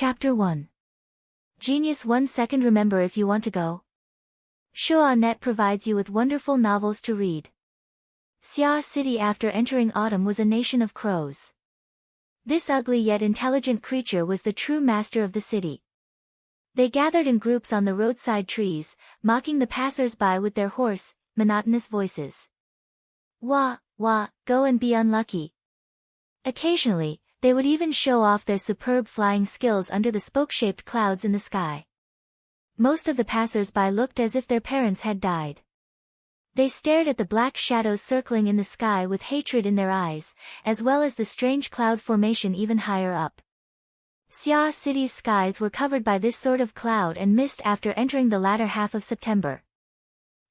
Chapter 1. Genius 1 second. Remember, if you want to go. Net provides you with wonderful novels to read. Xia City after entering autumn was a nation of crows. This ugly yet intelligent creature was the true master of the city. They gathered in groups on the roadside trees, mocking the passers-by with their hoarse, monotonous voices. Wah, wah, go and be unlucky. Occasionally, they would even show off their superb flying skills under the spoke-shaped clouds in the sky. Most of the passers-by looked as if their parents had died. They stared at the black shadows circling in the sky with hatred in their eyes, as well as the strange cloud formation even higher up. Xia City's skies were covered by this sort of cloud and mist after entering the latter half of September.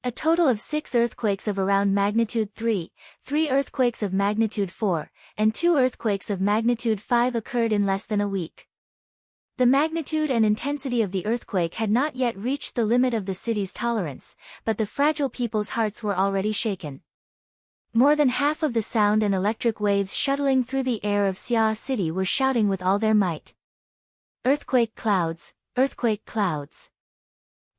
A total of 6 earthquakes of around magnitude 3, 3 earthquakes of magnitude 4, and 2 earthquakes of magnitude 5 occurred in less than a week. The magnitude and intensity of the earthquake had not yet reached the limit of the city's tolerance, but the fragile people's hearts were already shaken. More than half of the sound and electric waves shuttling through the air of Xia City were shouting with all their might. Earthquake clouds, earthquake clouds.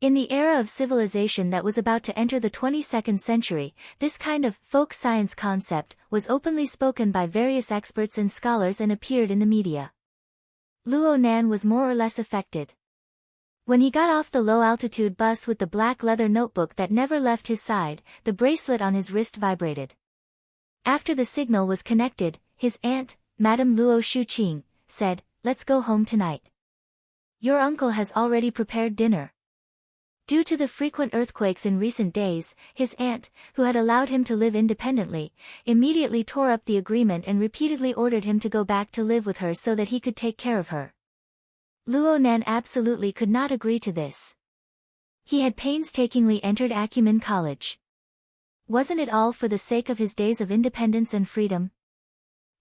In the era of civilization that was about to enter the 22nd century, this kind of folk science concept was openly spoken by various experts and scholars and appeared in the media. Luo Nan was more or less affected. When he got off the low-altitude bus with the black leather notebook that never left his side, the bracelet on his wrist vibrated. After the signal was connected, his aunt, Madame Luo Shuqing, said, "Let's go home tonight. Your uncle has already prepared dinner." Due to the frequent earthquakes in recent days, his aunt, who had allowed him to live independently, immediately tore up the agreement and repeatedly ordered him to go back to live with her so that he could take care of her. Luo Nan absolutely could not agree to this. He had painstakingly entered Acumen College. Wasn't it all for the sake of his days of independence and freedom?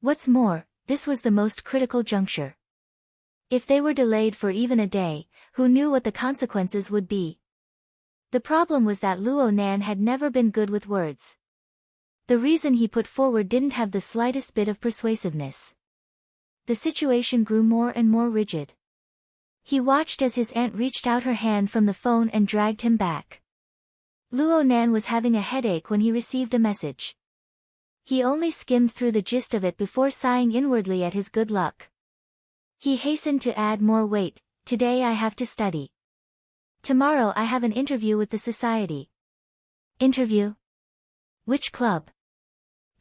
What's more, this was the most critical juncture. If they were delayed for even a day, who knew what the consequences would be? The problem was that Luo Nan had never been good with words. The reason he put forward didn't have the slightest bit of persuasiveness. The situation grew more and more rigid. He watched as his aunt reached out her hand from the phone and dragged him back. Luo Nan was having a headache when he received a message. He only skimmed through the gist of it before sighing inwardly at his good luck. He hastened to add more weight. Today I have to study. Tomorrow I have an interview with the society. Interview? Which club?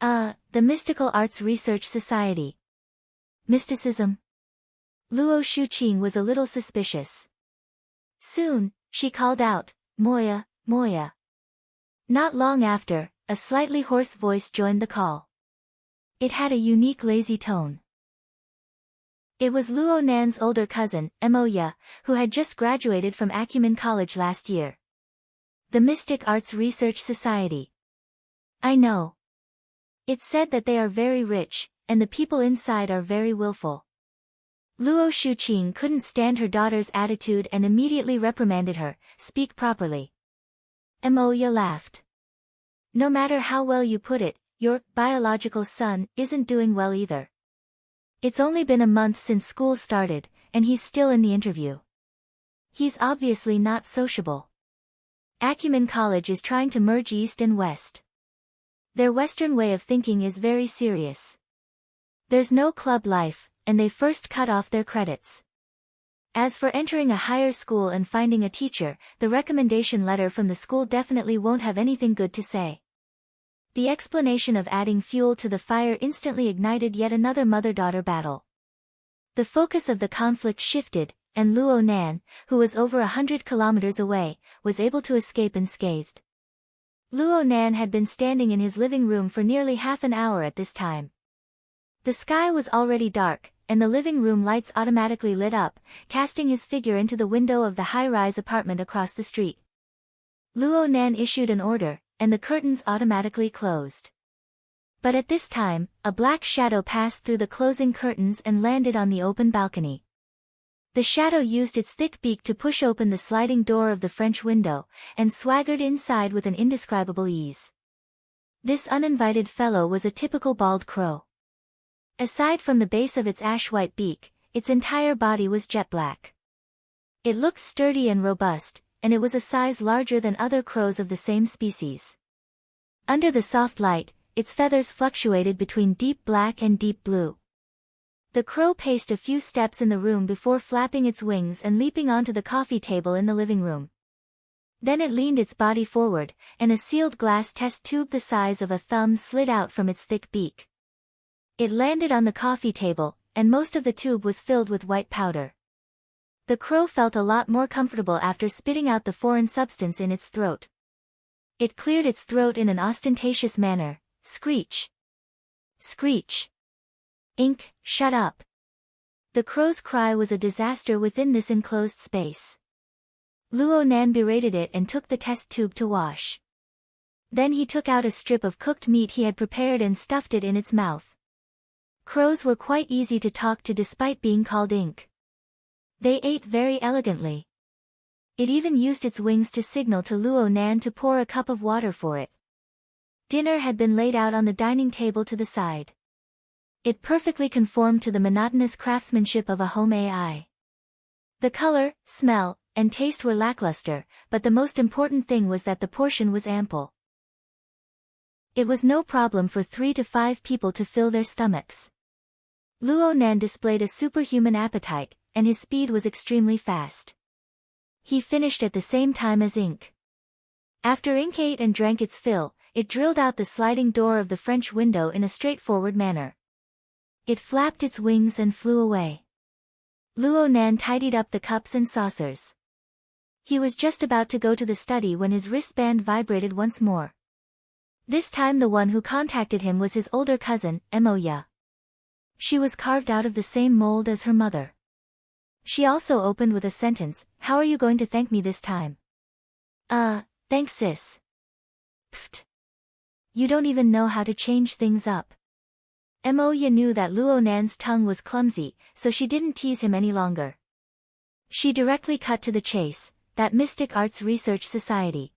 The Mystical Arts Research Society. Mysticism? Luo Shuqing was a little suspicious. Soon, she called out, "Moya, Moya." Not long after, a slightly hoarse voice joined the call. It had a unique lazy tone. It was Luo Nan's older cousin, Moya, who had just graduated from Acumen College last year. The Mystic Arts Research Society. I know. It's said that they are very rich, and the people inside are very willful. Luo Shuqing couldn't stand her daughter's attitude and immediately reprimanded her. "Speak properly." Moya laughed. "No matter how well you put it, your biological son isn't doing well either. It's only been a month since school started, and he's still in the interview. He's obviously not sociable. Acumen College is trying to merge East and West. Their Western way of thinking is very serious. There's no club life, and they first cut off their credits. As for entering a higher school and finding a teacher, the recommendation letter from the school definitely won't have anything good to say." The explanation of adding fuel to the fire instantly ignited yet another mother-daughter battle. The focus of the conflict shifted, and Luo Nan, who was over 100 kilometers away, was able to escape unscathed. Luo Nan had been standing in his living room for nearly half an hour at this time. The sky was already dark, and the living room lights automatically lit up, casting his figure into the window of the high-rise apartment across the street. Luo Nan issued an order, and the curtains automatically closed. But at this time, a black shadow passed through the closing curtains and landed on the open balcony. The shadow used its thick beak to push open the sliding door of the French window, and swaggered inside with an indescribable ease. This uninvited fellow was a typical bald crow. Aside from the base of its ash-white beak, its entire body was jet black. It looked sturdy and robust, and it was a size larger than other crows of the same species. Under the soft light, its feathers fluctuated between deep black and deep blue. The crow paced a few steps in the room before flapping its wings and leaping onto the coffee table in the living room. Then it leaned its body forward, and a sealed glass test tube the size of a thumb slid out from its thick beak. It landed on the coffee table, and most of the tube was filled with white powder. The crow felt a lot more comfortable after spitting out the foreign substance in its throat. It cleared its throat in an ostentatious manner. Screech! Screech! Ink, shut up! The crow's cry was a disaster within this enclosed space. Luo Nan berated it and took the test tube to wash. Then he took out a strip of cooked meat he had prepared and stuffed it in its mouth. Crows were quite easy to talk to despite being called ink. They ate very elegantly. It even used its wings to signal to Luo Nan to pour a cup of water for it. Dinner had been laid out on the dining table to the side. It perfectly conformed to the monotonous craftsmanship of a home AI. The color, smell, and taste were lackluster, but the most important thing was that the portion was ample. It was no problem for 3 to 5 people to fill their stomachs. Luo Nan displayed a superhuman appetite, and his speed was extremely fast. He finished at the same time as Ink. After Ink ate and drank its fill, it drilled out the sliding door of the French window in a straightforward manner. It flapped its wings and flew away. Luo Nan tidied up the cups and saucers. He was just about to go to the study when his wristband vibrated once more. This time the one who contacted him was his older cousin, Emoya. She was carved out of the same mold as her mother. She also opened with a sentence, "How are you going to thank me this time?" Thanks sis. Pfft. You don't even know how to change things up. Emoya knew that Luo Nan's tongue was clumsy, so she didn't tease him any longer. She directly cut to the chase, that Mystic Arts Research Society.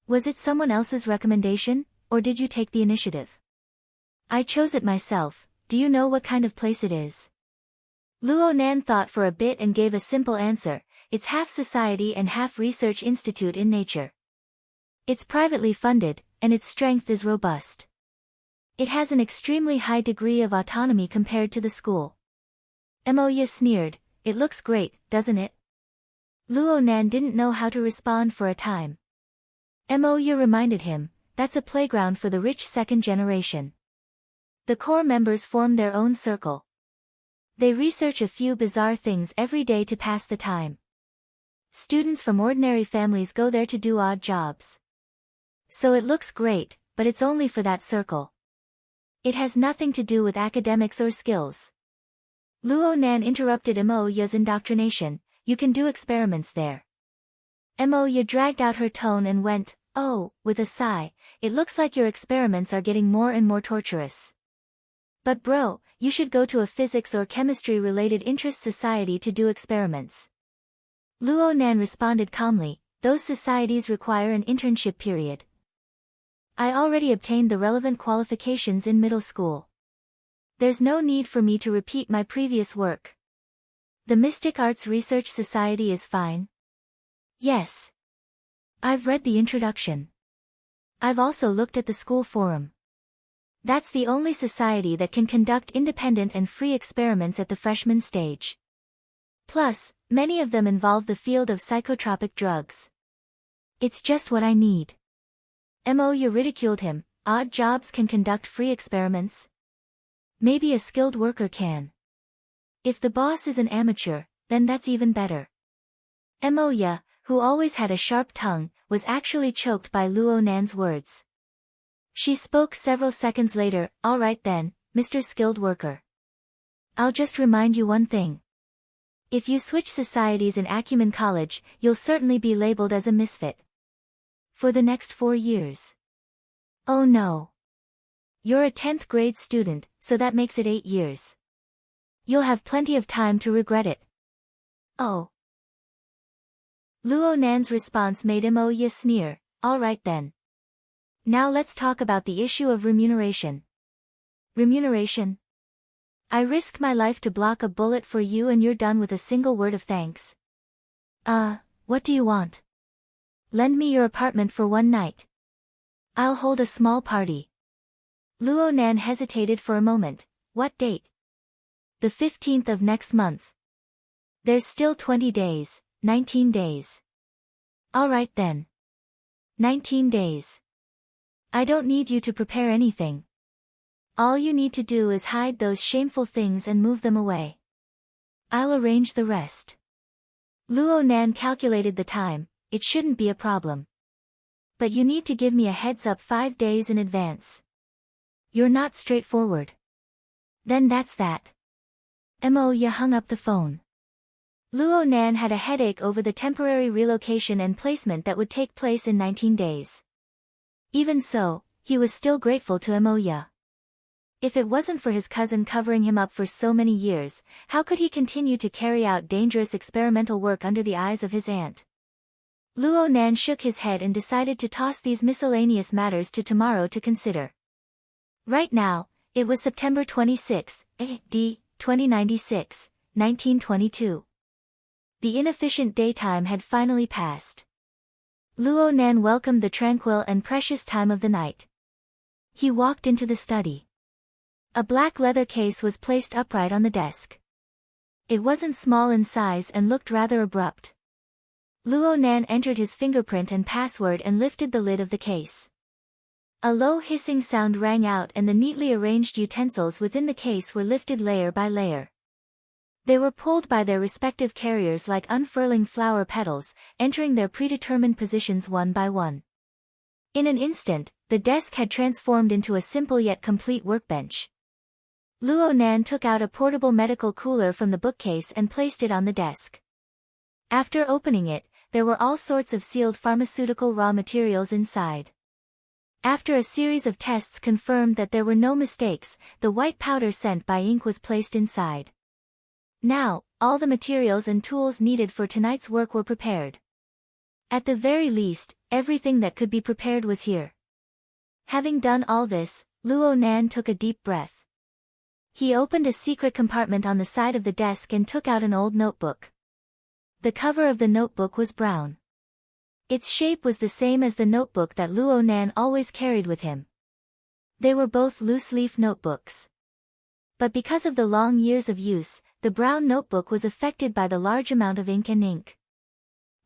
Was it someone else's recommendation, or did you take the initiative? I chose it myself. Do you know what kind of place it is? Luo Nan thought for a bit and gave a simple answer. It's half society and half research institute in nature. It's privately funded, and its strength is robust. It has an extremely high degree of autonomy compared to the school. Emoya sneered, "It looks great, doesn't it?" Luo Nan didn't know how to respond for a time. Emoya reminded him, "That's a playground for the rich second generation." The core members form their own circle. They research a few bizarre things every day to pass the time. Students from ordinary families go there to do odd jobs. So it looks great, but it's only for that circle. It has nothing to do with academics or skills. Luo Nan interrupted Emoya's indoctrination. "You can do experiments there." Emoya dragged out her tone and went, "Oh," with a sigh, "it looks like your experiments are getting more and more torturous. But bro, you should go to a physics or chemistry-related interest society to do experiments." Luo Nan responded calmly, "Those societies require an internship period. I already obtained the relevant qualifications in middle school. There's no need for me to repeat my previous work. The Mystic Arts Research Society is fine." "Yes. I've read the introduction. I've also looked at the school forum. That's the only society that can conduct independent and free experiments at the freshman stage. Plus, many of them involve the field of psychotropic drugs. It's just what I need." Emoya ridiculed him, "Odd jobs can conduct free experiments? Maybe a skilled worker can. If the boss is an amateur, then that's even better." Emoya, who always had a sharp tongue, was actually choked by Luo Nan's words. She spoke several seconds later, "All right then, Mr. Skilled Worker. I'll just remind you one thing. If you switch societies in Acumen College, you'll certainly be labeled as a misfit. For the next 4 years. Oh no. You're a 10th grade student, so that makes it 8 years. You'll have plenty of time to regret it." "Oh." Luo Nan's response made Emoya sneer, "All right then. Now let's talk about the issue of remuneration." "Remuneration? I risked my life to block a bullet for you and you're done with a single word of thanks. What do you want? Lend me your apartment for one night. I'll hold a small party. Luo Nan hesitated for a moment. What date? The 15th of next month. There's still 20 days, 19 days. All right then. 19 days. I don't need you to prepare anything. All you need to do is hide those shameful things and move them away. I'll arrange the rest. Luo Nan calculated the time. It shouldn't be a problem. But you need to give me a heads up 5 days in advance. You're not straightforward. Then that's that. Mo-ya hung up the phone. Luo Nan had a headache over the temporary relocation and placement that would take place in 19 days. Even so, he was still grateful to Mo-ya. If it wasn't for his cousin covering him up for so many years, how could he continue to carry out dangerous experimental work under the eyes of his aunt? Luo Nan shook his head and decided to toss these miscellaneous matters to tomorrow to consider. Right now, it was September 26, AD, 2096, 1922. The inefficient daytime had finally passed. Luo Nan welcomed the tranquil and precious time of the night. He walked into the study. A black leather case was placed upright on the desk. It wasn't small in size and looked rather abrupt. Luo Nan entered his fingerprint and password and lifted the lid of the case. A low hissing sound rang out and the neatly arranged utensils within the case were lifted layer by layer. They were pulled by their respective carriers like unfurling flower petals, entering their predetermined positions one by one. In an instant, the desk had transformed into a simple yet complete workbench. Luo Nan took out a portable medical cooler from the bookcase and placed it on the desk. After opening it, there were all sorts of sealed pharmaceutical raw materials inside. After a series of tests confirmed that there were no mistakes, the white powder sent by ink was placed inside. Now, all the materials and tools needed for tonight's work were prepared. At the very least, everything that could be prepared was here. Having done all this, Luo Nan took a deep breath. He opened a secret compartment on the side of the desk and took out an old notebook. The cover of the notebook was brown. Its shape was the same as the notebook that Luo Nan always carried with him. They were both loose-leaf notebooks. But because of the long years of use, the brown notebook was affected by the large amount of ink and ink.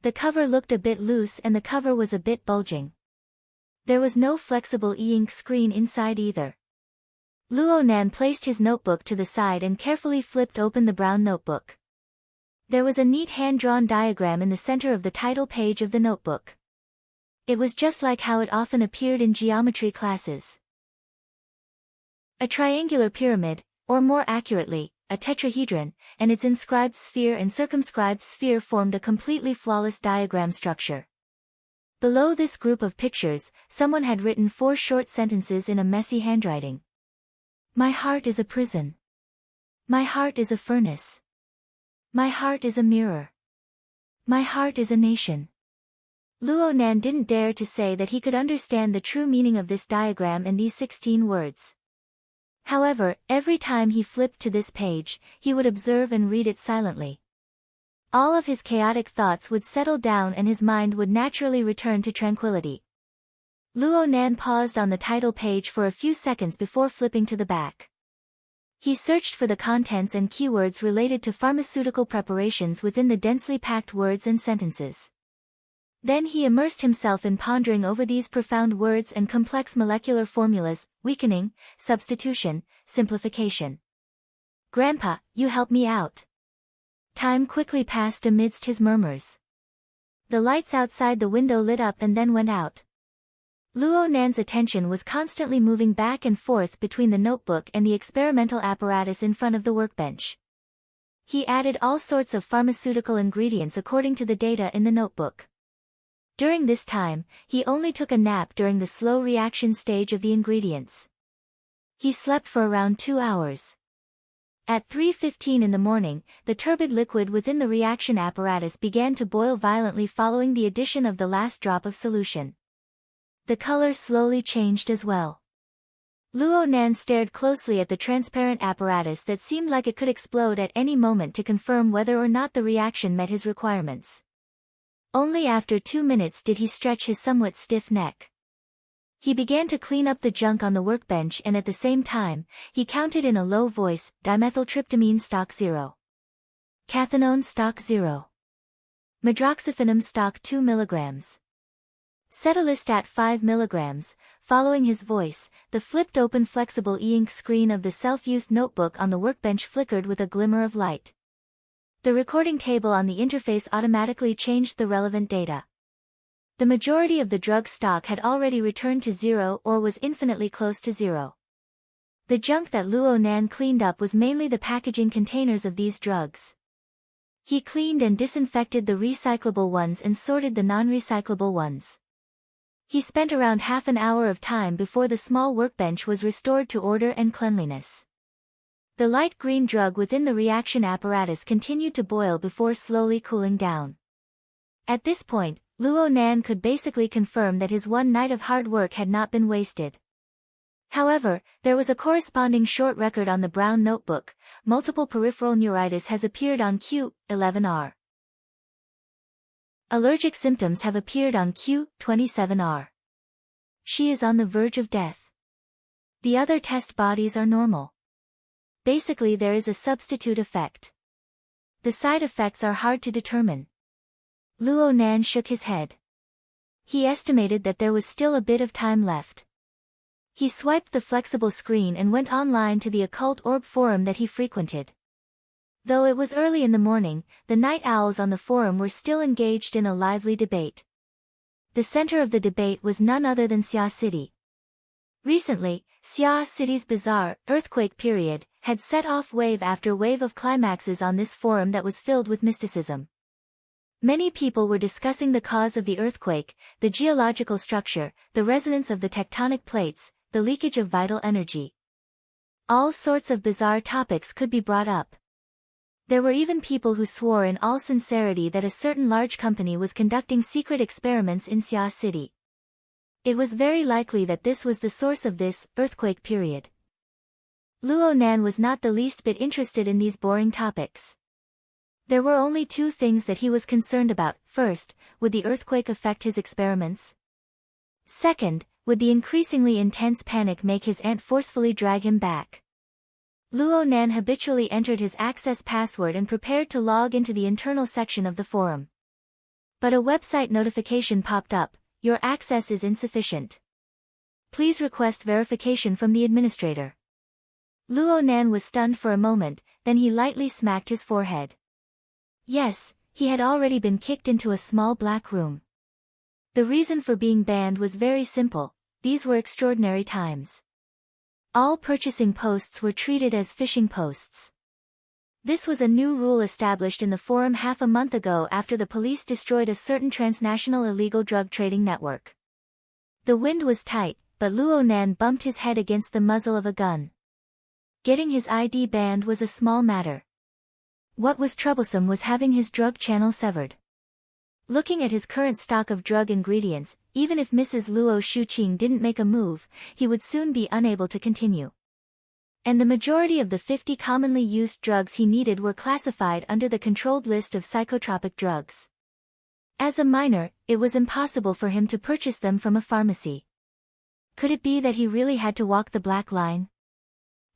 The cover looked a bit loose and the cover was a bit bulging. There was no flexible e-ink screen inside either. Luo Nan placed his notebook to the side and carefully flipped open the brown notebook. There was a neat hand-drawn diagram in the center of the title page of the notebook. It was just like how it often appeared in geometry classes. A triangular pyramid, or more accurately, a tetrahedron, and its inscribed sphere and circumscribed sphere formed a completely flawless diagram structure. Below this group of pictures, someone had written 4 short sentences in a messy handwriting. My heart is a prison. My heart is a furnace. My heart is a mirror. My heart is a nation. Luo Nan didn't dare to say that he could understand the true meaning of this diagram in these 16 words. However, every time he flipped to this page, he would observe and read it silently. All of his chaotic thoughts would settle down and his mind would naturally return to tranquility. Luo Nan paused on the title page for a few seconds before flipping to the back. He searched for the contents and keywords related to pharmaceutical preparations within the densely packed words and sentences. Then he immersed himself in pondering over these profound words and complex molecular formulas: weakening, substitution, simplification. Grandpa, you help me out. Time quickly passed amidst his murmurs. The lights outside the window lit up and then went out. Luo Nan's attention was constantly moving back and forth between the notebook and the experimental apparatus in front of the workbench. He added all sorts of pharmaceutical ingredients according to the data in the notebook. During this time, he only took a nap during the slow reaction stage of the ingredients. He slept for around 2 hours. At 3:15 in the morning, the turbid liquid within the reaction apparatus began to boil violently following the addition of the last drop of solution. The color slowly changed as well. Luo Nan stared closely at the transparent apparatus that seemed like it could explode at any moment to confirm whether or not the reaction met his requirements. Only after 2 minutes did he stretch his somewhat stiff neck. He began to clean up the junk on the workbench, and at the same time, he counted in a low voice, dimethyltryptamine stock 0. Cathinone stock 0. Medroxyphenum stock 2 mg. Cetalystat 5 mg. Following his voice, the flipped open flexible e-ink screen of the self-used notebook on the workbench flickered with a glimmer of light. The recording table on the interface automatically changed the relevant data. The majority of the drug stock had already returned to 0 or was infinitely close to 0. The junk that Luo Nan cleaned up was mainly the packaging containers of these drugs. He cleaned and disinfected the recyclable ones and sorted the non-recyclable ones. He spent around half an hour of time before the small workbench was restored to order and cleanliness. The light green drug within the reaction apparatus continued to boil before slowly cooling down. At this point, Luo Nan could basically confirm that his one night of hard work had not been wasted. However, there was a corresponding short record on the brown notebook. Multiple peripheral neuritis has appeared on Q11R. Allergic symptoms have appeared on Q27R. She is on the verge of death. The other test bodies are normal. Basically, there is a substitute effect. The side effects are hard to determine. Luo Nan shook his head. He estimated that there was still a bit of time left. He swiped the flexible screen and went online to the occult orb forum that he frequented. Though it was early in the morning, the night owls on the forum were still engaged in a lively debate. The center of the debate was none other than Xia City. Recently, Xia City's bizarre earthquake period had set off wave after wave of climaxes on this forum that was filled with mysticism. Many people were discussing the cause of the earthquake, the geological structure, the resonance of the tectonic plates, the leakage of vital energy. All sorts of bizarre topics could be brought up. There were even people who swore in all sincerity that a certain large company was conducting secret experiments in Xia City. It was very likely that this was the source of this earthquake period. Luo Nan was not the least bit interested in these boring topics. There were only two things that he was concerned about. First, would the earthquake affect his experiments? Second, would the increasingly intense panic make his aunt forcefully drag him back? Luo Nan habitually entered his access password and prepared to log into the internal section of the forum. But a website notification popped up: your access is insufficient. Please request verification from the administrator. Luo Nan was stunned for a moment, then he lightly smacked his forehead. Yes, he had already been kicked into a small black room. The reason for being banned was very simple: these were extraordinary times. All purchasing posts were treated as phishing posts. This was a new rule established in the forum half a month ago after the police destroyed a certain transnational illegal drug trading network. The wind was tight, but Luo Nan bumped his head against the muzzle of a gun. Getting his ID banned was a small matter. What was troublesome was having his drug channel severed. Looking at his current stock of drug ingredients, even if Mrs. Luo Shuqing didn't make a move, he would soon be unable to continue. And the majority of the 50 commonly used drugs he needed were classified under the controlled list of psychotropic drugs. As a minor, it was impossible for him to purchase them from a pharmacy. Could it be that he really had to walk the black line?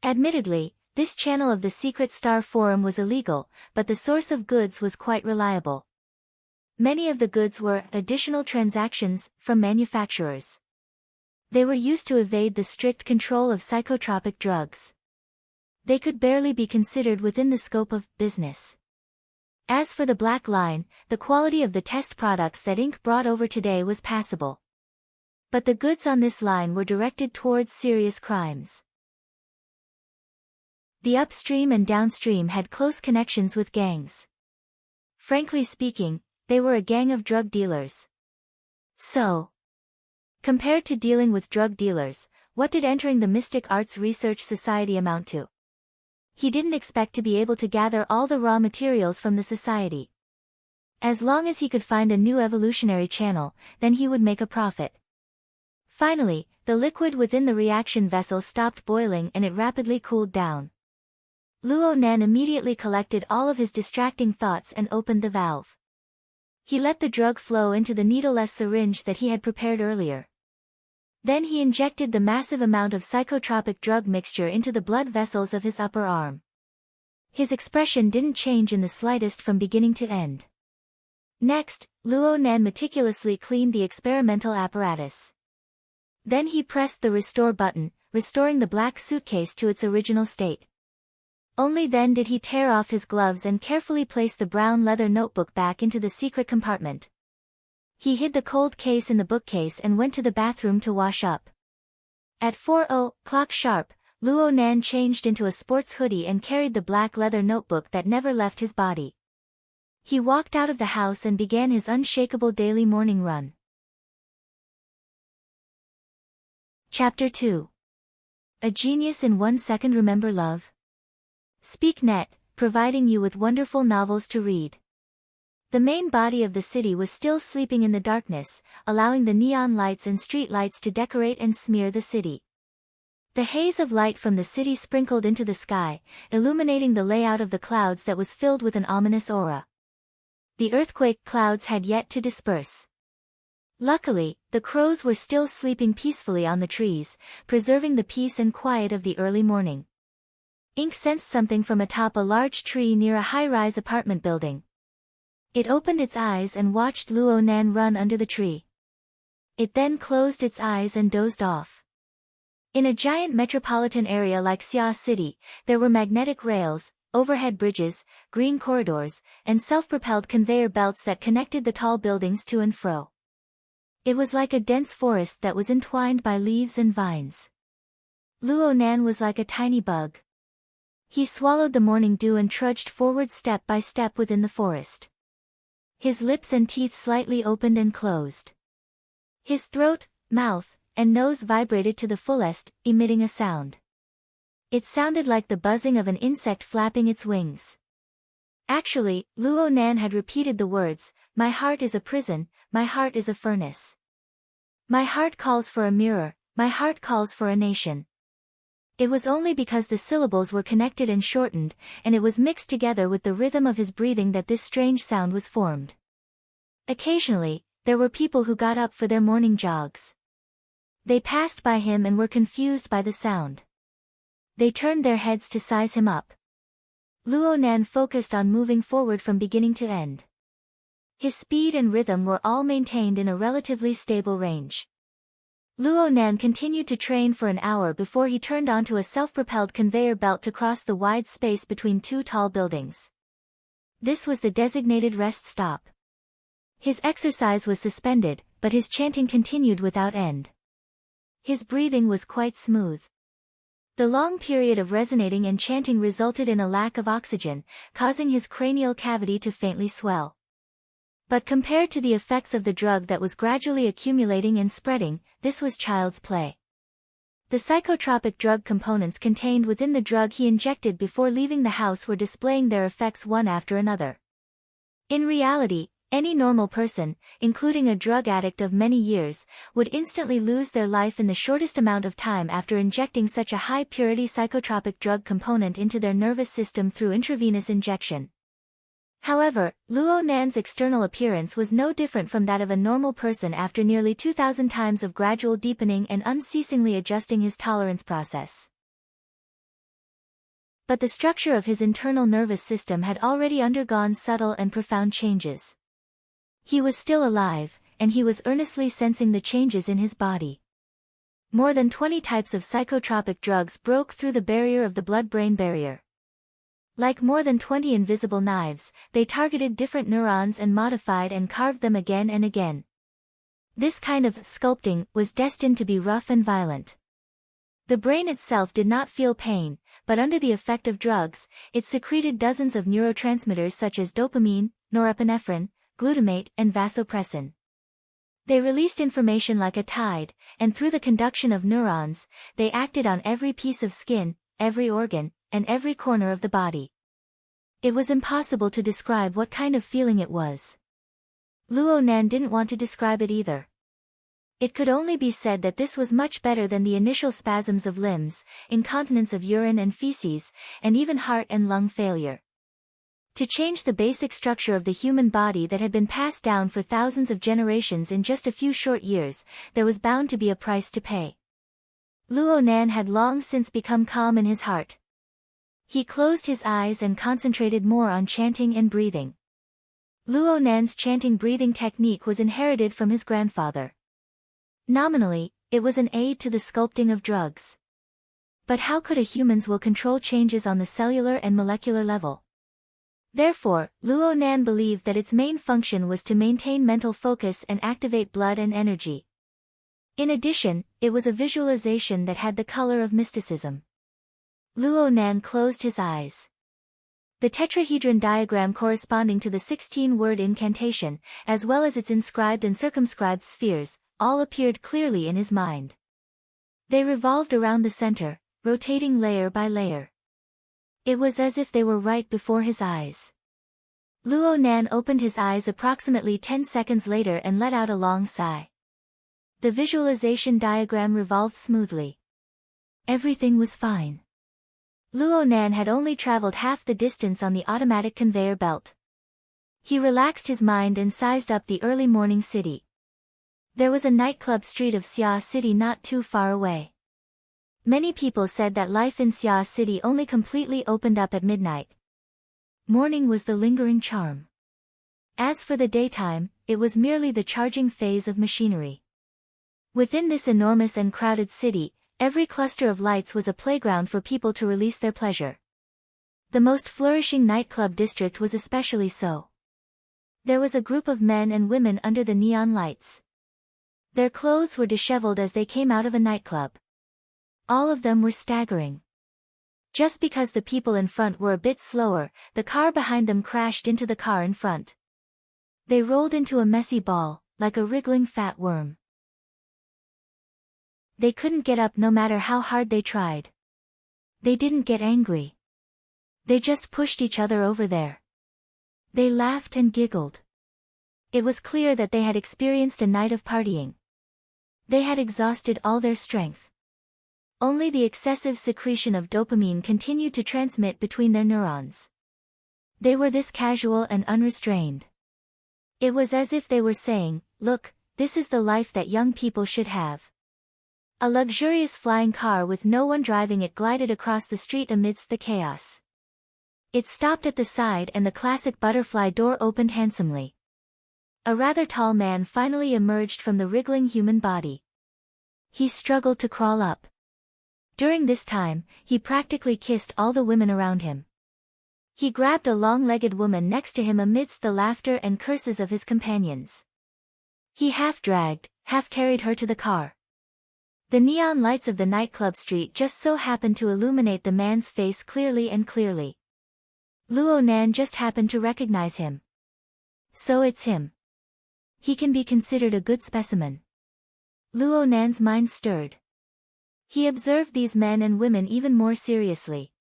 Admittedly, this channel of the secret Star Forum was illegal, but the source of goods was quite reliable. Many of the goods were additional transactions from manufacturers. They were used to evade the strict control of psychotropic drugs. They could barely be considered within the scope of business. As for the black line, the quality of the test products that Inc. brought over today was passable. But the goods on this line were directed towards serious crimes. The upstream and downstream had close connections with gangs. Frankly speaking, they were a gang of drug dealers. So, compared to dealing with drug dealers, what did entering the Mystic Arts Research Society amount to? He didn't expect to be able to gather all the raw materials from the society. As long as he could find a new evolutionary channel, then he would make a profit. Finally, the liquid within the reaction vessel stopped boiling and it rapidly cooled down. Luo Nan immediately collected all of his distracting thoughts and opened the valve. He let the drug flow into the needleless syringe that he had prepared earlier. Then he injected the massive amount of psychotropic drug mixture into the blood vessels of his upper arm. His expression didn't change in the slightest from beginning to end. Next, Luo Nan meticulously cleaned the experimental apparatus. Then he pressed the restore button, restoring the black suitcase to its original state. Only then did he tear off his gloves and carefully place the brown leather notebook back into the secret compartment. He hid the cold case in the bookcase and went to the bathroom to wash up. At 4:00 sharp, Luo Nan changed into a sports hoodie and carried the black leather notebook that never left his body. He walked out of the house and began his unshakable daily morning run. Chapter 2. A Genius in 1 Second. Remember love? SpeakNet, providing you with wonderful novels to read. The main body of the city was still sleeping in the darkness, allowing the neon lights and street lights to decorate and smear the city. The haze of light from the city sprinkled into the sky, illuminating the layout of the clouds that was filled with an ominous aura. The earthquake clouds had yet to disperse. Luckily, the crows were still sleeping peacefully on the trees, preserving the peace and quiet of the early morning. Ink sensed something from atop a large tree near a high-rise apartment building. It opened its eyes and watched Luo Nan run under the tree. It then closed its eyes and dozed off. In a giant metropolitan area like Xia City, there were magnetic rails, overhead bridges, green corridors, and self-propelled conveyor belts that connected the tall buildings to and fro. It was like a dense forest that was entwined by leaves and vines. Luo Nan was like a tiny bug. He swallowed the morning dew and trudged forward step by step within the forest. His lips and teeth slightly opened and closed. His throat, mouth, and nose vibrated to the fullest, emitting a sound. It sounded like the buzzing of an insect flapping its wings. Actually, Luo Nan had repeated the words, "My heart is a prison, my heart is a furnace. My heart calls for a mirror, my heart calls for a nation." It was only because the syllables were connected and shortened, and it was mixed together with the rhythm of his breathing that this strange sound was formed. Occasionally, there were people who got up for their morning jogs. They passed by him and were confused by the sound. They turned their heads to size him up. Luo Nan focused on moving forward from beginning to end. His speed and rhythm were all maintained in a relatively stable range. Luo Nan continued to train for an hour before he turned onto a self-propelled conveyor belt to cross the wide space between two tall buildings. This was the designated rest stop. His exercise was suspended, but his chanting continued without end. His breathing was quite smooth. The long period of resonating and chanting resulted in a lack of oxygen, causing his cranial cavity to faintly swell. But compared to the effects of the drug that was gradually accumulating and spreading, this was child's play. The psychotropic drug components contained within the drug he injected before leaving the house were displaying their effects one after another. In reality, any normal person, including a drug addict of many years, would instantly lose their life in the shortest amount of time after injecting such a high-purity psychotropic drug component into their nervous system through intravenous injection. However, Luo Nan's external appearance was no different from that of a normal person after nearly 2,000 times of gradual deepening and unceasingly adjusting his tolerance process. But the structure of his internal nervous system had already undergone subtle and profound changes. He was still alive, and he was earnestly sensing the changes in his body. More than 20 types of psychotropic drugs broke through the barrier of the blood-brain barrier. Like more than 20 invisible knives, they targeted different neurons and modified and carved them again and again. This kind of sculpting was destined to be rough and violent. The brain itself did not feel pain, but under the effect of drugs, it secreted dozens of neurotransmitters such as dopamine, norepinephrine, glutamate, and vasopressin. They released information like a tide, and through the conduction of neurons, they acted on every piece of skin, every organ, and every corner of the body. It was impossible to describe what kind of feeling it was. Luo Nan didn't want to describe it either. It could only be said that this was much better than the initial spasms of limbs, incontinence of urine and feces, and even heart and lung failure. To change the basic structure of the human body that had been passed down for thousands of generations in just a few short years, there was bound to be a price to pay. Luo Nan had long since become calm in his heart. He closed his eyes and concentrated more on chanting and breathing. Luo Nan's chanting breathing technique was inherited from his grandfather. Nominally, it was an aid to the sculpting of drugs. But how could a human's will control changes on the cellular and molecular level? Therefore, Luo Nan believed that its main function was to maintain mental focus and activate blood and energy. In addition, it was a visualization that had the color of mysticism. Luo Nan closed his eyes. The tetrahedron diagram corresponding to the 16-word incantation, as well as its inscribed and circumscribed spheres, all appeared clearly in his mind. They revolved around the center, rotating layer by layer. It was as if they were right before his eyes. Luo Nan opened his eyes approximately 10 seconds later and let out a long sigh. The visualization diagram revolved smoothly. Everything was fine. Luo Nan had only traveled half the distance on the automatic conveyor belt. He relaxed his mind and sized up the early morning city. There was a nightclub street of Xia City not too far away. Many people said that life in Xia City only completely opened up at midnight. Morning was the lingering charm. As for the daytime, it was merely the charging phase of machinery. Within this enormous and crowded city, every cluster of lights was a playground for people to release their pleasure. The most flourishing nightclub district was especially so. There was a group of men and women under the neon lights. Their clothes were disheveled as they came out of a nightclub. All of them were staggering. Just because the people in front were a bit slower, the car behind them crashed into the car in front. They rolled into a messy ball, like a wriggling fat worm. They couldn't get up no matter how hard they tried. They didn't get angry. They just pushed each other over there. They laughed and giggled. It was clear that they had experienced a night of partying. They had exhausted all their strength. Only the excessive secretion of dopamine continued to transmit between their neurons. They were this casual and unrestrained. It was as if they were saying, "Look, this is the life that young people should have." A luxurious flying car with no one driving it glided across the street amidst the chaos. It stopped at the side and the classic butterfly door opened handsomely. A rather tall man finally emerged from the wriggling human body. He struggled to crawl up. During this time, he practically kissed all the women around him. He grabbed a long-legged woman next to him amidst the laughter and curses of his companions. He half-dragged, half-carried her to the car. The neon lights of the nightclub street just so happened to illuminate the man's face clearly and clearly. Luo Nan just happened to recognize him. So it's him. He can be considered a good specimen. Luo Nan's mind stirred. He observed these men and women even more seriously.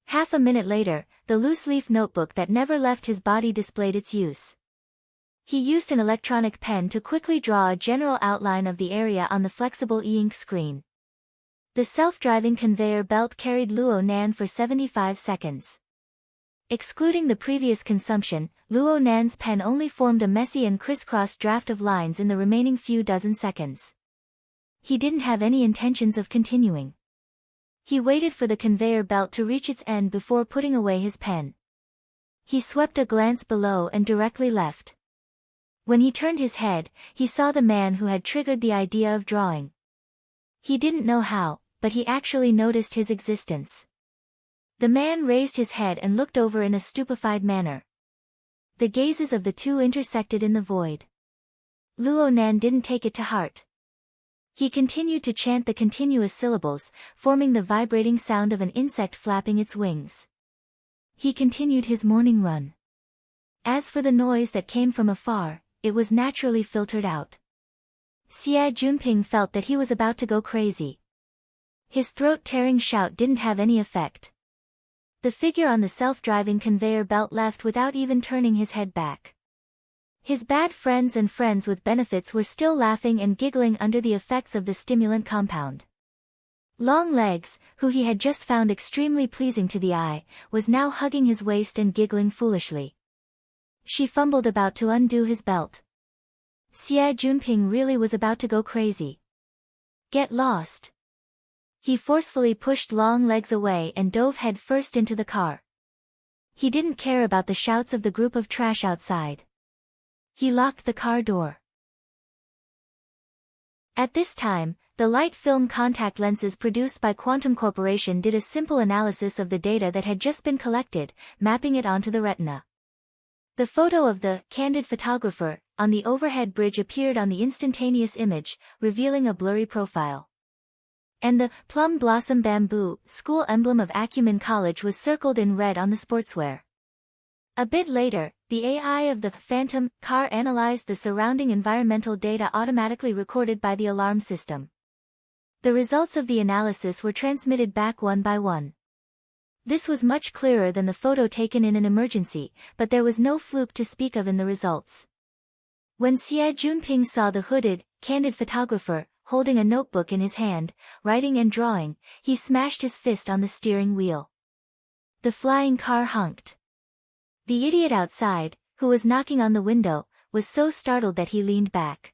Half a minute later, the loose-leaf notebook that never left his body displayed its use. He used an electronic pen to quickly draw a general outline of the area on the flexible e-ink screen. The self-driving conveyor belt carried Luo Nan for 75 seconds. Excluding the previous consumption, Luo Nan's pen only formed a messy and crisscrossed draft of lines in the remaining few dozen seconds. He didn't have any intentions of continuing. He waited for the conveyor belt to reach its end before putting away his pen. He swept a glance below and directly left. When he turned his head, he saw the man who had triggered the idea of drawing. He didn't know how, but he actually noticed his existence. The man raised his head and looked over in a stupefied manner. The gazes of the two intersected in the void. Luo Nan didn't take it to heart. He continued to chant the continuous syllables, forming the vibrating sound of an insect flapping its wings. He continued his morning run. As for the noise that came from afar, it was naturally filtered out. Xie Junping felt that he was about to go crazy. His throat-tearing shout didn't have any effect. The figure on the self-driving conveyor belt left without even turning his head back. His bad friends and friends with benefits were still laughing and giggling under the effects of the stimulant compound. Long Legs, who he had just found extremely pleasing to the eye, was now hugging his waist and giggling foolishly. She fumbled about to undo his belt. Xie Junping really was about to go crazy. Get lost. He forcefully pushed Long Legs away and dove head first into the car. He didn't care about the shouts of the group of trash outside. He locked the car door. At this time, the light film contact lenses produced by Quantum Corporation did a simple analysis of the data that had just been collected, mapping it onto the retina. The photo of the candid photographer on the overhead bridge appeared on the instantaneous image, revealing a blurry profile. And the plum blossom bamboo school emblem of Acumen College was circled in red on the sportswear. A bit later, the AI of the Phantom car analyzed the surrounding environmental data automatically recorded by the alarm system. The results of the analysis were transmitted back one by one. This was much clearer than the photo taken in an emergency, but there was no fluke to speak of in the results. When Xie Junping saw the hooded, candid photographer, holding a notebook in his hand, writing and drawing, he smashed his fist on the steering wheel. The flying car honked. The idiot outside, who was knocking on the window, was so startled that he leaned back.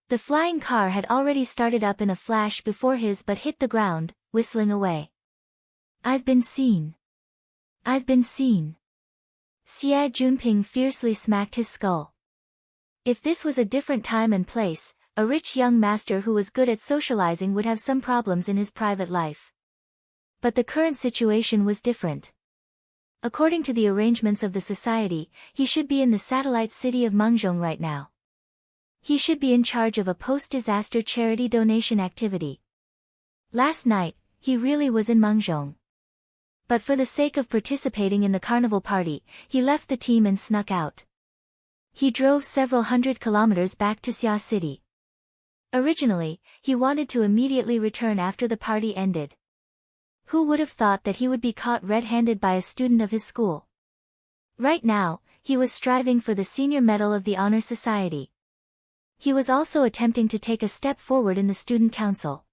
The flying car had already started up in a flash before his but hit the ground, whistling away. I've been seen. I've been seen. Xie Junping fiercely smacked his skull. If this was a different time and place, a rich young master who was good at socializing would have some problems in his private life. But the current situation was different. According to the arrangements of the society, he should be in the satellite city of Mengzhong right now. He should be in charge of a post-disaster charity donation activity. Last night, he really was in Mengzhong. But for the sake of participating in the carnival party, he left the team and snuck out. He drove several hundred kilometers back to Xia City. Originally, he wanted to immediately return after the party ended. Who would have thought that he would be caught red-handed by a student of his school? Right now, he was striving for the senior medal of the Honor Society. He was also attempting to take a step forward in the student council.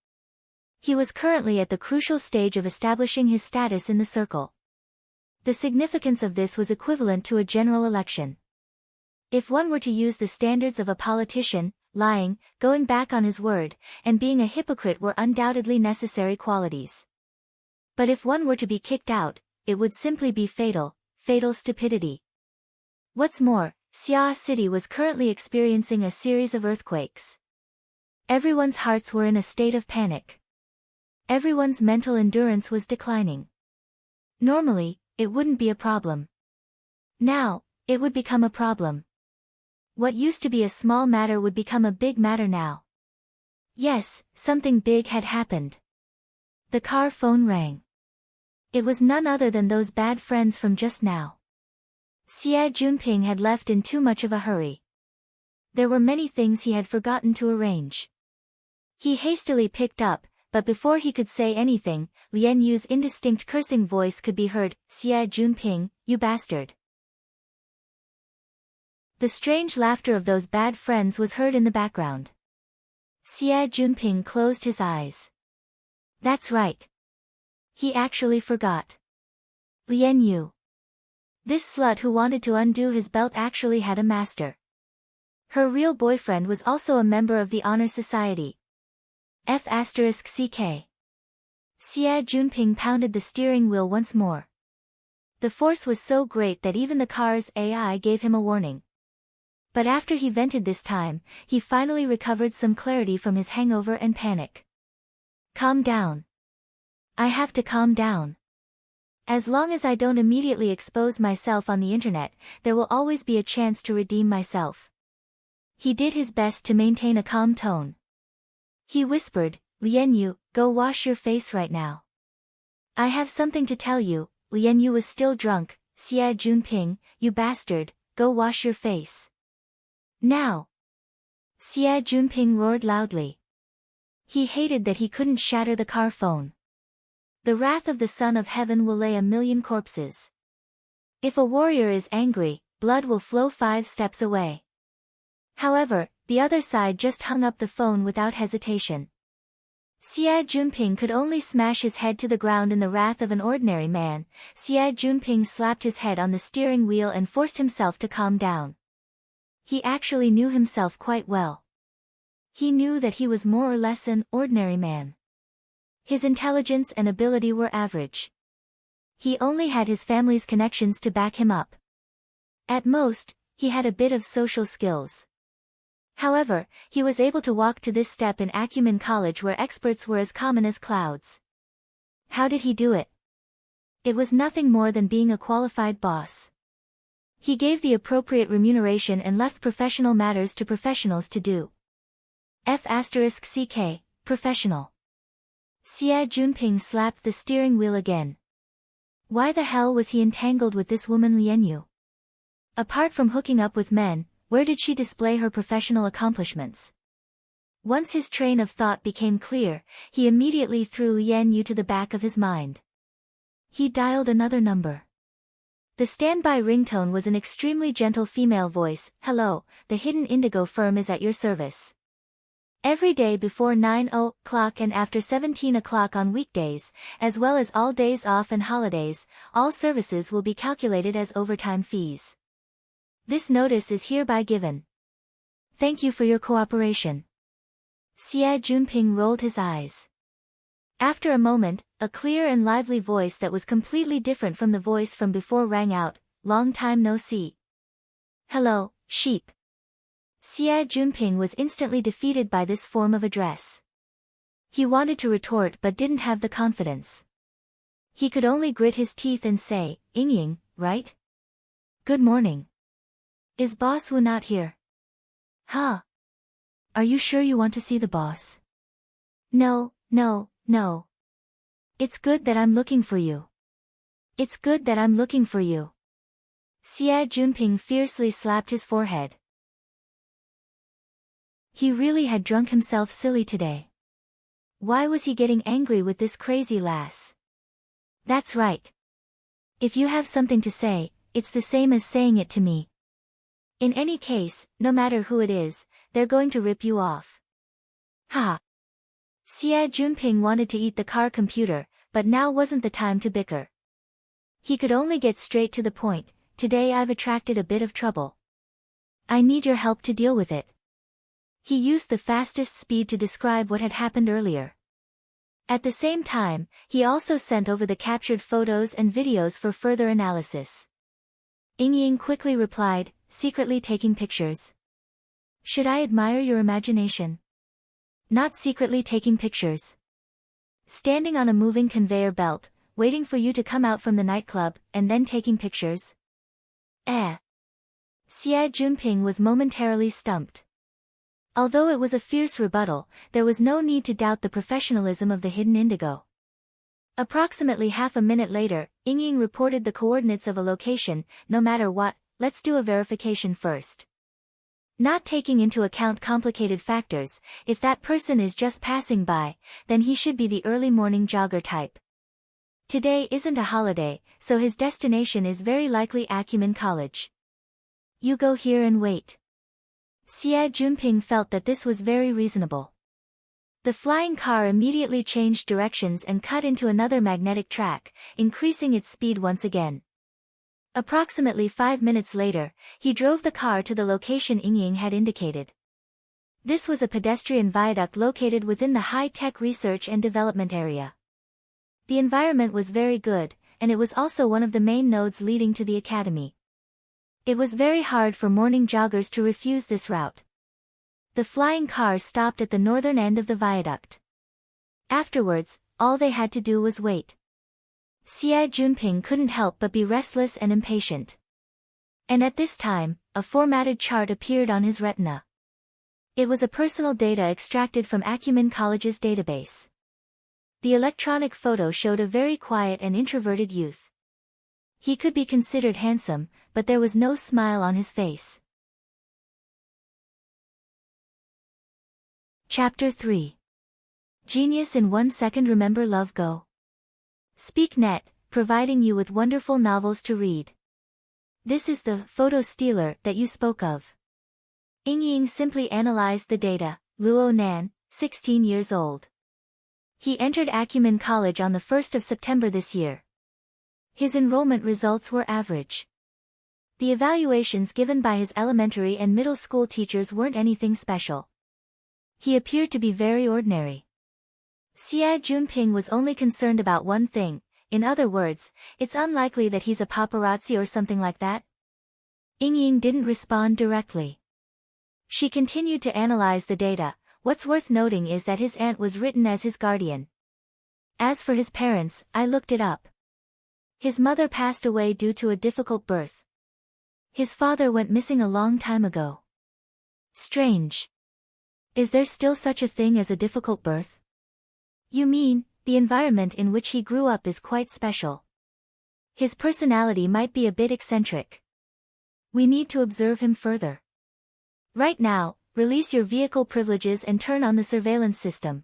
He was currently at the crucial stage of establishing his status in the circle. The significance of this was equivalent to a general election. If one were to use the standards of a politician, lying, going back on his word, and being a hypocrite were undoubtedly necessary qualities. But if one were to be kicked out, it would simply be fatal stupidity. What's more, Xia City was currently experiencing a series of earthquakes. Everyone's hearts were in a state of panic. Everyone's mental endurance was declining. Normally, it wouldn't be a problem. Now, it would become a problem. What used to be a small matter would become a big matter now. Yes, something big had happened. The car phone rang. It was none other than those bad friends from just now. Xie Junping had left in too much of a hurry. There were many things he had forgotten to arrange. He hastily picked up, but before he could say anything, Lian Yu's indistinct cursing voice could be heard, "Xie Junping, you bastard." The strange laughter of those bad friends was heard in the background. Xie Junping closed his eyes. That's right. He actually forgot. Lian Yu. This slut who wanted to undo his belt actually had a master. Her real boyfriend was also a member of the Honor Society. F***CK. Xie Junping pounded the steering wheel once more. The force was so great that even the car's AI gave him a warning. But after he vented this time, he finally recovered some clarity from his hangover and panic. Calm down. I have to calm down. As long as I don't immediately expose myself on the internet, there will always be a chance to redeem myself. He did his best to maintain a calm tone. He whispered, Lian Yu, go wash your face right now. I have something to tell you. Lian Yu was still drunk. Xie Junping, you bastard, go wash your face. Now. Xie Junping roared loudly. He hated that he couldn't shatter the car phone. The wrath of the Son of Heaven will lay 1,000,000 corpses. If a warrior is angry, blood will flow 5 steps away. However, the other side just hung up the phone without hesitation. Xia Junping could only smash his head to the ground in the wrath of an ordinary man. Xia Junping slapped his head on the steering wheel and forced himself to calm down. He actually knew himself quite well. He knew that he was more or less an ordinary man. His intelligence and ability were average. He only had his family's connections to back him up. At most, he had a bit of social skills. However, he was able to walk to this step in Acumen College where experts were as common as clouds. How did he do it? It was nothing more than being a qualified boss. He gave the appropriate remuneration and left professional matters to professionals to do. F***CK, professional. Xia Junping slapped the steering wheel again. Why the hell was he entangled with this woman Lianyu? Apart from hooking up with men, where did she display her professional accomplishments? Once his train of thought became clear, he immediately threw Lianyu to the back of his mind. He dialed another number. The standby ringtone was an extremely gentle female voice. Hello, the Hidden Indigo firm is at your service. Every day before 9 o'clock and after 17 o'clock on weekdays, as well as all days off and holidays, all services will be calculated as overtime fees. This notice is hereby given. Thank you for your cooperation. Xia Junping rolled his eyes. After a moment, a clear and lively voice that was completely different from the voice from before rang out. Long time no see. Hello, sheep. Xia Junping was instantly defeated by this form of address. He wanted to retort but didn't have the confidence. He could only grit his teeth and say, Ying, right? Good morning. Is Boss Wu not here? Huh? Are you sure you want to see the boss? No. It's good that I'm looking for you. It's good that I'm looking for you. Xia Junping fiercely slapped his forehead. He really had drunk himself silly today. Why was he getting angry with this crazy lass? That's right. If you have something to say, it's the same as saying it to me. In any case, no matter who it is, they're going to rip you off. Ha! Xia Junping wanted to eat the car computer, but now wasn't the time to bicker. He could only get straight to the point. Today I've attracted a bit of trouble. I need your help to deal with it. He used the fastest speed to describe what had happened earlier. At the same time, he also sent over the captured photos and videos for further analysis. Ying quickly replied, secretly taking pictures. Should I admire your imagination? Not secretly taking pictures. Standing on a moving conveyor belt, waiting for you to come out from the nightclub, and then taking pictures? Xia Junping was momentarily stumped. Although it was a fierce rebuttal, there was no need to doubt the professionalism of the Hidden Indigo. Approximately half a minute later, Ying reported the coordinates of a location. No matter what, let's do a verification first. Not taking into account complicated factors, if that person is just passing by, then he should be the early morning jogger type. Today isn't a holiday, so his destination is very likely Acumen College. You go here and wait. Xia Junping felt that this was very reasonable. The flying car immediately changed directions and cut into another magnetic track, increasing its speed once again. Approximately 5 minutes later, he drove the car to the location Ying had indicated. This was a pedestrian viaduct located within the high-tech research and development area. The environment was very good, and it was also one of the main nodes leading to the academy. It was very hard for morning joggers to refuse this route. The flying car stopped at the northern end of the viaduct. Afterwards, all they had to do was wait. Xia Junping couldn't help but be restless and impatient. And at this time, a formatted chart appeared on his retina. It was a personal data extracted from Acumen College's database. The electronic photo showed a very quiet and introverted youth. He could be considered handsome, but there was no smile on his face. Chapter 3. Genius in 1 second. Remember Love Go. SpeakNet, providing you with wonderful novels to read. This is the photo stealer that you spoke of. Ying simply analyzed the data. Luo Nan, 16 years old. He entered Acumen College on the 1st of September this year. His enrollment results were average. The evaluations given by his elementary and middle school teachers weren't anything special. He appeared to be very ordinary. Xia Junping was only concerned about one thing. In other words, it's unlikely that he's a paparazzi or something like that. Ying didn't respond directly. She continued to analyze the data. What's worth noting is that his aunt was written as his guardian. As for his parents, I looked it up. His mother passed away due to a difficult birth. His father went missing a long time ago. Strange. Is there still such a thing as a difficult birth? You mean, the environment in which he grew up is quite special. His personality might be a bit eccentric. We need to observe him further. Right now, release your vehicle privileges and turn on the surveillance system.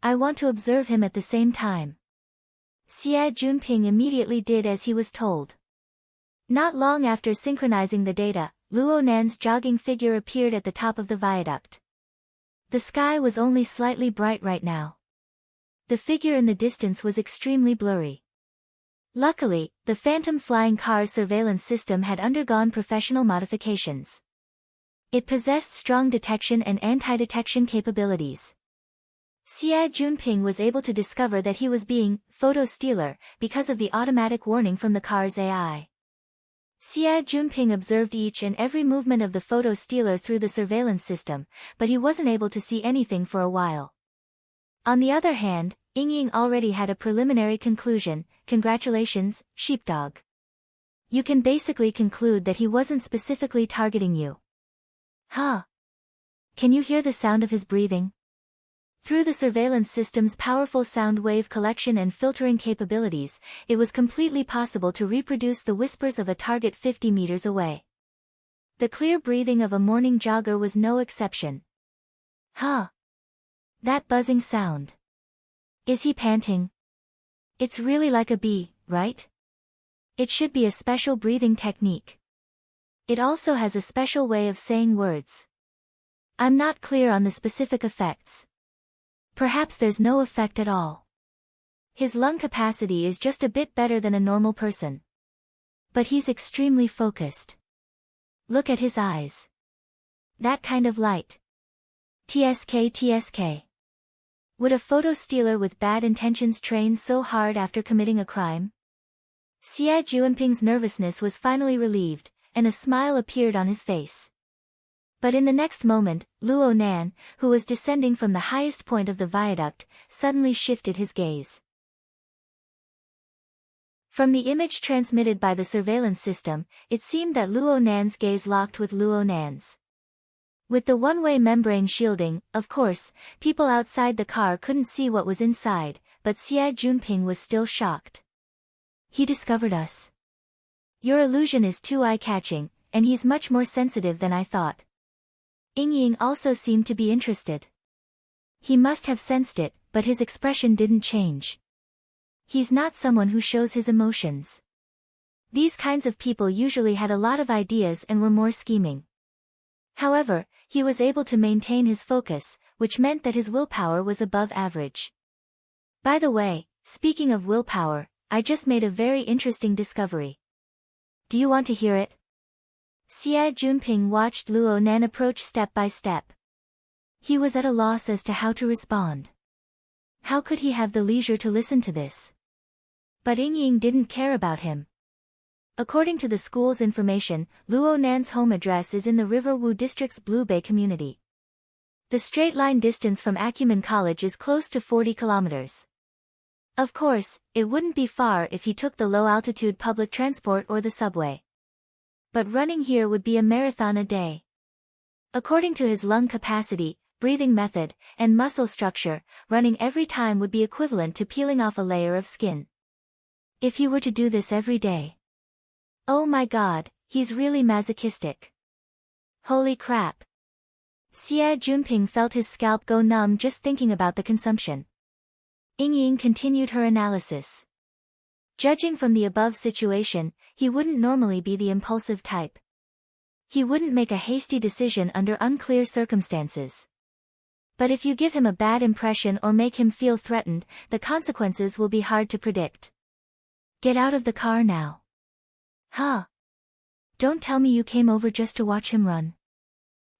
I want to observe him at the same time. Xia Junping immediately did as he was told. Not long after synchronizing the data, Luo Nan's jogging figure appeared at the top of the viaduct. The sky was only slightly bright right now. The figure in the distance was extremely blurry. Luckily, the Phantom flying car's surveillance system had undergone professional modifications. It possessed strong detection and anti-detection capabilities. Xia Junping was able to discover that he was being photo stealer because of the automatic warning from the car's AI. Xia Junping observed each and every movement of the photo stealer through the surveillance system, but he wasn't able to see anything for a while. On the other hand, Ying already had a preliminary conclusion. Congratulations, sheepdog. You can basically conclude that he wasn't specifically targeting you. Huh? Can you hear the sound of his breathing? Through the surveillance system's powerful sound wave collection and filtering capabilities, it was completely possible to reproduce the whispers of a target 50 meters away. The clear breathing of a morning jogger was no exception. Huh? That buzzing sound. Is he panting? It's really like a bee, right? It should be a special breathing technique. It also has a special way of saying words. I'm not clear on the specific effects. Perhaps there's no effect at all. His lung capacity is just a bit better than a normal person. But he's extremely focused. Look at his eyes. That kind of light. TSK. Would a photo stealer with bad intentions train so hard after committing a crime? Xia Junping's nervousness was finally relieved, and a smile appeared on his face. But in the next moment, Luo Nan, who was descending from the highest point of the viaduct, suddenly shifted his gaze. From the image transmitted by the surveillance system, it seemed that Luo Nan's gaze locked with Luo Nan's. With the one-way membrane shielding, of course, people outside the car couldn't see what was inside, but Xia Junping was still shocked. He discovered us. Your illusion is too eye-catching, and he's much more sensitive than I thought. Ying also seemed to be interested. He must have sensed it, but his expression didn't change. He's not someone who shows his emotions. These kinds of people usually had a lot of ideas and were more scheming. However, he was able to maintain his focus, which meant that his willpower was above average. By the way, speaking of willpower, I just made a very interesting discovery. Do you want to hear it? Xia Junping watched Luo Nan approach step by step. He was at a loss as to how to respond. How could he have the leisure to listen to this? But Ying didn't care about him. According to the school's information, Luo Nan's home address is in the Riverwu District's Blue Bay community. The straight-line distance from Acumen College is close to 40 kilometers. Of course, it wouldn't be far if he took the low-altitude public transport or the subway. But running here would be a marathon a day. According to his lung capacity, breathing method, and muscle structure, running every time would be equivalent to peeling off a layer of skin. If he were to do this every day. Oh my god, he's really masochistic. Holy crap. Xia Junping felt his scalp go numb just thinking about the consumption. Ying continued her analysis. Judging from the above situation, he wouldn't normally be the impulsive type. He wouldn't make a hasty decision under unclear circumstances. But if you give him a bad impression or make him feel threatened, the consequences will be hard to predict. Get out of the car now. Huh? Don't tell me you came over just to watch him run.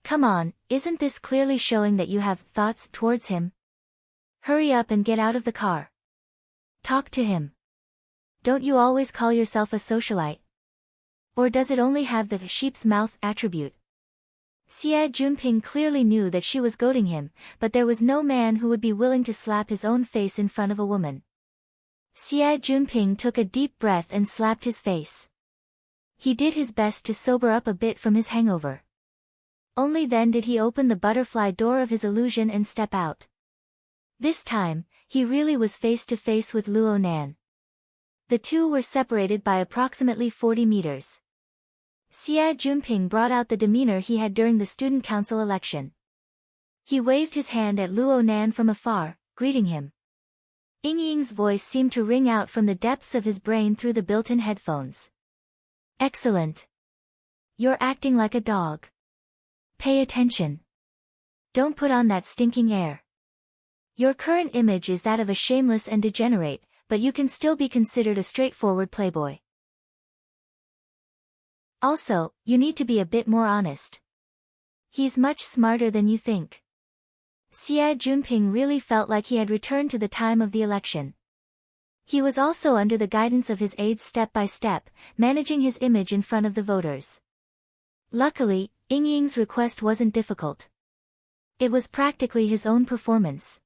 Come on, isn't this clearly showing that you have thoughts towards him? Hurry up and get out of the car. Talk to him. Don't you always call yourself a socialite? Or does it only have the sheep's mouth attribute? Xie Junping clearly knew that she was goading him, but there was no man who would be willing to slap his own face in front of a woman. Xie Junping took a deep breath and slapped his face. He did his best to sober up a bit from his hangover. Only then did he open the butterfly door of his illusion and step out. This time, he really was face to face with Luo Nan. The two were separated by approximately 40 meters. Xie Junping brought out the demeanor he had during the student council election. He waved his hand at Luo Nan from afar, greeting him. Ying Ying's voice seemed to ring out from the depths of his brain through the built-in headphones. Excellent. You're acting like a dog. Pay attention. Don't put on that stinking air. Your current image is that of a shameless and degenerate, but you can still be considered a straightforward playboy. Also, you need to be a bit more honest. He's much smarter than you think. Xie Junping really felt like he had returned to the time of the election. He was also under the guidance of his aides step by step, managing his image in front of the voters. Luckily, Ying Ying's request wasn't difficult. It was practically his own performance.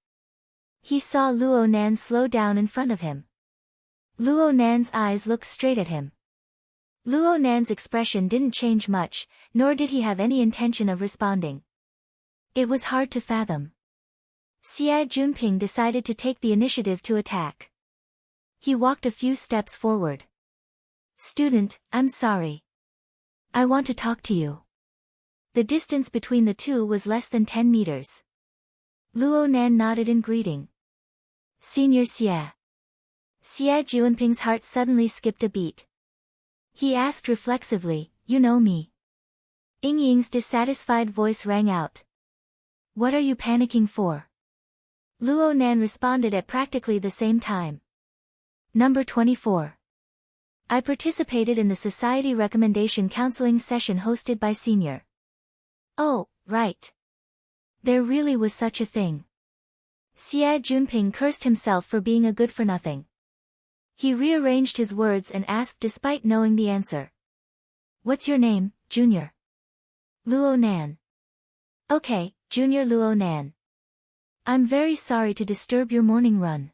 He saw Luo Nan slow down in front of him. Luo Nan's eyes looked straight at him. Luo Nan's expression didn't change much, nor did he have any intention of responding. It was hard to fathom. Xie Junping decided to take the initiative to attack. He walked a few steps forward. Student, I'm sorry. I want to talk to you. The distance between the two was less than 10 meters. Luo Nan nodded in greeting. Senior Xie. Xie Junping's heart suddenly skipped a beat. He asked reflexively, you know me? Ying Ying's dissatisfied voice rang out. What are you panicking for? Luo Nan responded at practically the same time. Number 24. I participated in the Society Recommendation Counseling session hosted by Senior. Oh, right. There really was such a thing. Xie Junping cursed himself for being a good-for-nothing. He rearranged his words and asked despite knowing the answer. What's your name, Junior? Luo Nan. Okay, Junior Luo Nan. I'm very sorry to disturb your morning run.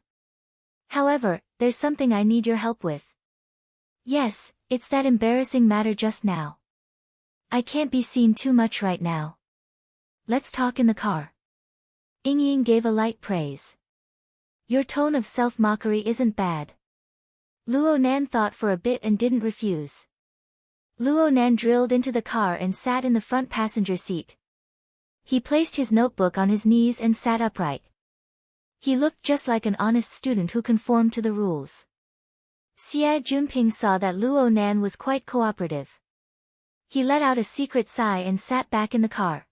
However, there's something I need your help with. Yes, it's that embarrassing matter just now. I can't be seen too much right now. Let's talk in the car. Ying Ying gave a light praise. Your tone of self-mockery isn't bad. Luo Nan thought for a bit and didn't refuse. Luo Nan drilled into the car and sat in the front passenger seat. He placed his notebook on his knees and sat upright. He looked just like an honest student who conformed to the rules. Xie Junping saw that Luo Nan was quite cooperative. He let out a secret sigh and sat back in the car.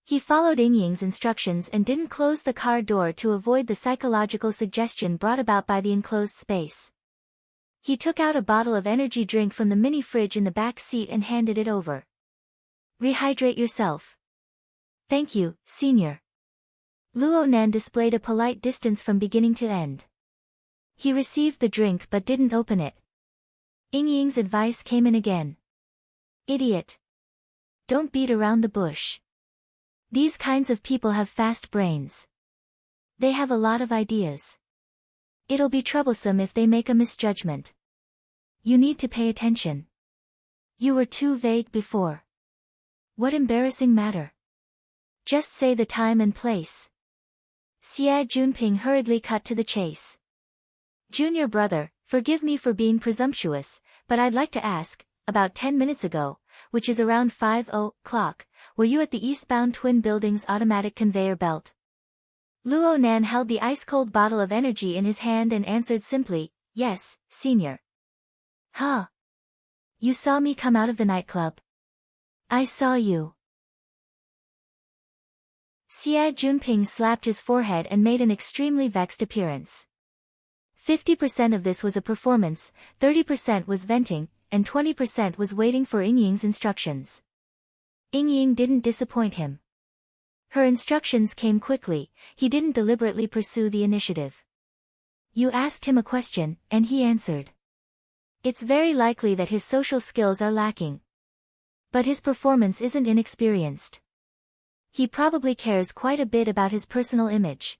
He followed Ying Ying's instructions and didn't close the car door to avoid the psychological suggestion brought about by the enclosed space. He took out a bottle of energy drink from the mini fridge in the back seat and handed it over. Rehydrate yourself. Thank you, Senior. Luo Nan displayed a polite distance from beginning to end. He received the drink but didn't open it. Ying Ying's advice came in again. Idiot. Don't beat around the bush. These kinds of people have fast brains. They have a lot of ideas. It'll be troublesome if they make a misjudgment. You need to pay attention. You were too vague before. What embarrassing matter? Just say the time and place. Xie Junping hurriedly cut to the chase. Junior brother, forgive me for being presumptuous, but I'd like to ask, about 10 minutes ago, which is around 5:00, were you at the eastbound twin building's automatic conveyor belt? Luo Nan held the ice-cold bottle of energy in his hand and answered simply, yes, Senior. Huh? You saw me come out of the nightclub? I saw you. Xia Junping slapped his forehead and made an extremely vexed appearance. 50% of this was a performance, 30% was venting, and 20% was waiting for Yingying's instructions. Yingying didn't disappoint him. Her instructions came quickly, he didn't deliberately pursue the initiative. You asked him a question, and he answered. It's very likely that his social skills are lacking. But his performance isn't inexperienced. He probably cares quite a bit about his personal image.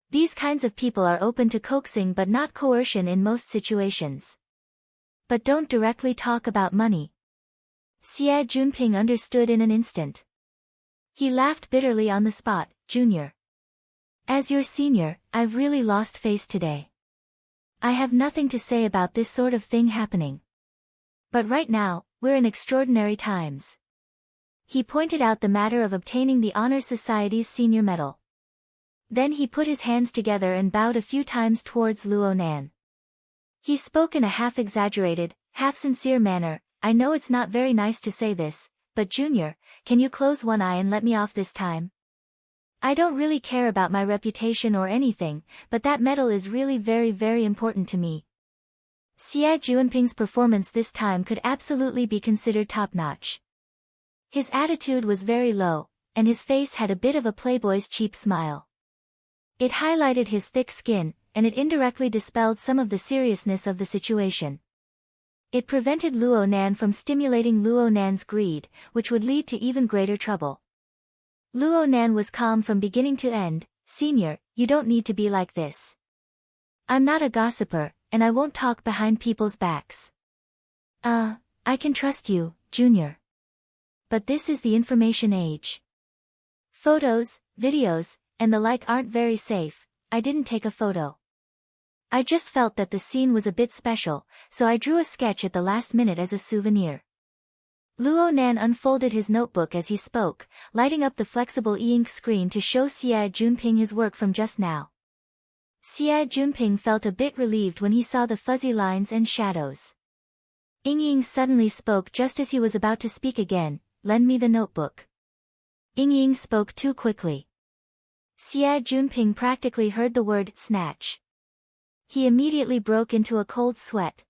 These kinds of people are open to coaxing but not coercion in most situations. But don't directly talk about money. Xia Junping understood in an instant. He laughed bitterly on the spot. Junior. As your senior, I've really lost face today. I have nothing to say about this sort of thing happening. But right now, we're in extraordinary times. He pointed out the matter of obtaining the Honor Society's senior medal. Then he put his hands together and bowed a few times towards Luo Nan. He spoke in a half-exaggerated, half-sincere manner. I know it's not very nice to say this, but Junior, can you close one eye and let me off this time? I don't really care about my reputation or anything, but that medal is really very very important to me. Xia Junping's performance this time could absolutely be considered top-notch. His attitude was very low, and his face had a bit of a playboy's cheap smile. It highlighted his thick skin, and it indirectly dispelled some of the seriousness of the situation. It prevented Luo Nan from stimulating Luo Nan's greed, which would lead to even greater trouble. Luo Nan was calm from beginning to end. Senior, you don't need to be like this. I'm not a gossiper, and I won't talk behind people's backs. I can trust you, Junior. But this is the information age. Photos, videos, and the like aren't very safe. I didn't take a photo. I just felt that the scene was a bit special, so I drew a sketch at the last minute as a souvenir. Luo Nan unfolded his notebook as he spoke, lighting up the flexible e-ink screen to show Xia Junping his work from just now. Xia Junping felt a bit relieved when he saw the fuzzy lines and shadows. Yingying suddenly spoke just as he was about to speak again. Lend me the notebook. Yingying spoke too quickly. Xia Junping practically heard the word snatch. He immediately broke into a cold sweat.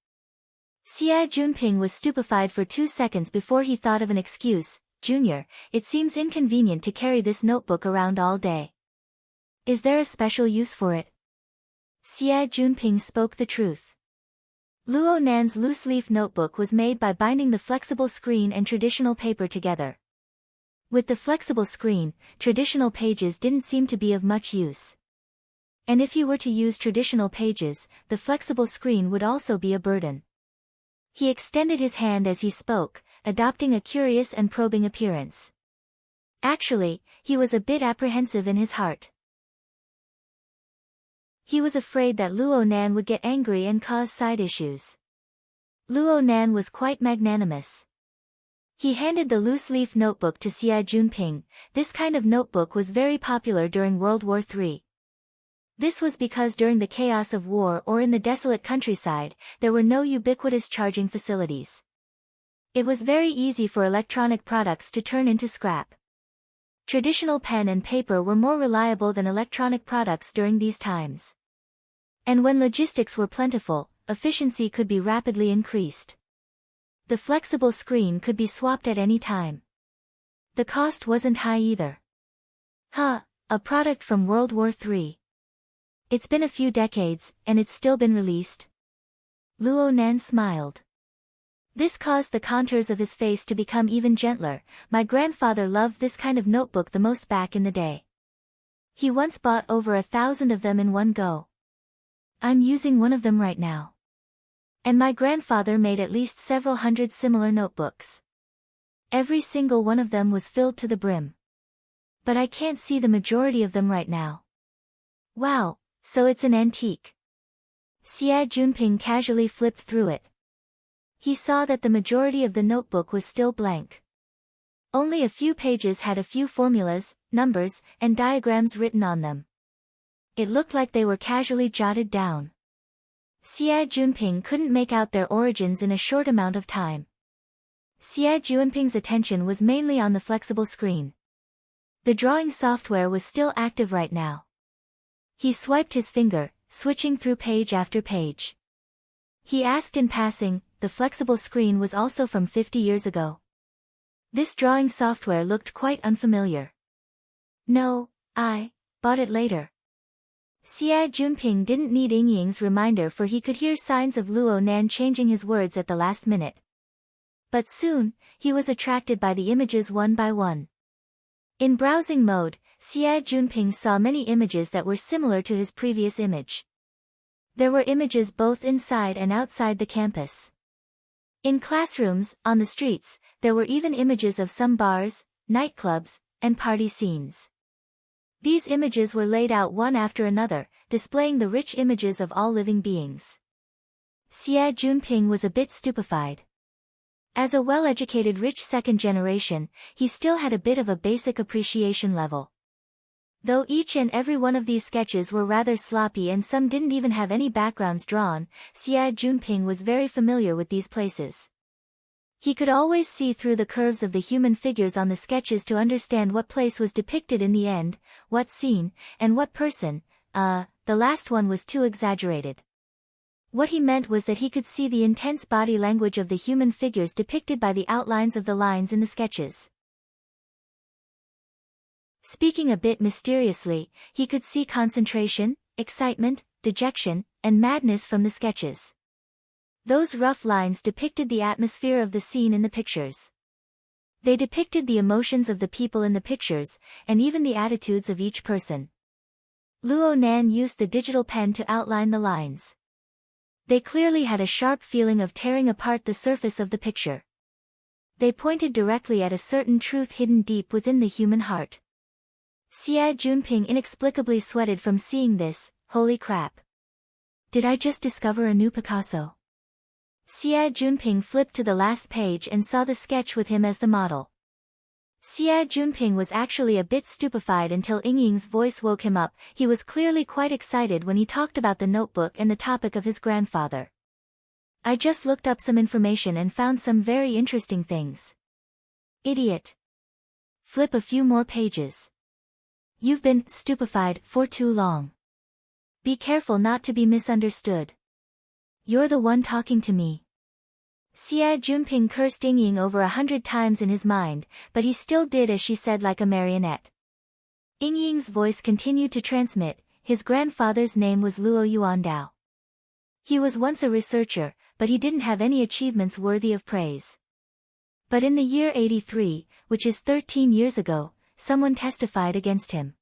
Xia Junping was stupefied for 2 seconds before he thought of an excuse. Junior, it seems inconvenient to carry this notebook around all day. Is there a special use for it? Xia Junping spoke the truth. Luo Nan's loose-leaf notebook was made by binding the flexible screen and traditional paper together. With the flexible screen, traditional pages didn't seem to be of much use. And if you were to use traditional pages, the flexible screen would also be a burden. He extended his hand as he spoke, adopting a curious and probing appearance. Actually, he was a bit apprehensive in his heart. He was afraid that Luo Nan would get angry and cause side issues. Luo Nan was quite magnanimous. He handed the loose-leaf notebook to Xia Junping. This kind of notebook was very popular during World War III. This was because during the chaos of war or in the desolate countryside, there were no ubiquitous charging facilities. It was very easy for electronic products to turn into scrap. Traditional pen and paper were more reliable than electronic products during these times. And when logistics were plentiful, efficiency could be rapidly increased. The flexible screen could be swapped at any time. The cost wasn't high either. A product from World War III. It's been a few decades, and it's still been released. Luo Nan smiled. This caused the contours of his face to become even gentler. My grandfather loved this kind of notebook the most back in the day. He once bought over 1,000 of them in one go. I'm using one of them right now. And my grandfather made at least several hundred similar notebooks. Every single one of them was filled to the brim. But I can't see the majority of them right now. Wow, so it's an antique. Xia Junping casually flipped through it. He saw that the majority of the notebook was still blank. Only a few pages had a few formulas, numbers, and diagrams written on them. It looked like they were casually jotted down. Xia Junping couldn't make out their origins in a short amount of time. Xie Juanping's attention was mainly on the flexible screen. The drawing software was still active right now. He swiped his finger, switching through page after page. He asked in passing, the flexible screen was also from 50 years ago. This drawing software looked quite unfamiliar. No, I bought it later. Xie Junping didn't need Yingying's reminder, for he could hear signs of Luo Nan changing his words at the last minute. But soon, he was attracted by the images one by one. In browsing mode, Xie Junping saw many images that were similar to his previous image. There were images both inside and outside the campus. In classrooms, on the streets, there were even images of some bars, nightclubs, and party scenes. These images were laid out one after another, displaying the rich images of all living beings. Xie Junping was a bit stupefied. As a well-educated rich second generation, he still had a bit of a basic appreciation level. Though each and every one of these sketches were rather sloppy and some didn't even have any backgrounds drawn, Xie Junping was very familiar with these places. He could always see through the curves of the human figures on the sketches to understand what place was depicted in the end, what scene, and what person. The last one was too exaggerated. What he meant was that he could see the intense body language of the human figures depicted by the outlines of the lines in the sketches. Speaking a bit mysteriously, he could see concentration, excitement, dejection, and madness from the sketches. Those rough lines depicted the atmosphere of the scene in the pictures. They depicted the emotions of the people in the pictures, and even the attitudes of each person. Luo Nan used the digital pen to outline the lines. They clearly had a sharp feeling of tearing apart the surface of the picture. They pointed directly at a certain truth hidden deep within the human heart. Xie Junping inexplicably sweated from seeing this. Holy crap! Did I just discover a new Picasso? Xie Junping flipped to the last page and saw the sketch with him as the model. Xie Junping was actually a bit stupefied until Yingying's voice woke him up. He was clearly quite excited when he talked about the notebook and the topic of his grandfather. I just looked up some information and found some very interesting things. Idiot. Flip a few more pages. You've been stupefied for too long. Be careful not to be misunderstood. You're the one talking to me. Xie Junping cursed Yingying over 100 times in his mind, but he still did as she said like a marionette. Yingying's voice continued to transmit. His grandfather's name was Luo Yuandao. He was once a researcher, but he didn't have any achievements worthy of praise. But in the year 83, which is 13 years ago, someone testified against him.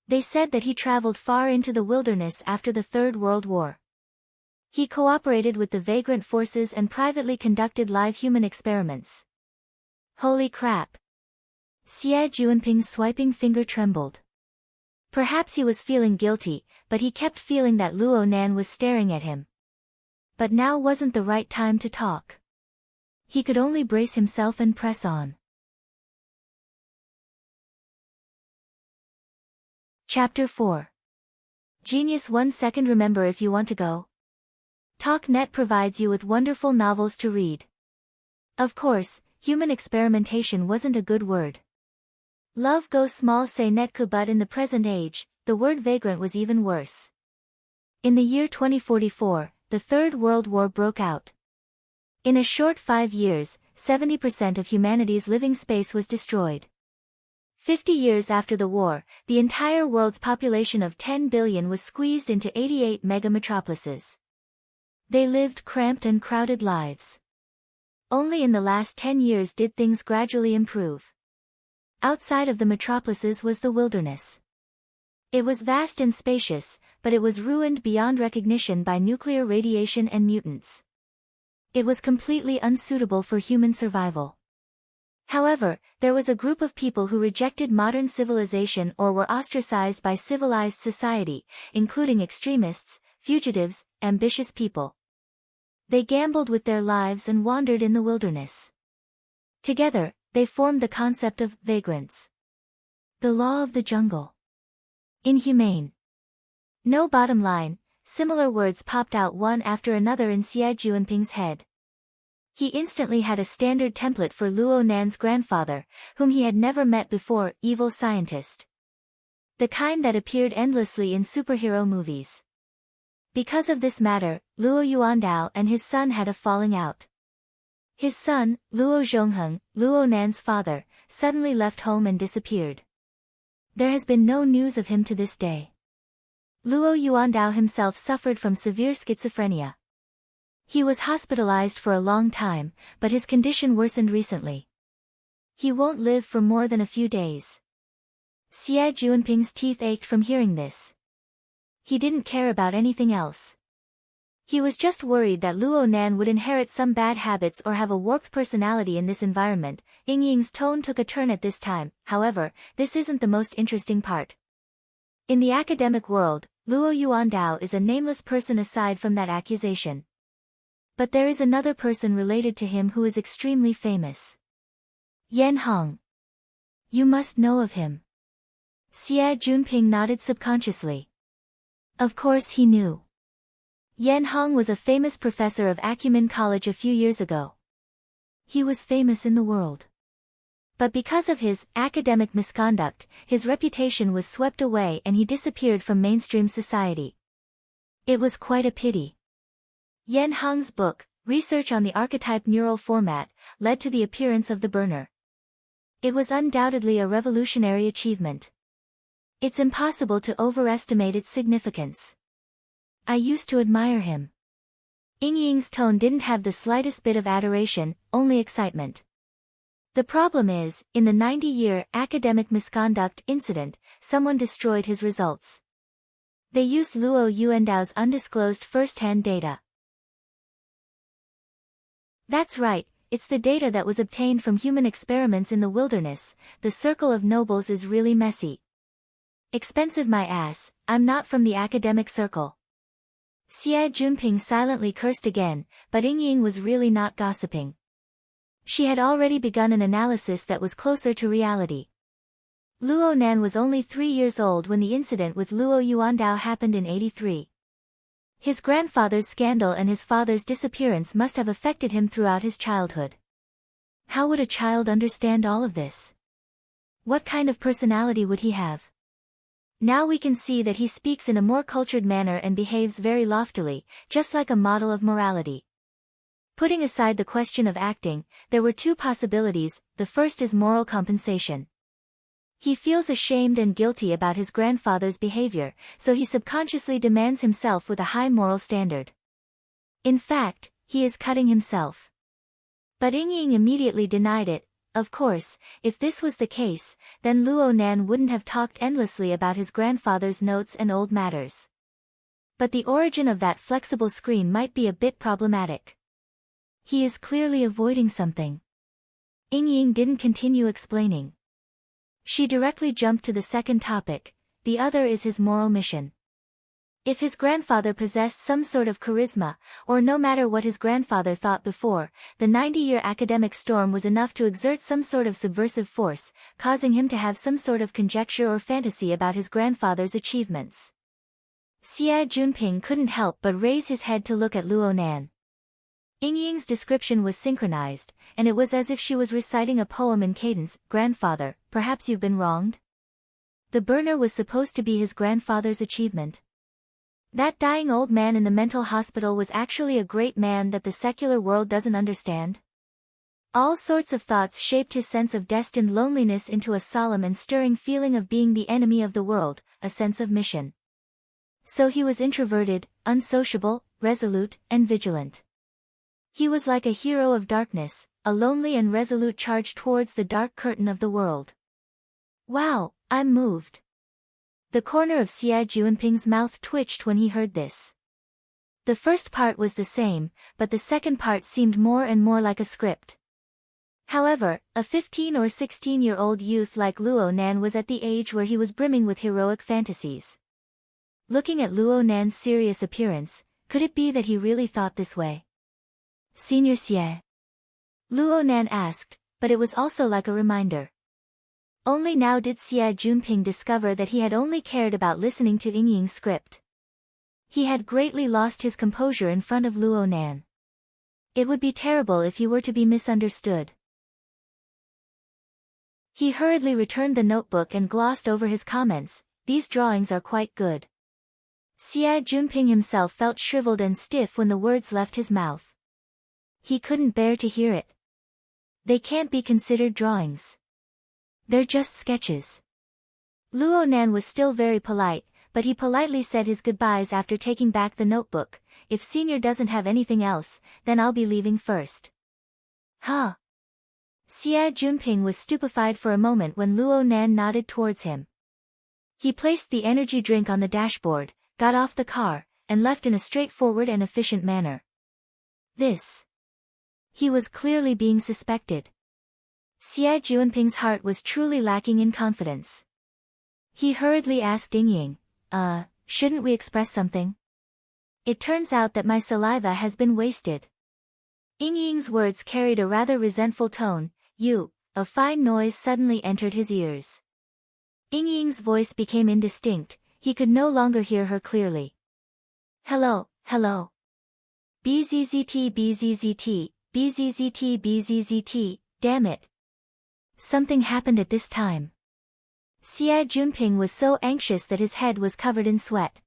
They said that he traveled far into the wilderness after the Third World War. He cooperated with the vagrant forces and privately conducted live human experiments. Holy crap! Xie Juanping's swiping finger trembled. Perhaps he was feeling guilty, but he kept feeling that Luo Nan was staring at him. But now wasn't the right time to talk. He could only brace himself and press on. Chapter 4. Genius 1 second. Remember, if you want to go. TalkNet provides you with wonderful novels to read. Of course, human experimentation wasn't a good word. Love goes small say netku, but in the present age, the word vagrant was even worse. In the year 2044, the Third World War broke out. In a short 5 years, 70% of humanity's living space was destroyed. 50 years after the war, the entire world's population of 10 billion was squeezed into 88 mega-metropolises. They lived cramped and crowded lives. Only in the last 10 years did things gradually improve. Outside of the metropolises was the wilderness. It was vast and spacious, but it was ruined beyond recognition by nuclear radiation and mutants. It was completely unsuitable for human survival. However, there was a group of people who rejected modern civilization or were ostracized by civilized society, including extremists, fugitives, ambitious people. They gambled with their lives and wandered in the wilderness. Together, they formed the concept of vagrants. The law of the jungle. Inhumane. No bottom line. Similar words popped out one after another in Xie Juanping's head. He instantly had a standard template for Luo Nan's grandfather, whom he had never met before, evil scientist. The kind that appeared endlessly in superhero movies. Because of this matter, Luo Yuandao and his son had a falling out. His son, Luo Zhongheng, Luo Nan's father, suddenly left home and disappeared. There has been no news of him to this day. Luo Yuandao himself suffered from severe schizophrenia. He was hospitalized for a long time, but his condition worsened recently. He won't live for more than a few days. Xie Juanping's teeth ached from hearing this. He didn't care about anything else. He was just worried that Luo Nan would inherit some bad habits or have a warped personality in this environment. Ying Ying's tone took a turn at this time. However, this isn't the most interesting part. In the academic world, Luo Yuandao is a nameless person aside from that accusation. But there is another person related to him who is extremely famous. Yan Hong. You must know of him. Xie Junping nodded subconsciously. Of course he knew. Yan Hong was a famous professor of Acumen College a few years ago. He was famous in the world. But because of his academic misconduct, his reputation was swept away and he disappeared from mainstream society. It was quite a pity. Yan Hong's book, Research on the Archetype Neural Format, led to the appearance of the burner. It was undoubtedly a revolutionary achievement. It's impossible to overestimate its significance. I used to admire him. Ying Ying's tone didn't have the slightest bit of adoration, only excitement. The problem is, in the 90-year academic misconduct incident, someone destroyed his results. They used Luo Yuandao's undisclosed first-hand data. That's right, it's the data that was obtained from human experiments in the wilderness. The circle of nobles is really messy. Expensive my ass, I'm not from the academic circle. Xie Junping silently cursed again, but Ying Ying was really not gossiping. She had already begun an analysis that was closer to reality. Luo Nan was only 3 years old when the incident with Luo Yuandao happened in 83. His grandfather's scandal and his father's disappearance must have affected him throughout his childhood. How would a child understand all of this? What kind of personality would he have? Now we can see that he speaks in a more cultured manner and behaves very loftily, just like a model of morality. Putting aside the question of acting, there were 2 possibilities. The first is moral compensation. He feels ashamed and guilty about his grandfather's behavior, so he subconsciously demands himself with a high moral standard. In fact, he is cutting himself. But Ying Ying immediately denied it. Of course, if this was the case, then Luo Nan wouldn't have talked endlessly about his grandfather's notes and old matters. But the origin of that flexible screen might be a bit problematic. He is clearly avoiding something. Ying Ying didn't continue explaining. She directly jumped to the second topic. The other is his moral mission. If his grandfather possessed some sort of charisma, or no matter what his grandfather thought before, the 90-year academic storm was enough to exert some sort of subversive force, causing him to have some sort of conjecture or fantasy about his grandfather's achievements. Xie Junping couldn't help but raise his head to look at Luo Nan. Ying Ying's description was synchronized, and it was as if she was reciting a poem in cadence. Grandfather, perhaps you've been wronged? The burner was supposed to be his grandfather's achievement. That dying old man in the mental hospital was actually a great man that the secular world doesn't understand? All sorts of thoughts shaped his sense of destined loneliness into a solemn and stirring feeling of being the enemy of the world, a sense of mission. So he was introverted, unsociable, resolute, and vigilant. He was like a hero of darkness, a lonely and resolute charge towards the dark curtain of the world. Wow, I'm moved. The corner of Xie Juanping's mouth twitched when he heard this. The first part was the same, but the second part seemed more and more like a script. However, a 15 or 16-year-old youth like Luo Nan was at the age where he was brimming with heroic fantasies. Looking at Luo Nan's serious appearance, could it be that he really thought this way? Senior Xie? Luo Nan asked, but it was also like a reminder. Only now did Xie Junping discover that he had only cared about listening to Ying Ying's script. He had greatly lost his composure in front of Luo Nan. It would be terrible if you were to be misunderstood. He hurriedly returned the notebook and glossed over his comments. These drawings are quite good. Xia Junping himself felt shriveled and stiff when the words left his mouth. He couldn't bear to hear it. They can't be considered drawings. They're just sketches. Luo Nan was still very polite, but he politely said his goodbyes after taking back the notebook. If senior doesn't have anything else, then I'll be leaving first. Huh? Xia Junping was stupefied for a moment when Luo Nan nodded towards him. He placed the energy drink on the dashboard, got off the car, and left in a straightforward and efficient manner. He was clearly being suspected. Xia Junping's heart was truly lacking in confidence. He hurriedly asked Ding Ying, shouldn't we express something? It turns out that my saliva has been wasted. Ying Ying's words carried a rather resentful tone. A fine noise suddenly entered his ears. Ying Ying's voice became indistinct, he could no longer hear her clearly. Hello. BZZT, damn it. Something happened at this time. Xia Junping was so anxious that his head was covered in sweat.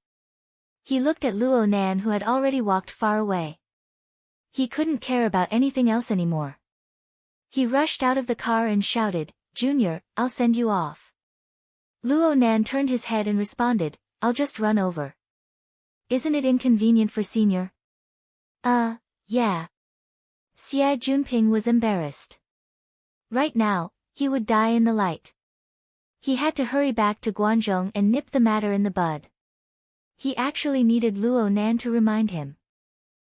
He looked at Luo Nan who had already walked far away. He couldn't care about anything else anymore. He rushed out of the car and shouted, Junior, I'll send you off. Luo Nan turned his head and responded, I'll just run over. Isn't it inconvenient for senior? Yeah. Xia Junping was embarrassed. Right now, he would die in the light. He had to hurry back to Guangzhou and nip the matter in the bud. He actually needed Luo Nan to remind him.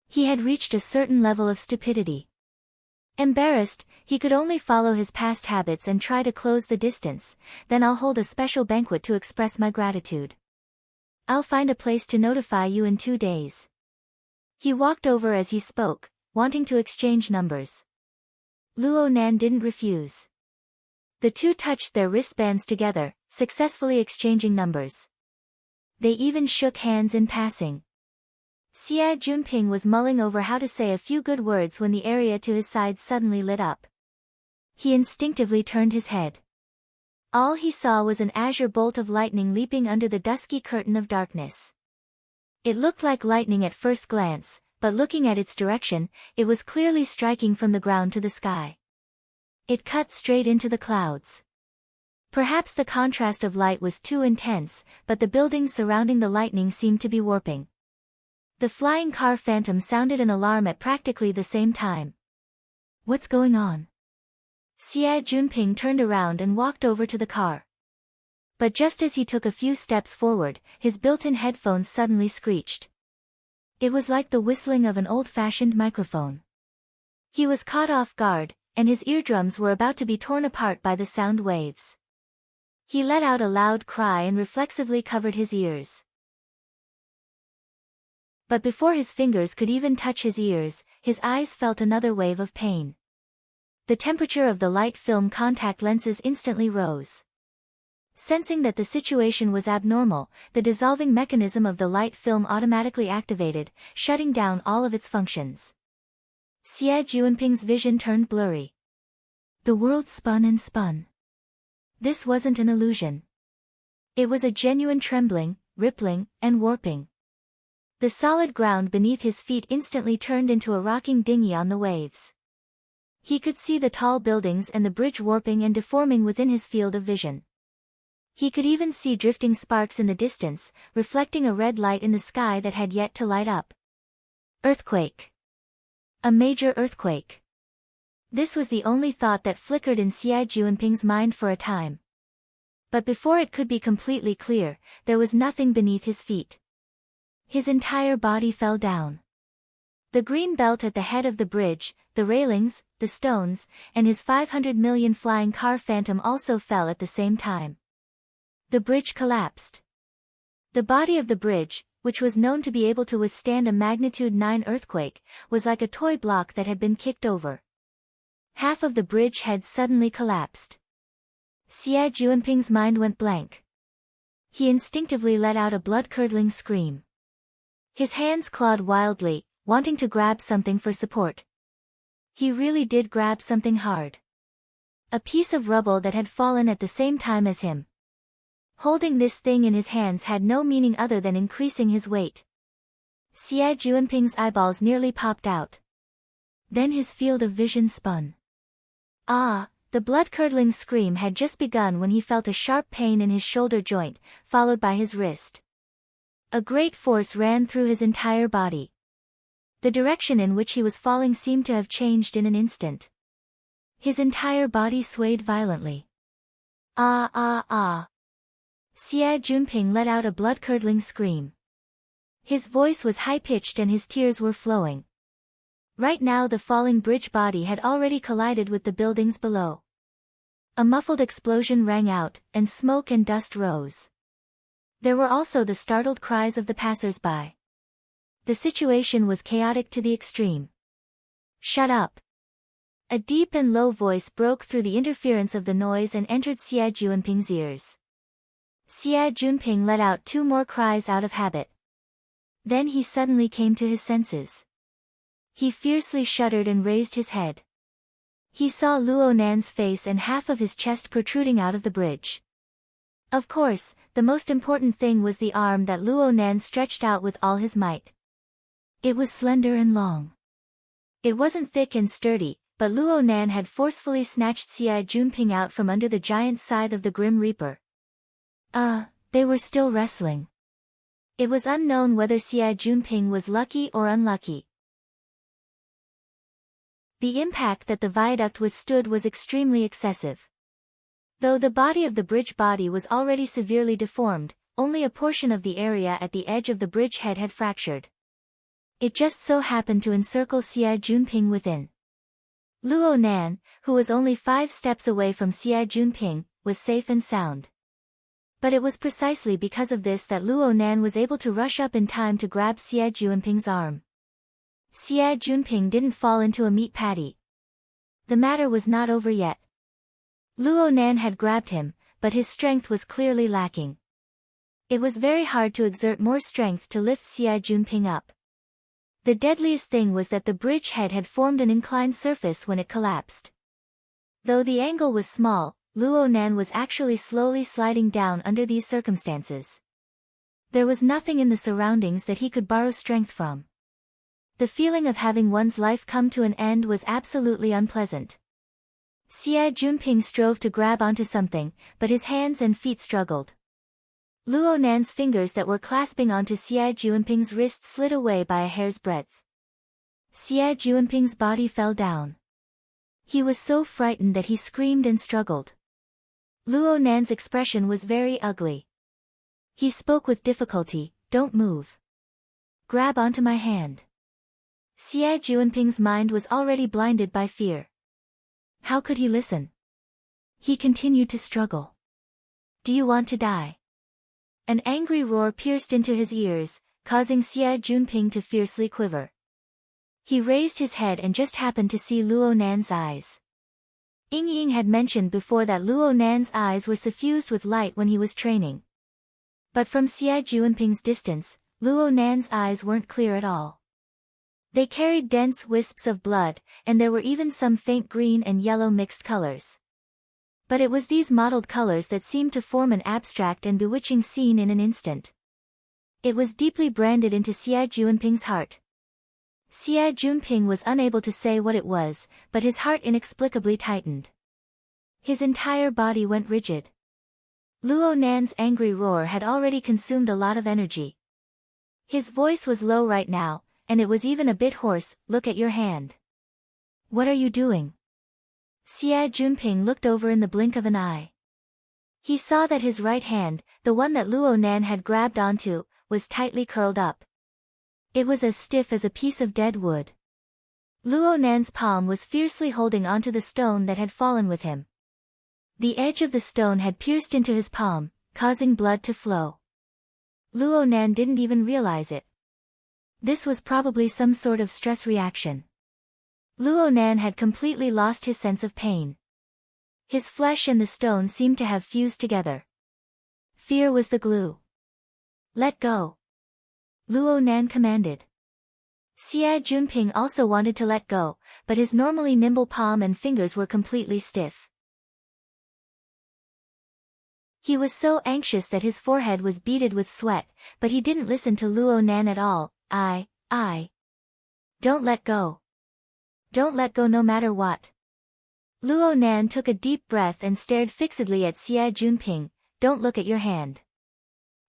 He had reached a certain level of stupidity. Embarrassed, he could only follow his past habits and try to close the distance. Then I'll hold a special banquet to express my gratitude. I'll find a place to notify you in 2 days. He walked over as he spoke, wanting to exchange numbers. Luo Nan didn't refuse. The two touched their wristbands together, successfully exchanging numbers. They even shook hands in passing. Xia Junping was mulling over how to say a few good words when the area to his side suddenly lit up. He instinctively turned his head. All he saw was an azure bolt of lightning leaping under the dusky curtain of darkness. It looked like lightning at first glance, but looking at its direction, it was clearly striking from the ground to the sky. It cut straight into the clouds. Perhaps the contrast of light was too intense, but the buildings surrounding the lightning seemed to be warping. The flying car phantom sounded an alarm at practically the same time. What's going on? Xia Junping turned around and walked over to the car. But just as he took a few steps forward, his built-in headphones suddenly screeched. It was like the whistling of an old-fashioned microphone. He was caught off guard, and his eardrums were about to be torn apart by the sound waves. He let out a loud cry and reflexively covered his ears. But before his fingers could even touch his ears, his eyes felt another wave of pain. The temperature of the light film contact lenses instantly rose. Sensing that the situation was abnormal, the dissolving mechanism of the light film automatically activated, shutting down all of its functions. Xia Junping's vision turned blurry. The world spun and spun. This wasn't an illusion. It was a genuine trembling, rippling, and warping. The solid ground beneath his feet instantly turned into a rocking dinghy on the waves. He could see the tall buildings and the bridge warping and deforming within his field of vision. He could even see drifting sparks in the distance, reflecting a red light in the sky that had yet to light up. Earthquake. A major earthquake. This was the only thought that flickered in Xia Junping's mind for a time. But before it could be completely clear, there was nothing beneath his feet. His entire body fell down. The green belt at the head of the bridge, the railings, the stones, and his 500 million flying car phantom also fell at the same time. The bridge collapsed. The body of the bridge, which was known to be able to withstand a magnitude 9 earthquake, was like a toy block that had been kicked over. Half of the bridge had suddenly collapsed. Xia Junping's mind went blank. He instinctively let out a blood-curdling scream. His hands clawed wildly, wanting to grab something for support. He really did grab something hard. A piece of rubble that had fallen at the same time as him. Holding this thing in his hands had no meaning other than increasing his weight. Xie Juanping's eyeballs nearly popped out. Then his field of vision spun. Ah! The blood-curdling scream had just begun when he felt a sharp pain in his shoulder joint, followed by his wrist. A great force ran through his entire body. The direction in which he was falling seemed to have changed in an instant. His entire body swayed violently. Ah ah ah! Xie Juanping let out a blood-curdling scream. His voice was high-pitched and his tears were flowing. Right now the falling bridge body had already collided with the buildings below. A muffled explosion rang out, and smoke and dust rose. There were also the startled cries of the passers-by. The situation was chaotic to the extreme. Shut up! A deep and low voice broke through the interference of the noise and entered Xie Juanping's ears. Xie Juanping let out 2 more cries out of habit. Then he suddenly came to his senses. He fiercely shuddered and raised his head. He saw Luo Nan's face and half of his chest protruding out of the bridge. Of course, the most important thing was the arm that Luo Nan stretched out with all his might. It was slender and long. It wasn't thick and sturdy, but Luo Nan had forcefully snatched Xie Juanping out from under the giant scythe of the Grim Reaper. They were still wrestling. It was unknown whether Xie Juanping was lucky or unlucky. The impact that the viaduct withstood was extremely excessive. Though the body of the bridge body was already severely deformed, only a portion of the area at the edge of the bridge head had fractured. It just so happened to encircle Xie Juanping within. Luo Nan, who was only 5 steps away from Xie Juanping, was safe and sound. But it was precisely because of this that Luo Nan was able to rush up in time to grab Xie Juanping's arm. Xie Juanping didn't fall into a meat patty. The matter was not over yet. Luo Nan had grabbed him, but his strength was clearly lacking. It was very hard to exert more strength to lift Xie Juanping up. The deadliest thing was that the bridge head had formed an inclined surface when it collapsed. Though the angle was small, Luo Nan was actually slowly sliding down under these circumstances. There was nothing in the surroundings that he could borrow strength from. The feeling of having one's life come to an end was absolutely unpleasant. Xie Juanping strove to grab onto something, but his hands and feet struggled. Luo Nan's fingers that were clasping onto Xie Juanping's wrist slid away by a hair's breadth. Xie Juanping's body fell down. He was so frightened that he screamed and struggled. Luo Nan's expression was very ugly. He spoke with difficulty, "Don't move. Grab onto my hand." Xie Juanping's mind was already blinded by fear. How could he listen? He continued to struggle. "Do you want to die?" An angry roar pierced into his ears, causing Xie Juanping to fiercely quiver. He raised his head and just happened to see Luo Nan's eyes. Ying had mentioned before that Luo Nan's eyes were suffused with light when he was training. But from Xie Juanping's distance, Luo Nan's eyes weren't clear at all. They carried dense wisps of blood, and there were even some faint green and yellow mixed colors. But it was these mottled colors that seemed to form an abstract and bewitching scene in an instant. It was deeply branded into Xie Juanping's heart. Xie Juanping was unable to say what it was, but his heart inexplicably tightened. His entire body went rigid. Luo Nan's angry roar had already consumed a lot of energy. His voice was low right now, and it was even a bit hoarse. "Look at your hand. What are you doing?" Xie Juanping looked over in the blink of an eye. He saw that his right hand, the one that Luo Nan had grabbed onto, was tightly curled up. It was as stiff as a piece of dead wood. Luo Nan's palm was fiercely holding onto the stone that had fallen with him. The edge of the stone had pierced into his palm, causing blood to flow. Luo Nan didn't even realize it. This was probably some sort of stress reaction. Luo Nan had completely lost his sense of pain. His flesh and the stone seemed to have fused together. Fear was the glue. "Let go," Luo Nan commanded. Xia Junping also wanted to let go, but his normally nimble palm and fingers were completely stiff. He was so anxious that his forehead was beaded with sweat, but he didn't listen to Luo Nan at all. Don't let go. Don't let go no matter what. Luo Nan took a deep breath and stared fixedly at Xia Junping. Don't look at your hand.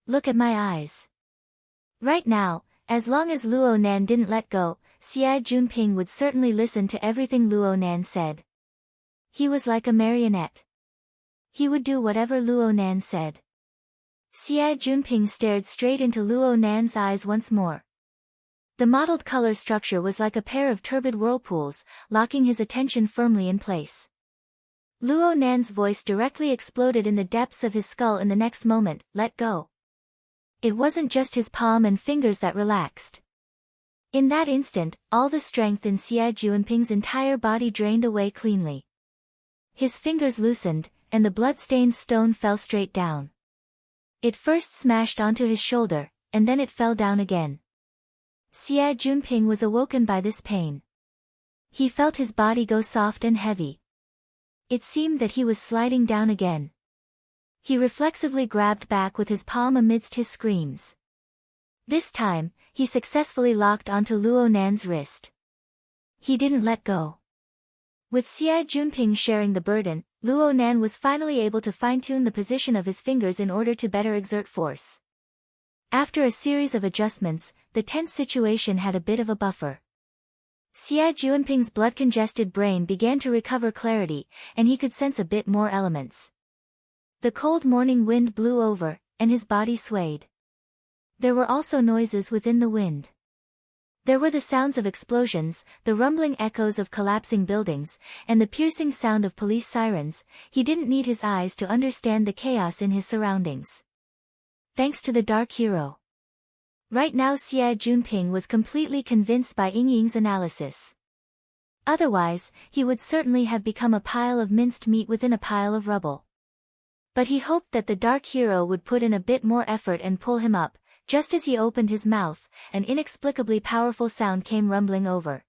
Look at my eyes. Right now, as long as Luo Nan didn't let go, Xia Junping would certainly listen to everything Luo Nan said. He was like a marionette. He would do whatever Luo Nan said. Xia Junping stared straight into Luo Nan's eyes once more. The mottled color structure was like a pair of turbid whirlpools, locking his attention firmly in place. Luo Nan's voice directly exploded in the depths of his skull in the next moment. Let go. It wasn't just his palm and fingers that relaxed. In that instant, all the strength in Xia Junping's entire body drained away cleanly. His fingers loosened, and the blood-stained stone fell straight down. It first smashed onto his shoulder, and then it fell down again. Xia Junping was awoken by this pain. He felt his body go soft and heavy. It seemed that he was sliding down again. He reflexively grabbed back with his palm amidst his screams. This time, he successfully locked onto Luo Nan's wrist. He didn't let go. With Xia Junping sharing the burden, Luo Nan was finally able to fine-tune the position of his fingers in order to better exert force. After a series of adjustments, the tense situation had a bit of a buffer. Xia Junping's blood-congested brain began to recover clarity, and he could sense a bit more elements. The cold morning wind blew over, and his body swayed. There were also noises within the wind. There were the sounds of explosions, the rumbling echoes of collapsing buildings, and the piercing sound of police sirens. He didn't need his eyes to understand the chaos in his surroundings. Thanks to the Dark Hero. Right now Xia Junping was completely convinced by Ying Ying's analysis. Otherwise, he would certainly have become a pile of minced meat within a pile of rubble. But he hoped that the Dark Hero would put in a bit more effort and pull him up. Just as he opened his mouth, an inexplicably powerful sound came rumbling over.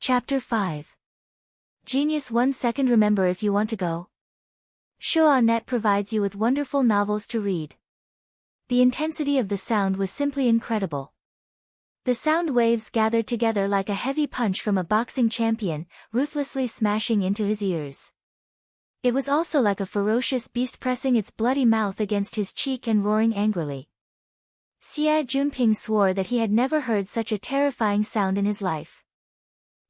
Chapter 5. Genius 1 second. Remember if you want to go. Shoa.net provides you with wonderful novels to read. The intensity of the sound was simply incredible. The sound waves gathered together like a heavy punch from a boxing champion, ruthlessly smashing into his ears. It was also like a ferocious beast pressing its bloody mouth against his cheek and roaring angrily. Xia Junping swore that he had never heard such a terrifying sound in his life.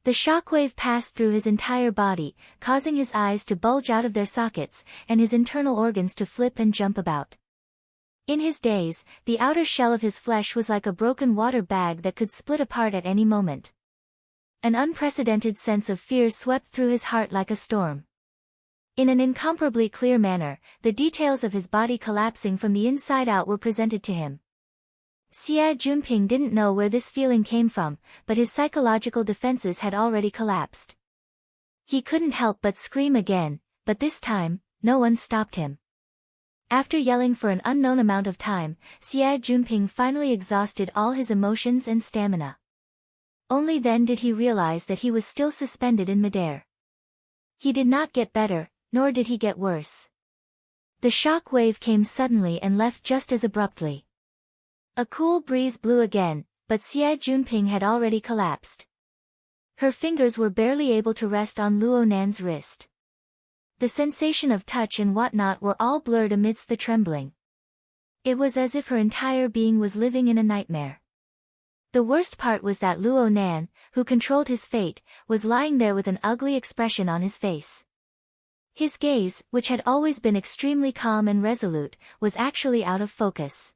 The shockwave passed through his entire body, causing his eyes to bulge out of their sockets, and his internal organs to flip and jump about. In his daze, the outer shell of his flesh was like a broken water bag that could split apart at any moment. An unprecedented sense of fear swept through his heart like a storm. In an incomparably clear manner, the details of his body collapsing from the inside out were presented to him. Xia Junping didn't know where this feeling came from, but his psychological defenses had already collapsed. He couldn't help but scream again, but this time, no one stopped him. After yelling for an unknown amount of time, Xia Junping finally exhausted all his emotions and stamina. Only then did he realize that he was still suspended in midair. He did not get better, nor did he get worse. The shock wave came suddenly and left just as abruptly. A cool breeze blew again, but Xia Junping had already collapsed. Her fingers were barely able to rest on Luo Nan's wrist. The sensation of touch and whatnot were all blurred amidst the trembling. It was as if her entire being was living in a nightmare. The worst part was that Luo Nan, who controlled his fate, was lying there with an ugly expression on his face. His gaze, which had always been extremely calm and resolute, was actually out of focus.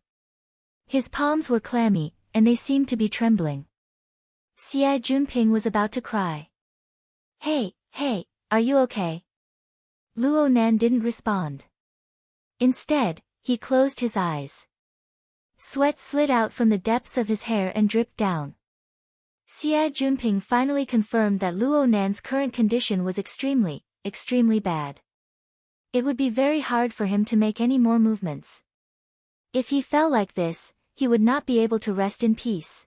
His palms were clammy, and they seemed to be trembling. Xia Junping was about to cry. Hey, are you okay? Luo Nan didn't respond. Instead, he closed his eyes. Sweat slid out from the depths of his hair and dripped down. Xia Junping finally confirmed that Luo Nan's current condition was extremely bad. It would be very hard for him to make any more movements. If he fell like this, he would not be able to rest in peace.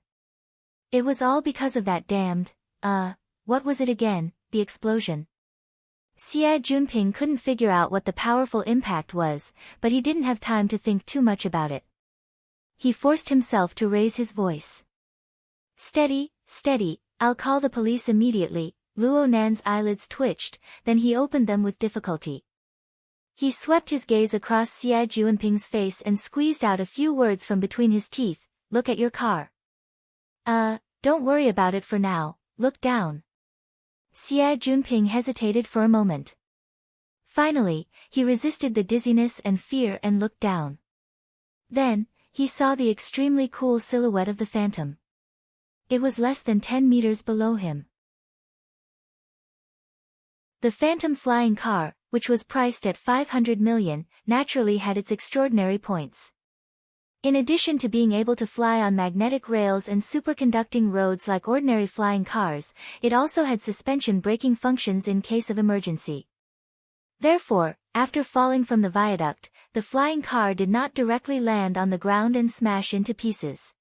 It was all because of that damned, what was it again, the explosion. Xie Junping couldn't figure out what the powerful impact was, but he didn't have time to think too much about it. He forced himself to raise his voice. Steady, steady, I'll call the police immediately. Luo Nan's eyelids twitched, then he opened them with difficulty. He swept his gaze across Xie Junping's face and squeezed out a few words from between his teeth. Look at your car. Don't worry about it for now, look down. Xie Junping hesitated for a moment. Finally, he resisted the dizziness and fear and looked down. Then, he saw the extremely cool silhouette of the phantom. It was less than 10 meters below him. The phantom flying car, which was priced at 500 million, naturally had its extraordinary points. In addition to being able to fly on magnetic rails and superconducting roads like ordinary flying cars, it also had suspension braking functions in case of emergency. Therefore, after falling from the viaduct, the flying car did not directly land on the ground and smash into pieces.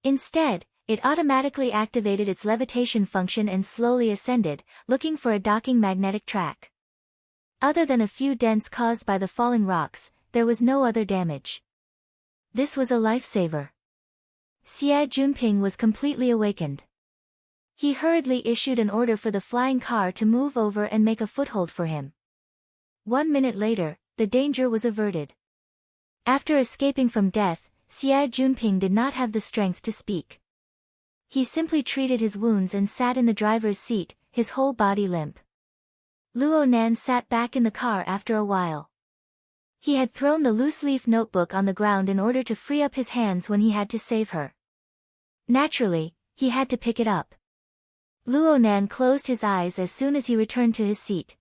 Instead, it automatically activated its levitation function and slowly ascended, looking for a docking magnetic track. Other than a few dents caused by the falling rocks, there was no other damage. This was a lifesaver. Xie Junping was completely awakened. He hurriedly issued an order for the flying car to move over and make a foothold for him. 1 minute later, the danger was averted. After escaping from death, Xie Junping did not have the strength to speak. He simply treated his wounds and sat in the driver's seat, his whole body limp. Luo Nan sat back in the car after a while. He had thrown the loose-leaf notebook on the ground in order to free up his hands when he had to save her. Naturally, he had to pick it up. Luo Nan closed his eyes as soon as he returned to his seat.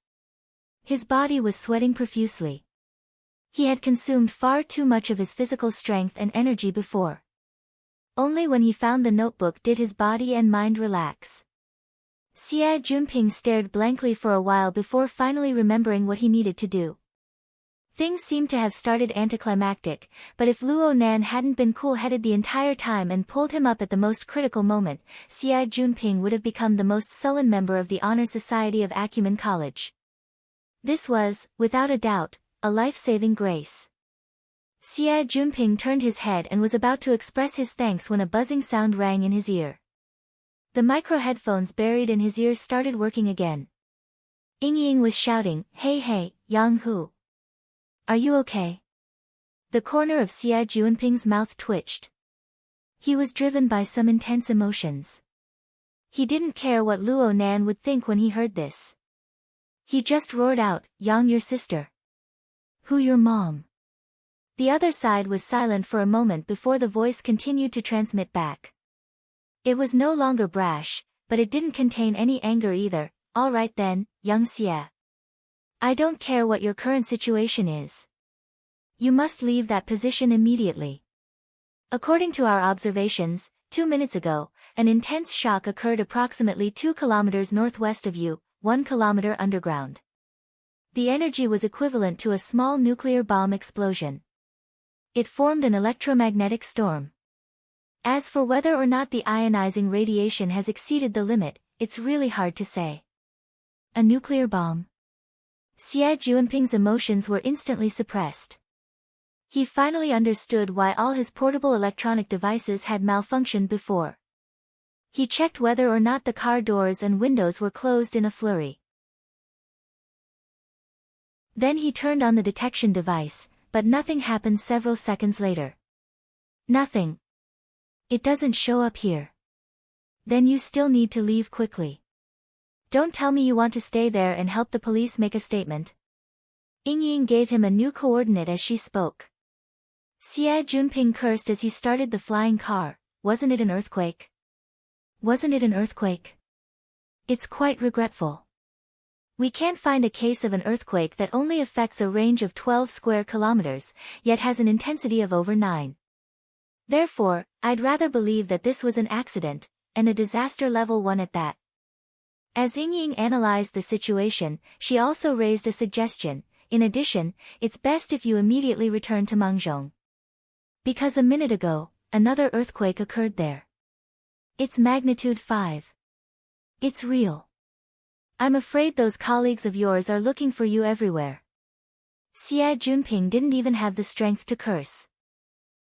His body was sweating profusely. He had consumed far too much of his physical strength and energy before. Only when he found the notebook did his body and mind relax. Xie Junping stared blankly for a while before finally remembering what he needed to do. Things seemed to have started anticlimactic, but if Luo Nan hadn't been cool-headed the entire time and pulled him up at the most critical moment, Xie Junping would have become the most sullen member of the Honor Society of Acumen College. This was, without a doubt, a life-saving grace. Xie Junping turned his head and was about to express his thanks when a buzzing sound rang in his ear. The micro-headphones buried in his ears started working again. Ying was shouting, Hey, Yang Hu. Are you okay? The corner of Xie Junping's mouth twitched. He was driven by some intense emotions. He didn't care what Luo Nan would think when he heard this. He just roared out, Yang, your sister. Who, your mom? The other side was silent for a moment before the voice continued to transmit back. It was no longer brash, but it didn't contain any anger either. All right then, young Xie. I don't care what your current situation is. You must leave that position immediately. According to our observations, 2 minutes ago, an intense shock occurred approximately 2 kilometers northwest of you, 1 kilometer underground. The energy was equivalent to a small nuclear bomb explosion. It formed an electromagnetic storm. As for whether or not the ionizing radiation has exceeded the limit, it's really hard to say. A nuclear bomb? Xie Junping's emotions were instantly suppressed. He finally understood why all his portable electronic devices had malfunctioned before. He checked whether or not the car doors and windows were closed in a flurry. Then he turned on the detection device, but nothing happened several seconds later. Nothing. It doesn't show up here. Then you still need to leave quickly. Don't tell me you want to stay there and help the police make a statement. Ying gave him a new coordinate as she spoke. Xie Junping cursed as he started the flying car. Wasn't it an earthquake? Wasn't it an earthquake? It's quite regretful. We can't find a case of an earthquake that only affects a range of 12 square kilometers, yet has an intensity of over 9. Therefore, I'd rather believe that this was an accident, and a disaster level 1 at that. As Ying analyzed the situation, she also raised a suggestion. In addition, it's best if you immediately return to Mengzhong. Because a minute ago, another earthquake occurred there. It's magnitude 5. It's real. I'm afraid those colleagues of yours are looking for you everywhere. Xie Junping didn't even have the strength to curse.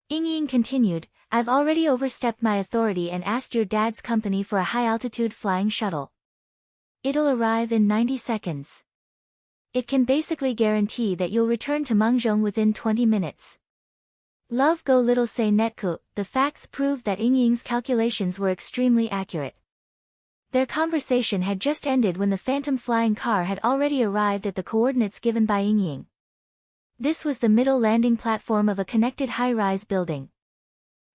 Ying continued, I've already overstepped my authority and asked your dad's company for a high-altitude flying shuttle. It'll arrive in 90 seconds. It can basically guarantee that you'll return to Mengzhong within 20 minutes. Love go little say netku, the facts proved that Ying's calculations were extremely accurate. Their conversation had just ended when the phantom flying car had already arrived at the coordinates given by Ying. This was the middle landing platform of a connected high-rise building.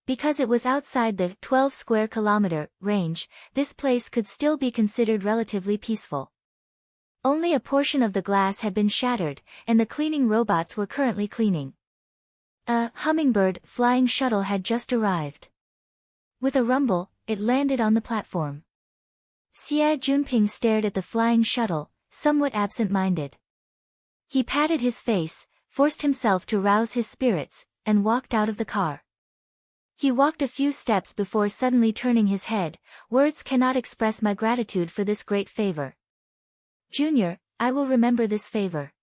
Because it was outside the 12 square kilometer range, this place could still be considered relatively peaceful. Only a portion of the glass had been shattered, and the cleaning robots were currently cleaning. A hummingbird flying shuttle had just arrived. With a rumble, it landed on the platform. Xie Junping stared at the flying shuttle, somewhat absent-minded. He patted his face, forced himself to rouse his spirits, and walked out of the car. He walked a few steps before suddenly turning his head. Words cannot express my gratitude for this great favor. Junior, I will remember this favor.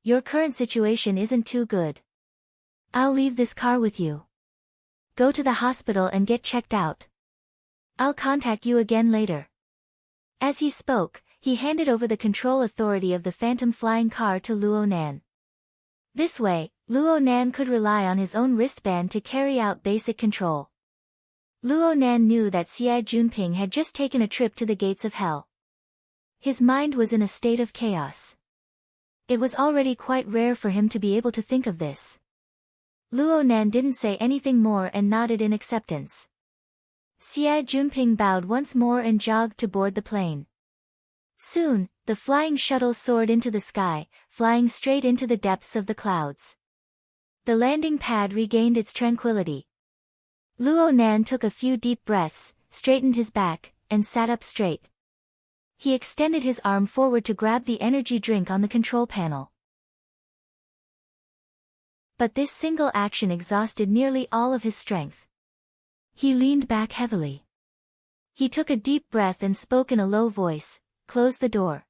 Your current situation isn't too good. I'll leave this car with you. Go to the hospital and get checked out. I'll contact you again later. As he spoke, he handed over the control authority of the phantom flying car to Luo Nan. This way, Luo Nan could rely on his own wristband to carry out basic control. Luo Nan knew that Xie Junping had just taken a trip to the gates of hell. His mind was in a state of chaos. It was already quite rare for him to be able to think of this. Luo Nan didn't say anything more and nodded in acceptance. Xie Junping bowed once more and jogged to board the plane. Soon, the flying shuttle soared into the sky, flying straight into the depths of the clouds. The landing pad regained its tranquility. Luo Nan took a few deep breaths, straightened his back, and sat up straight. He extended his arm forward to grab the energy drink on the control panel. But this single action exhausted nearly all of his strength. He leaned back heavily. He took a deep breath and spoke in a low voice, "Close the door."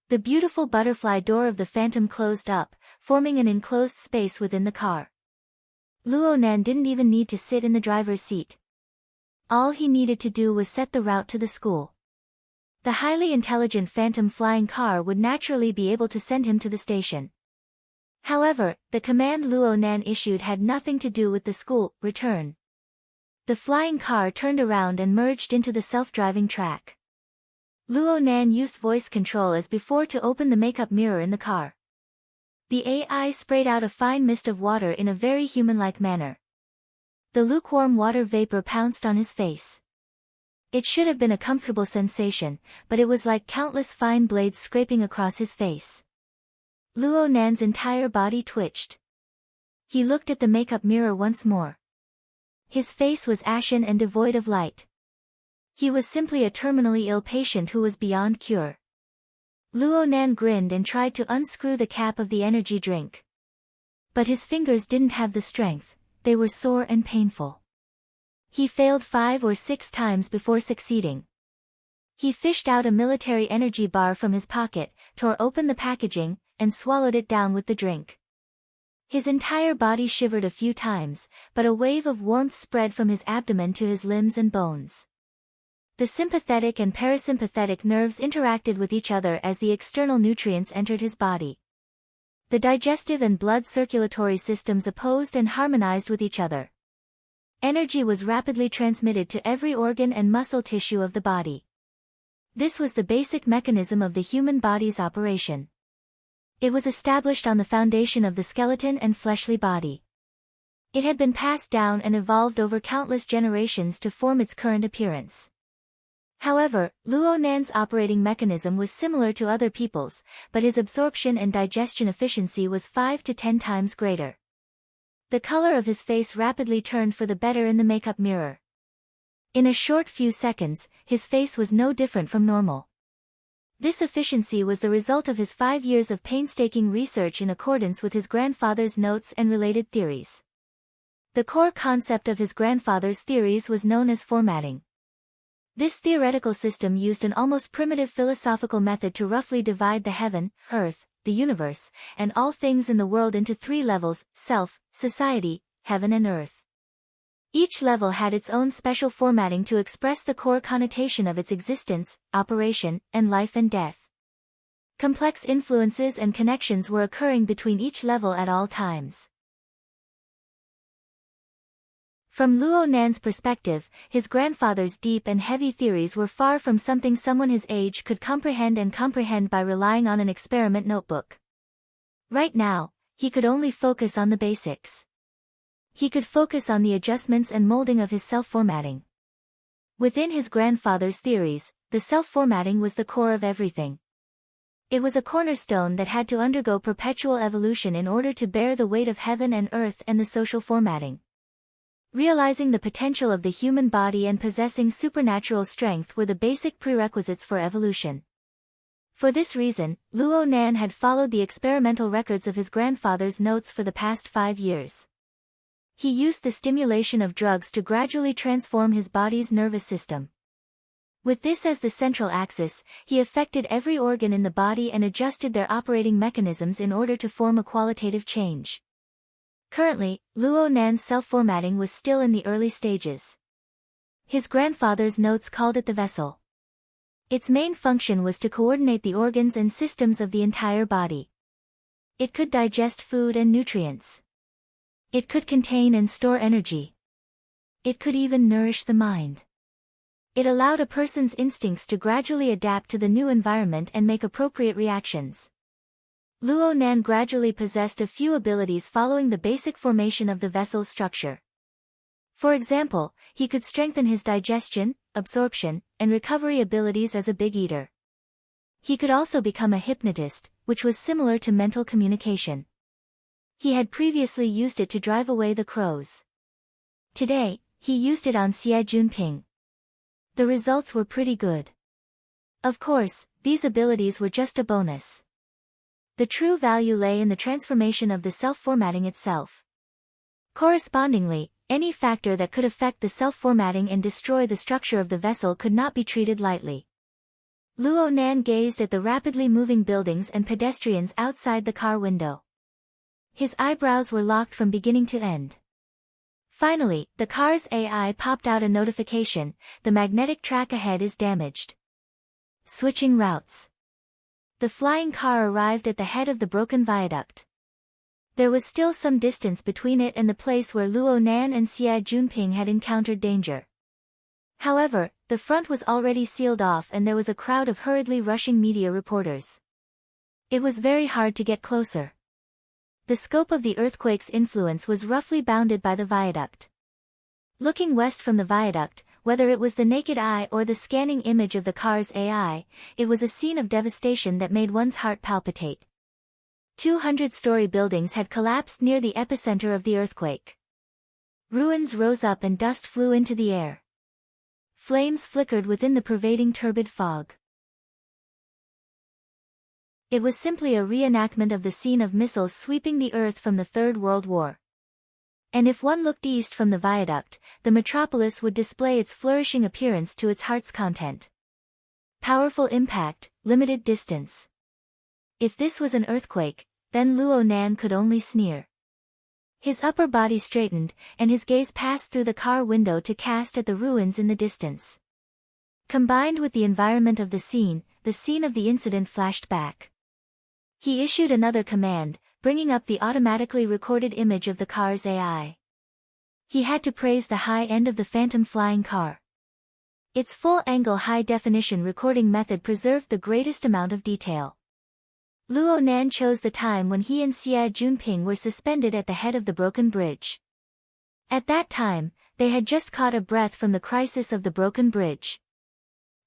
The beautiful butterfly door of the phantom closed up, forming an enclosed space within the car. Luo Nan didn't even need to sit in the driver's seat. All he needed to do was set the route to the school. The highly intelligent phantom flying car would naturally be able to send him to the station. However, the command Luo Nan issued had nothing to do with the school return. The flying car turned around and merged into the self-driving track. Luo Nan used voice control as before to open the makeup mirror in the car. The AI sprayed out a fine mist of water in a very human-like manner. The lukewarm water vapor pounced on his face. It should have been a comfortable sensation, but it was like countless fine blades scraping across his face. Luo Nan's entire body twitched. He looked at the makeup mirror once more. His face was ashen and devoid of light. He was simply a terminally ill patient who was beyond cure. Luo Nan grinned and tried to unscrew the cap of the energy drink. But his fingers didn't have the strength, they were sore and painful. He failed 5 or 6 times before succeeding. He fished out a military energy bar from his pocket, tore open the packaging, and swallowed it down with the drink. His entire body shivered a few times, but a wave of warmth spread from his abdomen to his limbs and bones. The sympathetic and parasympathetic nerves interacted with each other as the external nutrients entered his body. The digestive and blood circulatory systems opposed and harmonized with each other. Energy was rapidly transmitted to every organ and muscle tissue of the body. This was the basic mechanism of the human body's operation. It was established on the foundation of the skeleton and fleshly body. It had been passed down and evolved over countless generations to form its current appearance. However, Luo Nan's operating mechanism was similar to other people's, but his absorption and digestion efficiency was 5 to 10 times greater. The color of his face rapidly turned for the better in the makeup mirror. In a short few seconds, his face was no different from normal. This efficiency was the result of his 5 years of painstaking research in accordance with his grandfather's notes and related theories. The core concept of his grandfather's theories was known as formatting. This theoretical system used an almost primitive philosophical method to roughly divide the heaven, earth, the universe, and all things in the world into three levels: self, society, heaven and earth. Each level had its own special formatting to express the core connotation of its existence, operation, and life and death. Complex influences and connections were occurring between each level at all times. From Luo Nan's perspective, his grandfather's deep and heavy theories were far from something someone his age could comprehend by relying on an experiment notebook. Right now, he could only focus on the basics. He could focus on the adjustments and molding of his self-formatting. Within his grandfather's theories, the self-formatting was the core of everything. It was a cornerstone that had to undergo perpetual evolution in order to bear the weight of heaven and earth and the social formatting. Realizing the potential of the human body and possessing supernatural strength were the basic prerequisites for evolution. For this reason, Luo Nan had followed the experimental records of his grandfather's notes for the past 5 years. He used the stimulation of drugs to gradually transform his body's nervous system. With this as the central axis, he affected every organ in the body and adjusted their operating mechanisms in order to form a qualitative change. Currently, Luo Nan's self-formatting was still in the early stages. His grandfather's notes called it the vessel. Its main function was to coordinate the organs and systems of the entire body. It could digest food and nutrients. It could contain and store energy. It could even nourish the mind. It allowed a person's instincts to gradually adapt to the new environment and make appropriate reactions. Luo Nan gradually possessed a few abilities following the basic formation of the vessel's structure. For example, he could strengthen his digestion, absorption, and recovery abilities as a big eater. He could also become a hypnotist, which was similar to mental communication. He had previously used it to drive away the crows. Today, he used it on Xie Junping. The results were pretty good. Of course, these abilities were just a bonus. The true value lay in the transformation of the self-formatting itself. Correspondingly, any factor that could affect the self-formatting and destroy the structure of the vessel could not be treated lightly. Luo Nan gazed at the rapidly moving buildings and pedestrians outside the car window. His eyebrows were locked from beginning to end. Finally, the car's AI popped out a notification: the magnetic track ahead is damaged. Switching routes. The flying car arrived at the head of the broken viaduct. There was still some distance between it and the place where Luo Nan and Xie Junping had encountered danger. However, the front was already sealed off and there was a crowd of hurriedly rushing media reporters. It was very hard to get closer. The scope of the earthquake's influence was roughly bounded by the viaduct. Looking west from the viaduct, whether it was the naked eye or the scanning image of the car's AI, it was a scene of devastation that made one's heart palpitate. 200-story buildings had collapsed near the epicenter of the earthquake. Ruins rose up and dust flew into the air. Flames flickered within the pervading turbid fog. It was simply a reenactment of the scene of missiles sweeping the earth from the Third World War. And if one looked east from the viaduct, the metropolis would display its flourishing appearance to its heart's content. Powerful impact, limited distance. If this was an earthquake, then Luo Nan could only sneer. His upper body straightened, and his gaze passed through the car window to cast at the ruins in the distance. Combined with the environment of the scene of the incident flashed back. He issued another command, bringing up the automatically recorded image of the car's AI. He had to praise the high end of the phantom flying car. Its full-angle high-definition recording method preserved the greatest amount of detail. Luo Nan chose the time when he and Xie Junping were suspended at the head of the broken bridge. At that time, they had just caught a breath from the crisis of the broken bridge.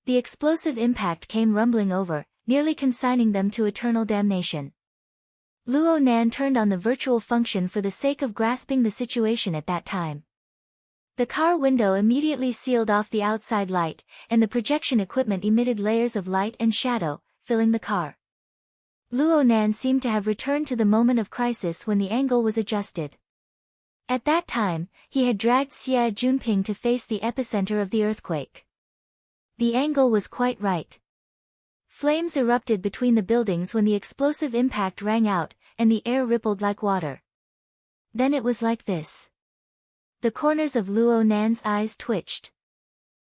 The explosive impact came rumbling over, nearly consigning them to eternal damnation. Luo Nan turned on the virtual function for the sake of grasping the situation at that time. The car window immediately sealed off the outside light, and the projection equipment emitted layers of light and shadow, filling the car. Luo Nan seemed to have returned to the moment of crisis when the angle was adjusted. At that time, he had dragged Xie Junping to face the epicenter of the earthquake. The angle was quite right. Flames erupted between the buildings when the explosive impact rang out, and the air rippled like water. Then it was like this. The corners of Luo Nan's eyes twitched.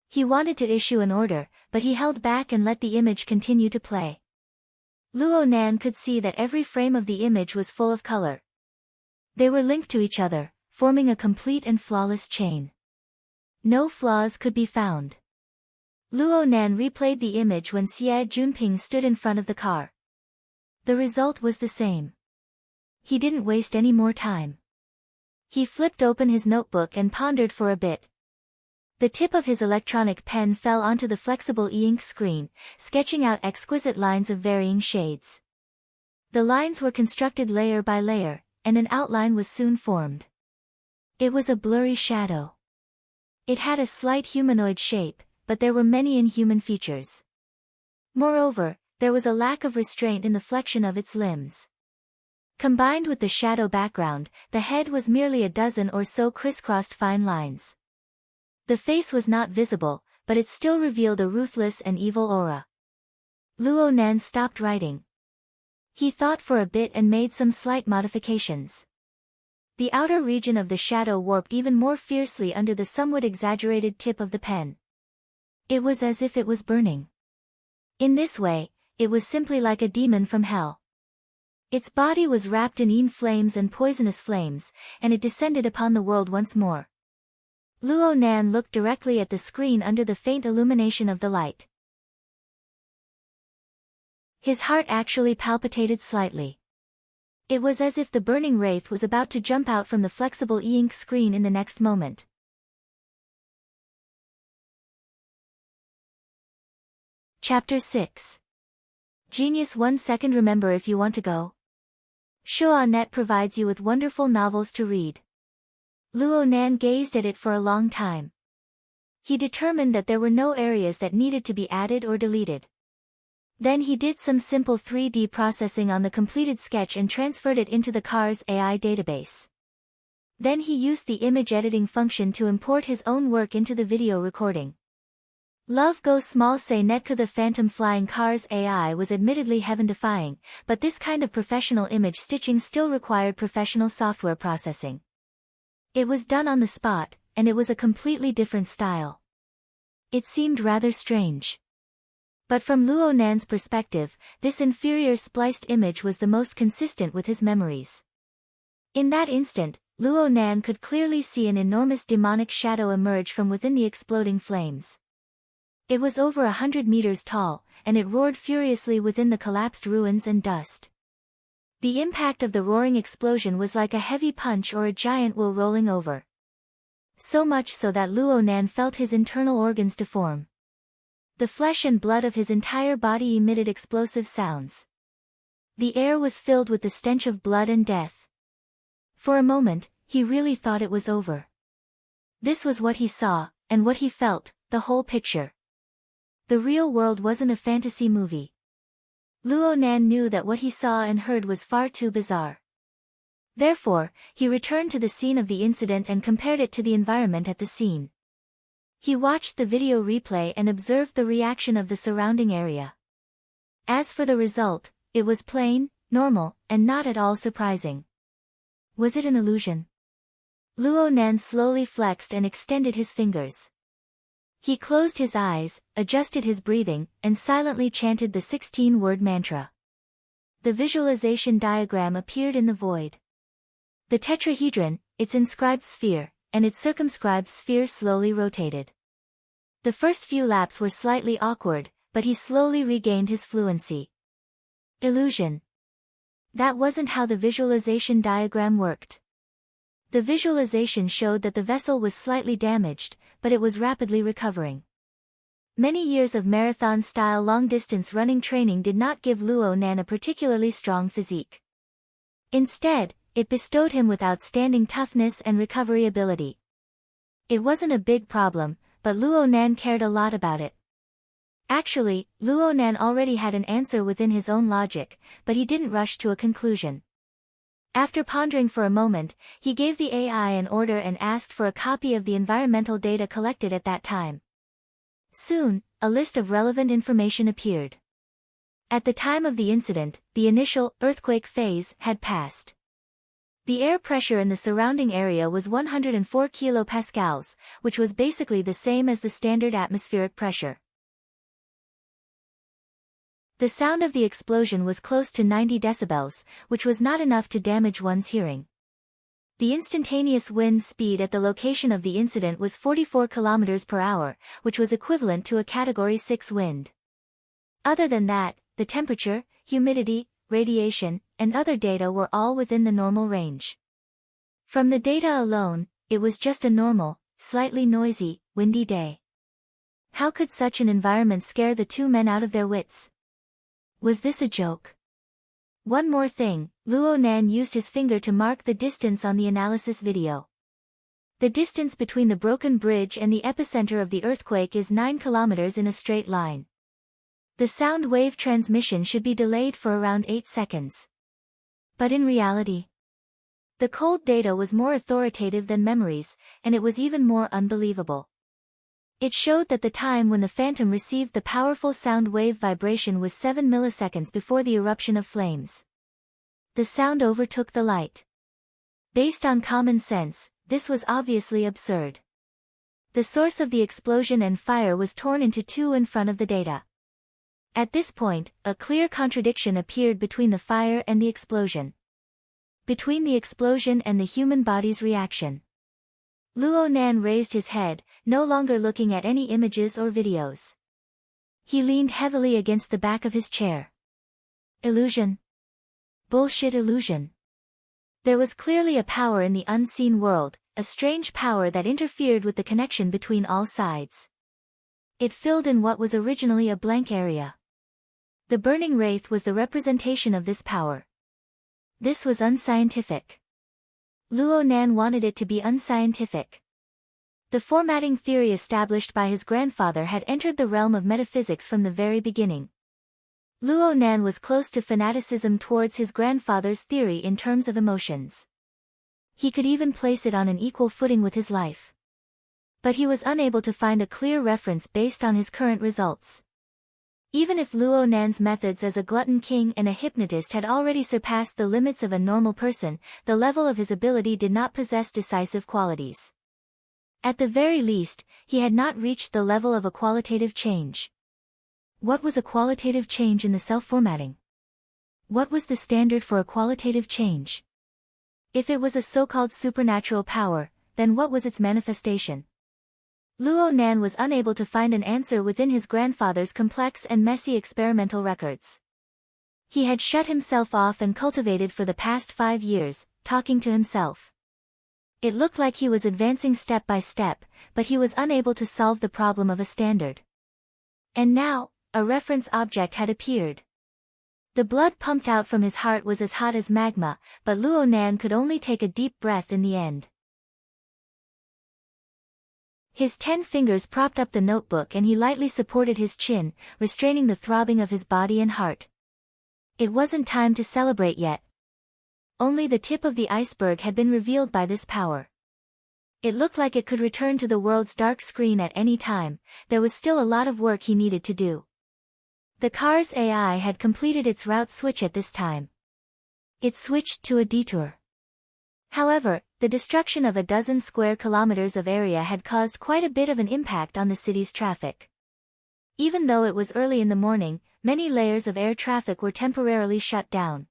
He wanted to issue an order, but he held back and let the image continue to play. Luo Nan could see that every frame of the image was full of color. They were linked to each other, forming a complete and flawless chain. No flaws could be found. Luo Nan replayed the image when Xie Junping stood in front of the car. The result was the same. He didn't waste any more time. He flipped open his notebook and pondered for a bit. The tip of his electronic pen fell onto the flexible e-ink screen, sketching out exquisite lines of varying shades. The lines were constructed layer by layer, and an outline was soon formed. It was a blurry shadow. It had a slight humanoid shape, but there were many inhuman features. Moreover, there was a lack of restraint in the flexion of its limbs. Combined with the shadow background, the head was merely a dozen or so crisscrossed fine lines. The face was not visible, but it still revealed a ruthless and evil aura. Luo Nan stopped writing. He thought for a bit and made some slight modifications. The outer region of the shadow warped even more fiercely under the somewhat exaggerated tip of the pen. It was as if it was burning. In this way, it was simply like a demon from hell. Its body was wrapped in flames and poisonous flames, and it descended upon the world once more. Luo Nan looked directly at the screen under the faint illumination of the light. His heart actually palpitated slightly. It was as if the burning wraith was about to jump out from the flexible e-ink screen in the next moment. Chapter 6. Genius 1 second. Remember if you want to go. Shoa.net provides you with wonderful novels to read. Luo Nan gazed at it for a long time. He determined that there were no areas that needed to be added or deleted. Then he did some simple 3D processing on the completed sketch and transferred it into the car's AI database. Then he used the image editing function to import his own work into the video recording. Love Go Small Say Netka. The phantom flying car's AI was admittedly heaven-defying, but this kind of professional image stitching still required professional software processing. It was done on the spot, and it was a completely different style. It seemed rather strange. But from Luo Nan's perspective, this inferior spliced image was the most consistent with his memories. In that instant, Luo Nan could clearly see an enormous demonic shadow emerge from within the exploding flames. It was over 100 meters tall, and it roared furiously within the collapsed ruins and dust. The impact of the roaring explosion was like a heavy punch or a giant wheel rolling over. So much so that Luo Nan felt his internal organs deform. The flesh and blood of his entire body emitted explosive sounds. The air was filled with the stench of blood and death. For a moment, he really thought it was over. This was what he saw, and what he felt, the whole picture. The real world wasn't a fantasy movie. Luo Nan knew that what he saw and heard was far too bizarre. Therefore, he returned to the scene of the incident and compared it to the environment at the scene. He watched the video replay and observed the reaction of the surrounding area. As for the result, it was plain, normal, and not at all surprising. Was it an illusion? Luo Nan slowly flexed and extended his fingers. He closed his eyes, adjusted his breathing, and silently chanted the 16-word mantra. The visualization diagram appeared in the void. The tetrahedron, its inscribed sphere, and its circumscribed sphere slowly rotated. The first few laps were slightly awkward, but he slowly regained his fluency. Illusion. That wasn't how the visualization diagram worked. The visualization showed that the vessel was slightly damaged, but it was rapidly recovering. Many years of marathon-style long-distance running training did not give Luo Nan a particularly strong physique. Instead, it bestowed him with outstanding toughness and recovery ability. It wasn't a big problem, but Luo Nan cared a lot about it. Actually, Luo Nan already had an answer within his own logic, but he didn't rush to a conclusion. After pondering for a moment, he gave the AI an order and asked for a copy of the environmental data collected at that time. Soon, a list of relevant information appeared. At the time of the incident, the initial earthquake phase had passed. The air pressure in the surrounding area was 104 kilopascals, which was basically the same as the standard atmospheric pressure. The sound of the explosion was close to 90 decibels, which was not enough to damage one's hearing. The instantaneous wind speed at the location of the incident was 44 kilometers per hour, which was equivalent to a Category 6 wind. Other than that, the temperature, humidity, radiation, and other data were all within the normal range. From the data alone, it was just a normal, slightly noisy, windy day. How could such an environment scare the two men out of their wits? Was this a joke? One more thing, Luo Nan used his finger to mark the distance on the analysis video. The distance between the broken bridge and the epicenter of the earthquake is 9 kilometers in a straight line. The sound wave transmission should be delayed for around 8 seconds. But in reality, the cold data was more authoritative than memories, and it was even more unbelievable. It showed that the time when the phantom received the powerful sound wave vibration was 7 milliseconds before the eruption of flames. The sound overtook the light. Based on common sense, this was obviously absurd. The source of the explosion and fire was torn into two in front of the data. At this point, a clear contradiction appeared between the fire and the explosion. Between the explosion and the human body's reaction. Luo Nan raised his head, no longer looking at any images or videos. He leaned heavily against the back of his chair. Illusion. Bullshit illusion. There was clearly a power in the unseen world, a strange power that interfered with the connection between all sides. It filled in what was originally a blank area. The burning wraith was the representation of this power. This was unscientific. Luo Nan wanted it to be unscientific. The formatting theory established by his grandfather had entered the realm of metaphysics from the very beginning. Luo Nan was close to fanaticism towards his grandfather's theory in terms of emotions. He could even place it on an equal footing with his life. But he was unable to find a clear reference based on his current results. Even if Luo Nan's methods as a glutton king and a hypnotist had already surpassed the limits of a normal person, the level of his ability did not possess decisive qualities. At the very least, he had not reached the level of a qualitative change. What was a qualitative change in the self-formatting? What was the standard for a qualitative change? If it was a so-called supernatural power, then what was its manifestation? Luo Nan was unable to find an answer within his grandfather's complex and messy experimental records. He had shut himself off and cultivated for the past 5 years, talking to himself. It looked like he was advancing step by step, but he was unable to solve the problem of a standard. And now, a reference object had appeared. The blood pumped out from his heart was as hot as magma, but Luo Nan could only take a deep breath in the end. His 10 fingers propped up the notebook and he lightly supported his chin, restraining the throbbing of his body and heart. It wasn't time to celebrate yet. Only the tip of the iceberg had been revealed by this power. It looked like it could return to the world's dark screen at any time. There was still a lot of work he needed to do. The car's AI had completed its route switch at this time. It switched to a detour. However, the destruction of a dozen square kilometers of area had caused quite a bit of an impact on the city's traffic. Even though it was early in the morning, many layers of air traffic were temporarily shut down.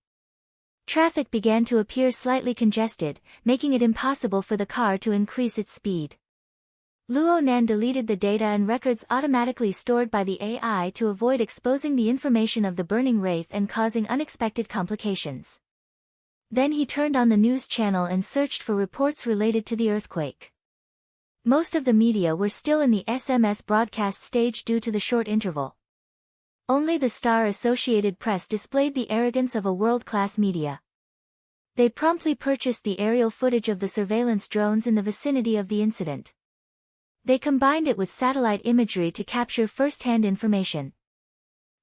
Traffic began to appear slightly congested, making it impossible for the car to increase its speed. Luo Nan deleted the data and records automatically stored by the AI to avoid exposing the information of the burning wraith and causing unexpected complications. Then he turned on the news channel and searched for reports related to the earthquake. Most of the media were still in the SMS broadcast stage due to the short interval. Only the Star Associated Press displayed the arrogance of a world-class media. They promptly purchased the aerial footage of the surveillance drones in the vicinity of the incident. They combined it with satellite imagery to capture first-hand information.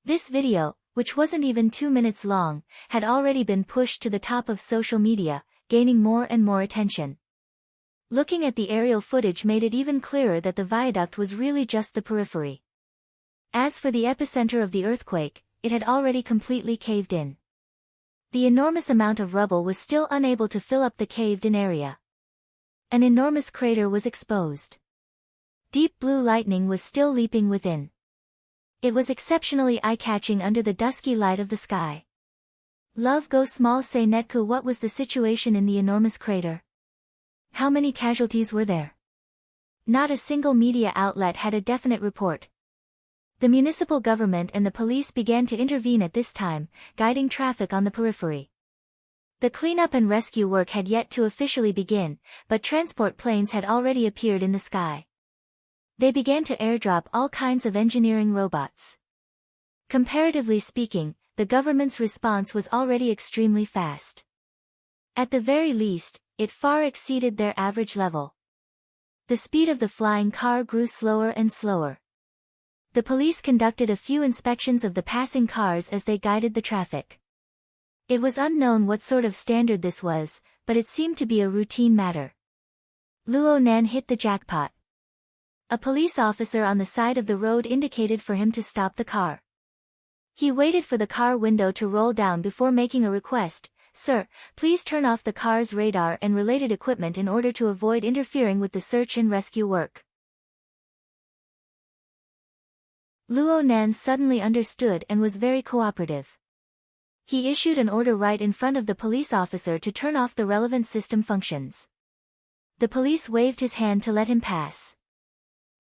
This video, which wasn't even 2 minutes long, had already been pushed to the top of social media, gaining more and more attention. Looking at the aerial footage made it even clearer that the viaduct was really just the periphery. As for the epicenter of the earthquake, it had already completely caved in. The enormous amount of rubble was still unable to fill up the caved-in area. An enormous crater was exposed. Deep blue lightning was still leaping within. It was exceptionally eye-catching under the dusky light of the sky. Love go small say Netku. What was the situation in the enormous crater? How many casualties were there? Not a single media outlet had a definite report. The municipal government and the police began to intervene at this time, guiding traffic on the periphery. The cleanup and rescue work had yet to officially begin, but transport planes had already appeared in the sky. They began to airdrop all kinds of engineering robots. Comparatively speaking, the government's response was already extremely fast. At the very least, it far exceeded their average level. The speed of the flying car grew slower and slower. The police conducted a few inspections of the passing cars as they guided the traffic. It was unknown what sort of standard this was, but it seemed to be a routine matter. Luo Nan hit the jackpot. A police officer on the side of the road indicated for him to stop the car. He waited for the car window to roll down before making a request. Sir, please turn off the car's radar and related equipment in order to avoid interfering with the search and rescue work. Luo Nan suddenly understood and was very cooperative. He issued an order right in front of the police officer to turn off the relevant system functions. The police waved his hand to let him pass.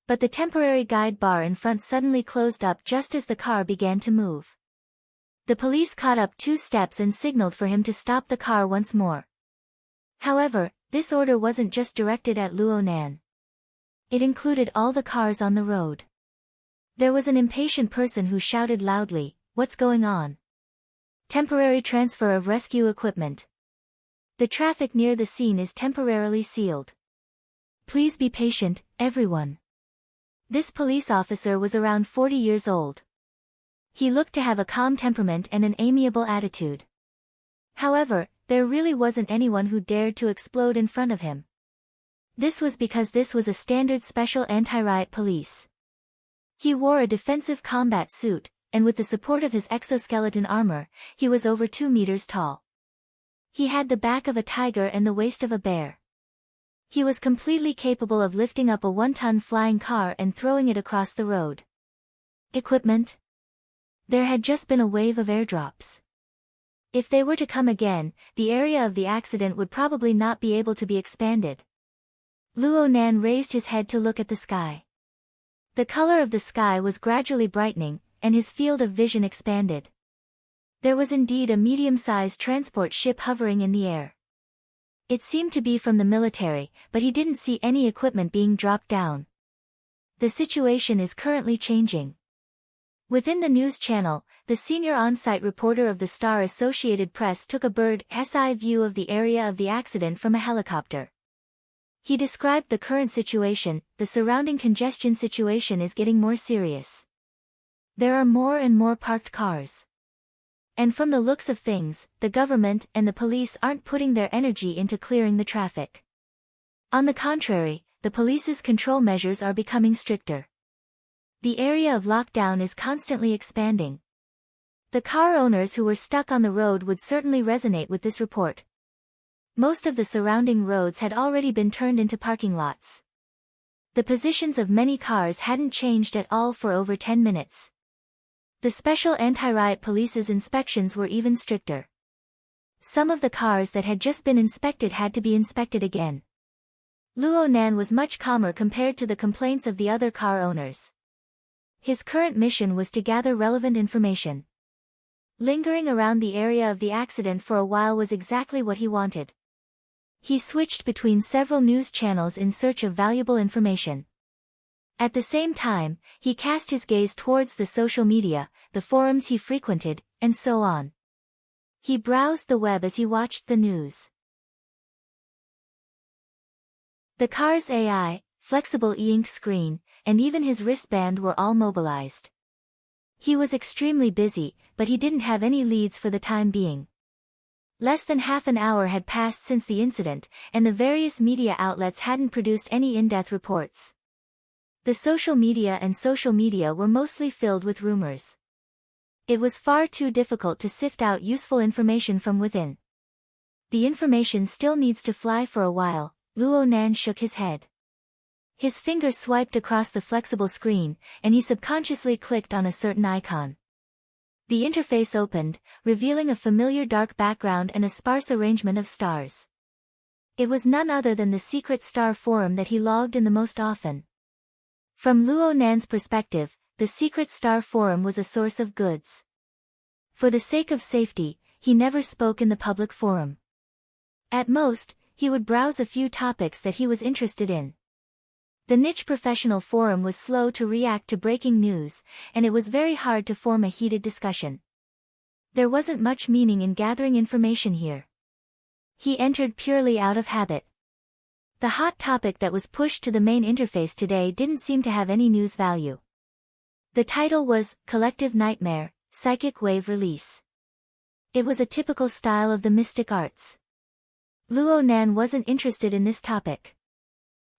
But the temporary guide bar in front suddenly closed up just as the car began to move. The police caught up 2 steps and signaled for him to stop the car once more. However, this order wasn't just directed at Luo Nan. It included all the cars on the road. There was an impatient person who shouted loudly, "What's going on?" Temporary transfer of rescue equipment. The traffic near the scene is temporarily sealed. Please be patient, everyone. This police officer was around 40 years old. He looked to have a calm temperament and an amiable attitude. However, there really wasn't anyone who dared to explode in front of him. This was because this was a standard special anti-riot police. He wore a defensive combat suit, and with the support of his exoskeleton armor, he was over 2 meters tall. He had the back of a tiger and the waist of a bear. He was completely capable of lifting up a 1-ton flying car and throwing it across the road. Equipment? There had just been a wave of airdrops. If they were to come again, the area of the accident would probably not be able to be expanded. Luo Nan raised his head to look at the sky. The color of the sky was gradually brightening, and his field of vision expanded. There was indeed a medium-sized transport ship hovering in the air. It seemed to be from the military, but he didn't see any equipment being dropped down. The situation is currently changing. Within the news channel, the senior on-site reporter of the Star Associated Press took a bird's-eye view of the area of the accident from a helicopter. He described the current situation. The surrounding congestion situation is getting more serious. There are more and more parked cars. And from the looks of things, the government and the police aren't putting their energy into clearing the traffic. On the contrary, the police's control measures are becoming stricter. The area of lockdown is constantly expanding. The car owners who were stuck on the road would certainly resonate with this report. Most of the surrounding roads had already been turned into parking lots. The positions of many cars hadn't changed at all for over 10 minutes. The special anti-riot police's inspections were even stricter. Some of the cars that had just been inspected had to be inspected again. Luo Nan was much calmer compared to the complaints of the other car owners. His current mission was to gather relevant information. Lingering around the area of the accident for a while was exactly what he wanted. He switched between several news channels in search of valuable information. At the same time, he cast his gaze towards the social media, the forums he frequented, and so on. He browsed the web as he watched the news. The car's AI, flexible e-ink screen, and even his wristband were all mobilized. He was extremely busy, but but he didn't have any leads for the time being. Less than half an hour had passed since the incident, and the various media outlets hadn't produced any in-depth reports. The social media were mostly filled with rumors. It was far too difficult to sift out useful information from within. The information still needs to fly for a while. Luo Nan shook his head. His finger swiped across the flexible screen, and he subconsciously clicked on a certain icon. The interface opened, revealing a familiar dark background and a sparse arrangement of stars. It was none other than the secret star forum that he logged in the most often. From Luo Nan's perspective, the secret star forum was a source of goods. For the sake of safety, he never spoke in the public forum. At most, he would browse a few topics that he was interested in. The niche professional forum was slow to react to breaking news, and it was very hard to form a heated discussion. There wasn't much meaning in gathering information here. He entered purely out of habit. The hot topic that was pushed to the main interface today didn't seem to have any news value. The title was, Collective Nightmare, Psychic Wave Release. It was a typical style of the mystic arts. Luo Nan wasn't interested in this topic.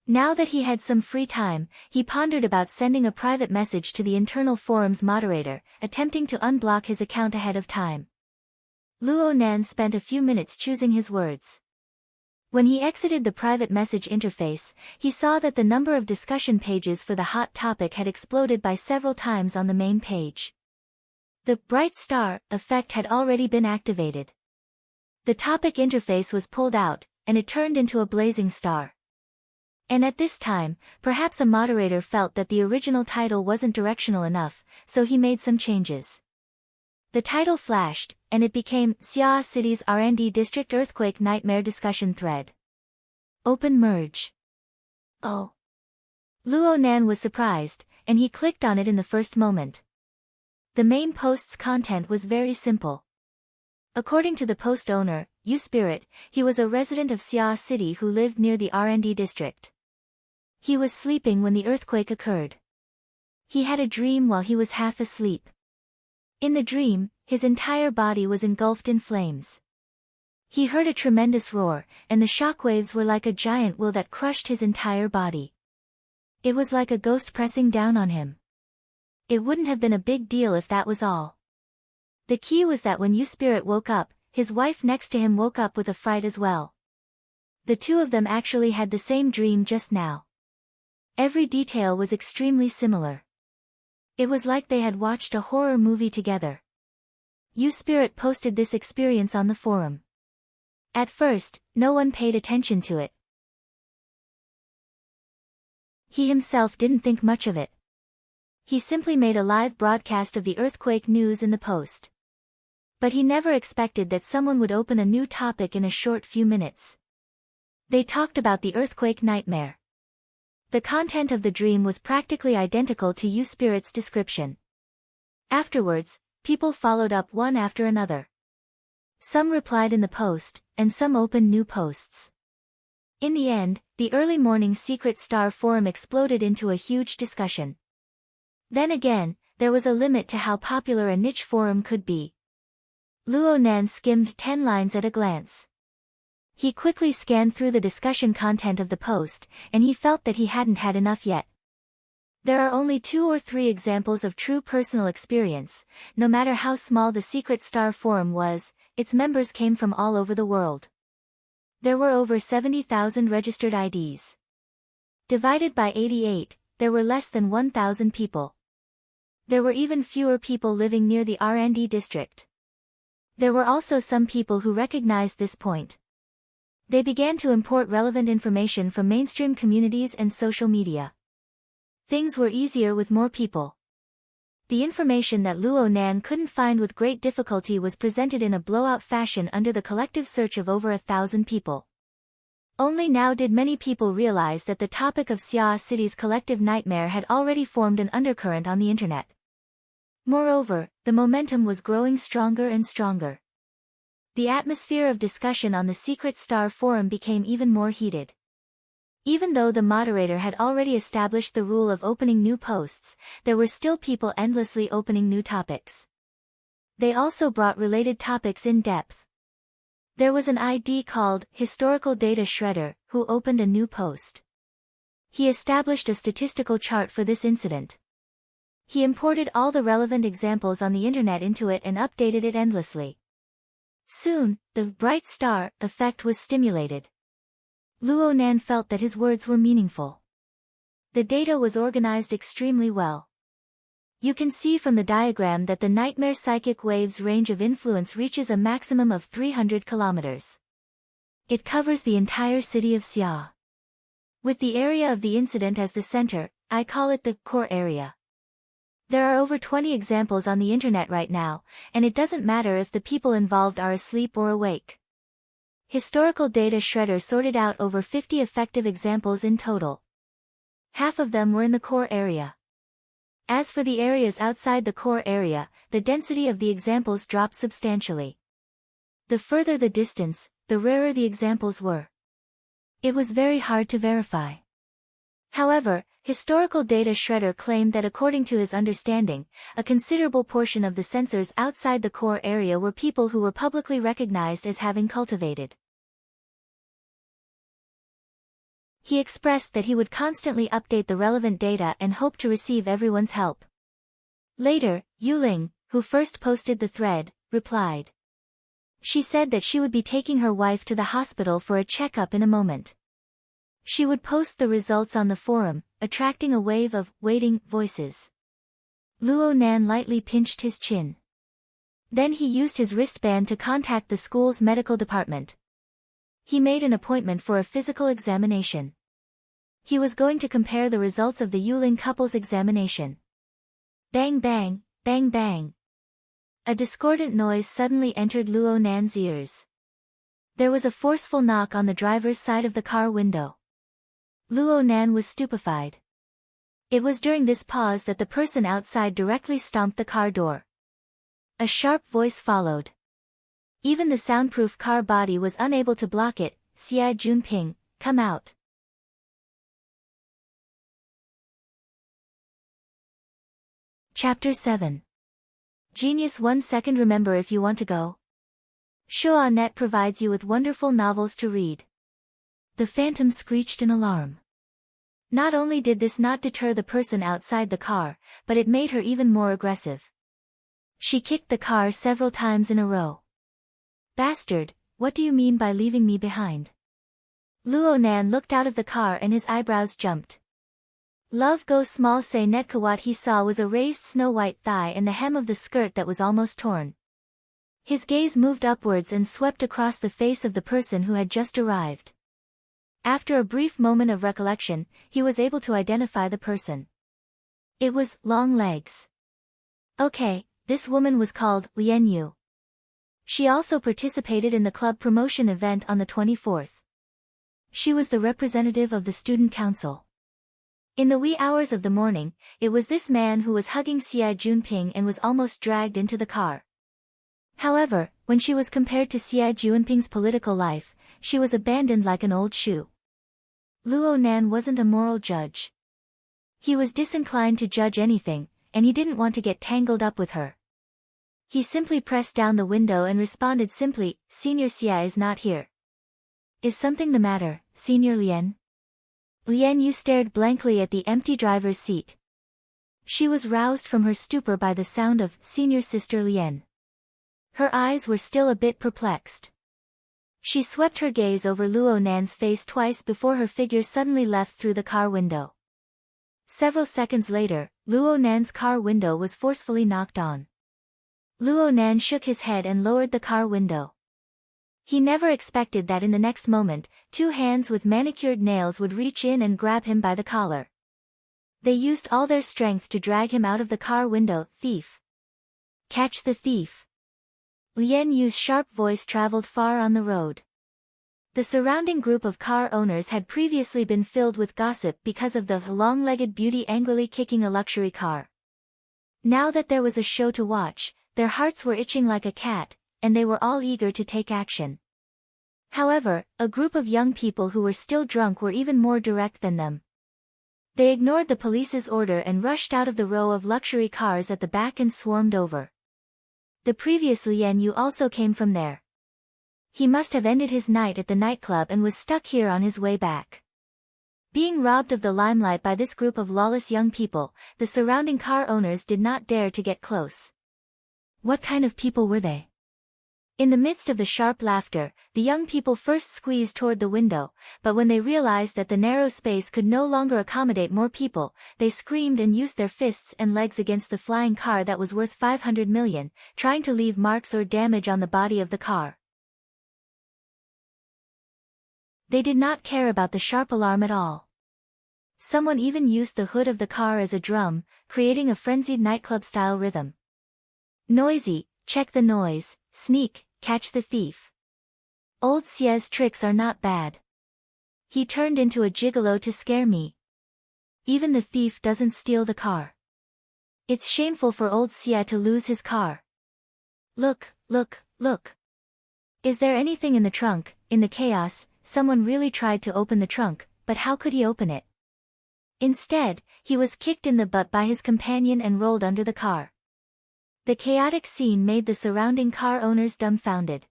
Now that he had some free time, he pondered about sending a private message to the internal forum's moderator, attempting to unblock his account ahead of time. Luo Nan spent a few minutes choosing his words. When he exited the private message interface, he saw that the number of discussion pages for the hot topic had exploded by several times on the main page. The bright star effect had already been activated. The topic interface was pulled out, and it turned into a blazing star. And at this time, perhaps a moderator felt that the original title wasn't directional enough, so he made some changes. The title flashed, and it became Xia City's R&D District Earthquake Nightmare Discussion Thread. Open merge. Oh. Luo Nan was surprised, and he clicked on it in the first moment. The main post's content was very simple. According to the post owner, U-Spirit, he was a resident of Xia City who lived near the R&D district. He was sleeping when the earthquake occurred. He had a dream while he was half asleep. In the dream, his entire body was engulfed in flames. He heard a tremendous roar, and the shockwaves were like a giant will that crushed his entire body. It was like a ghost pressing down on him. It wouldn't have been a big deal if that was all. The key was that when U-Spirit woke up, his wife next to him woke up with a fright as well. The two of them actually had the same dream just now. Every detail was extremely similar. It was like they had watched a horror movie together. U-Spirit posted this experience on the forum. At first, no one paid attention to it. He himself didn't think much of it. He simply made a live broadcast of the earthquake news in the post. But he never expected that someone would open a new topic in a short few minutes. They talked about the earthquake nightmare. The content of the dream was practically identical to U-Spirit's description. Afterwards, people followed up one after another. Some replied in the post, and some opened new posts. In the end, the early morning Secret Star forum exploded into a huge discussion. Then again, there was a limit to how popular a niche forum could be. Luo Nan skimmed 10 lines at a glance. He quickly scanned through the discussion content of the post, and he felt that he hadn't had enough yet. There are only 2 or 3 examples of true personal experience. No matter how small the Secret Star forum was, its members came from all over the world. There were over 70,000 registered IDs. Divided by 88, there were less than 1,000 people. There were even fewer people living near the R&D district. There were also some people who recognized this point. They began to import relevant information from mainstream communities and social media. Things were easier with more people. The information that Luo Nan couldn't find with great difficulty was presented in a blowout fashion under the collective search of over 1,000 people. Only now did many people realize that the topic of Xia City's collective nightmare had already formed an undercurrent on the internet. Moreover, the momentum was growing stronger and stronger. The atmosphere of discussion on the Secret Star forum became even more heated. Even though the moderator had already established the rule of opening new posts, there were still people endlessly opening new topics. They also brought related topics in depth. There was an ID called Historical Data Shredder, who opened a new post. He established a statistical chart for this incident. He imported all the relevant examples on the internet into it and updated it endlessly. Soon, the bright star effect was stimulated. Luo Nan felt that his words were meaningful. The data was organized extremely well. You can see from the diagram that the nightmare psychic wave's range of influence reaches a maximum of 300 kilometers. It covers the entire city of Xia. With the area of the incident as the center, I call it the core area. There are over 20 examples on the internet right now, and it doesn't matter if the people involved are asleep or awake. Historical Data Shredder sorted out over 50 effective examples in total. Half of them were in the core area. As for the areas outside the core area, the density of the examples dropped substantially. The further the distance, the rarer the examples were. It was very hard to verify. However, Historical Data Shredder claimed that according to his understanding, a considerable portion of the sensors outside the core area were people who were publicly recognized as having cultivated. He expressed that he would constantly update the relevant data and hoped to receive everyone's help. Later, Yuling, who first posted the thread, replied. She said that she would be taking her wife to the hospital for a checkup in a moment. She would post the results on the forum, attracting a wave of waiting voices. Luo Nan lightly pinched his chin. Then he used his wristband to contact the school's medical department. He made an appointment for a physical examination. He was going to compare the results of the Yuling couple's examination. Bang bang, bang bang. A discordant noise suddenly entered Luo Nan's ears. There was a forceful knock on the driver's side of the car window. Luo Nan was stupefied. It was during this pause that the person outside directly stomped the car door. A sharp voice followed. Even the soundproof car body was unable to block it. Xia Junping, come out. Chapter 7. Genius 1 second. Remember if you want to go. Shuanet provides you with wonderful novels to read. The phantom screeched in alarm. Not only did this not deter the person outside the car, but it made her even more aggressive. She kicked the car several times in a row. Bastard, what do you mean by leaving me behind? Luo Nan looked out of the car and his eyebrows jumped. Love Go Small Say Netka. What he saw was a raised snow-white thigh and the hem of the skirt that was almost torn. His gaze moved upwards and swept across the face of the person who had just arrived. After a brief moment of recollection, he was able to identify the person. It was Long Legs. Okay, this woman was called Lian Yu. She also participated in the club promotion event on the 24th. She was the representative of the student council. In the wee hours of the morning, it was this man who was hugging Xia Junping and was almost dragged into the car. However, when she was compared to Xia Junping's political life, she was abandoned like an old shoe. Luo Nan wasn't a moral judge. He was disinclined to judge anything, and he didn't want to get tangled up with her. He simply pressed down the window and responded simply, Senior Xia is not here. Is something the matter, Senior Lian? Lian Yu stared blankly at the empty driver's seat. She was roused from her stupor by the sound of Senior Sister Lian. Her eyes were still a bit perplexed. She swept her gaze over Luo Nan's face twice before her figure suddenly left through the car window. Several seconds later, Luo Nan's car window was forcefully knocked on. Luo Nan shook his head and lowered the car window. He never expected that in the next moment, two hands with manicured nails would reach in and grab him by the collar. They used all their strength to drag him out of the car window. Thief! Catch the thief! Lian Yu's sharp voice traveled far on the road. The surrounding group of car owners had previously been filled with gossip because of the long-legged beauty angrily kicking a luxury car. Now that there was a show to watch, their hearts were itching like a cat, and they were all eager to take action. However, a group of young people who were still drunk were even more direct than them. They ignored the police's order and rushed out of the row of luxury cars at the back and swarmed over. The previous Lian Yu also came from there. He must have ended his night at the nightclub and was stuck here on his way back. Being robbed of the limelight by this group of lawless young people, the surrounding car owners did not dare to get close. What kind of people were they? In the midst of the sharp laughter, the young people first squeezed toward the window, but when they realized that the narrow space could no longer accommodate more people, they screamed and used their fists and legs against the flying car that was worth 500 million, trying to leave marks or damage on the body of the car. They did not care about the sharp alarm at all. Someone even used the hood of the car as a drum, creating a frenzied nightclub-style rhythm. Noisy, check the noise, sneak, catch the thief. Old Xie's tricks are not bad. He turned into a gigolo to scare me. Even the thief doesn't steal the car. It's shameful for old Xie to lose his car. Look, look, look. Is there anything in the trunk? In the chaos, someone really tried to open the trunk, but how could he open it? Instead, he was kicked in the butt by his companion and rolled under the car. The chaotic scene made the surrounding car owners dumbfounded.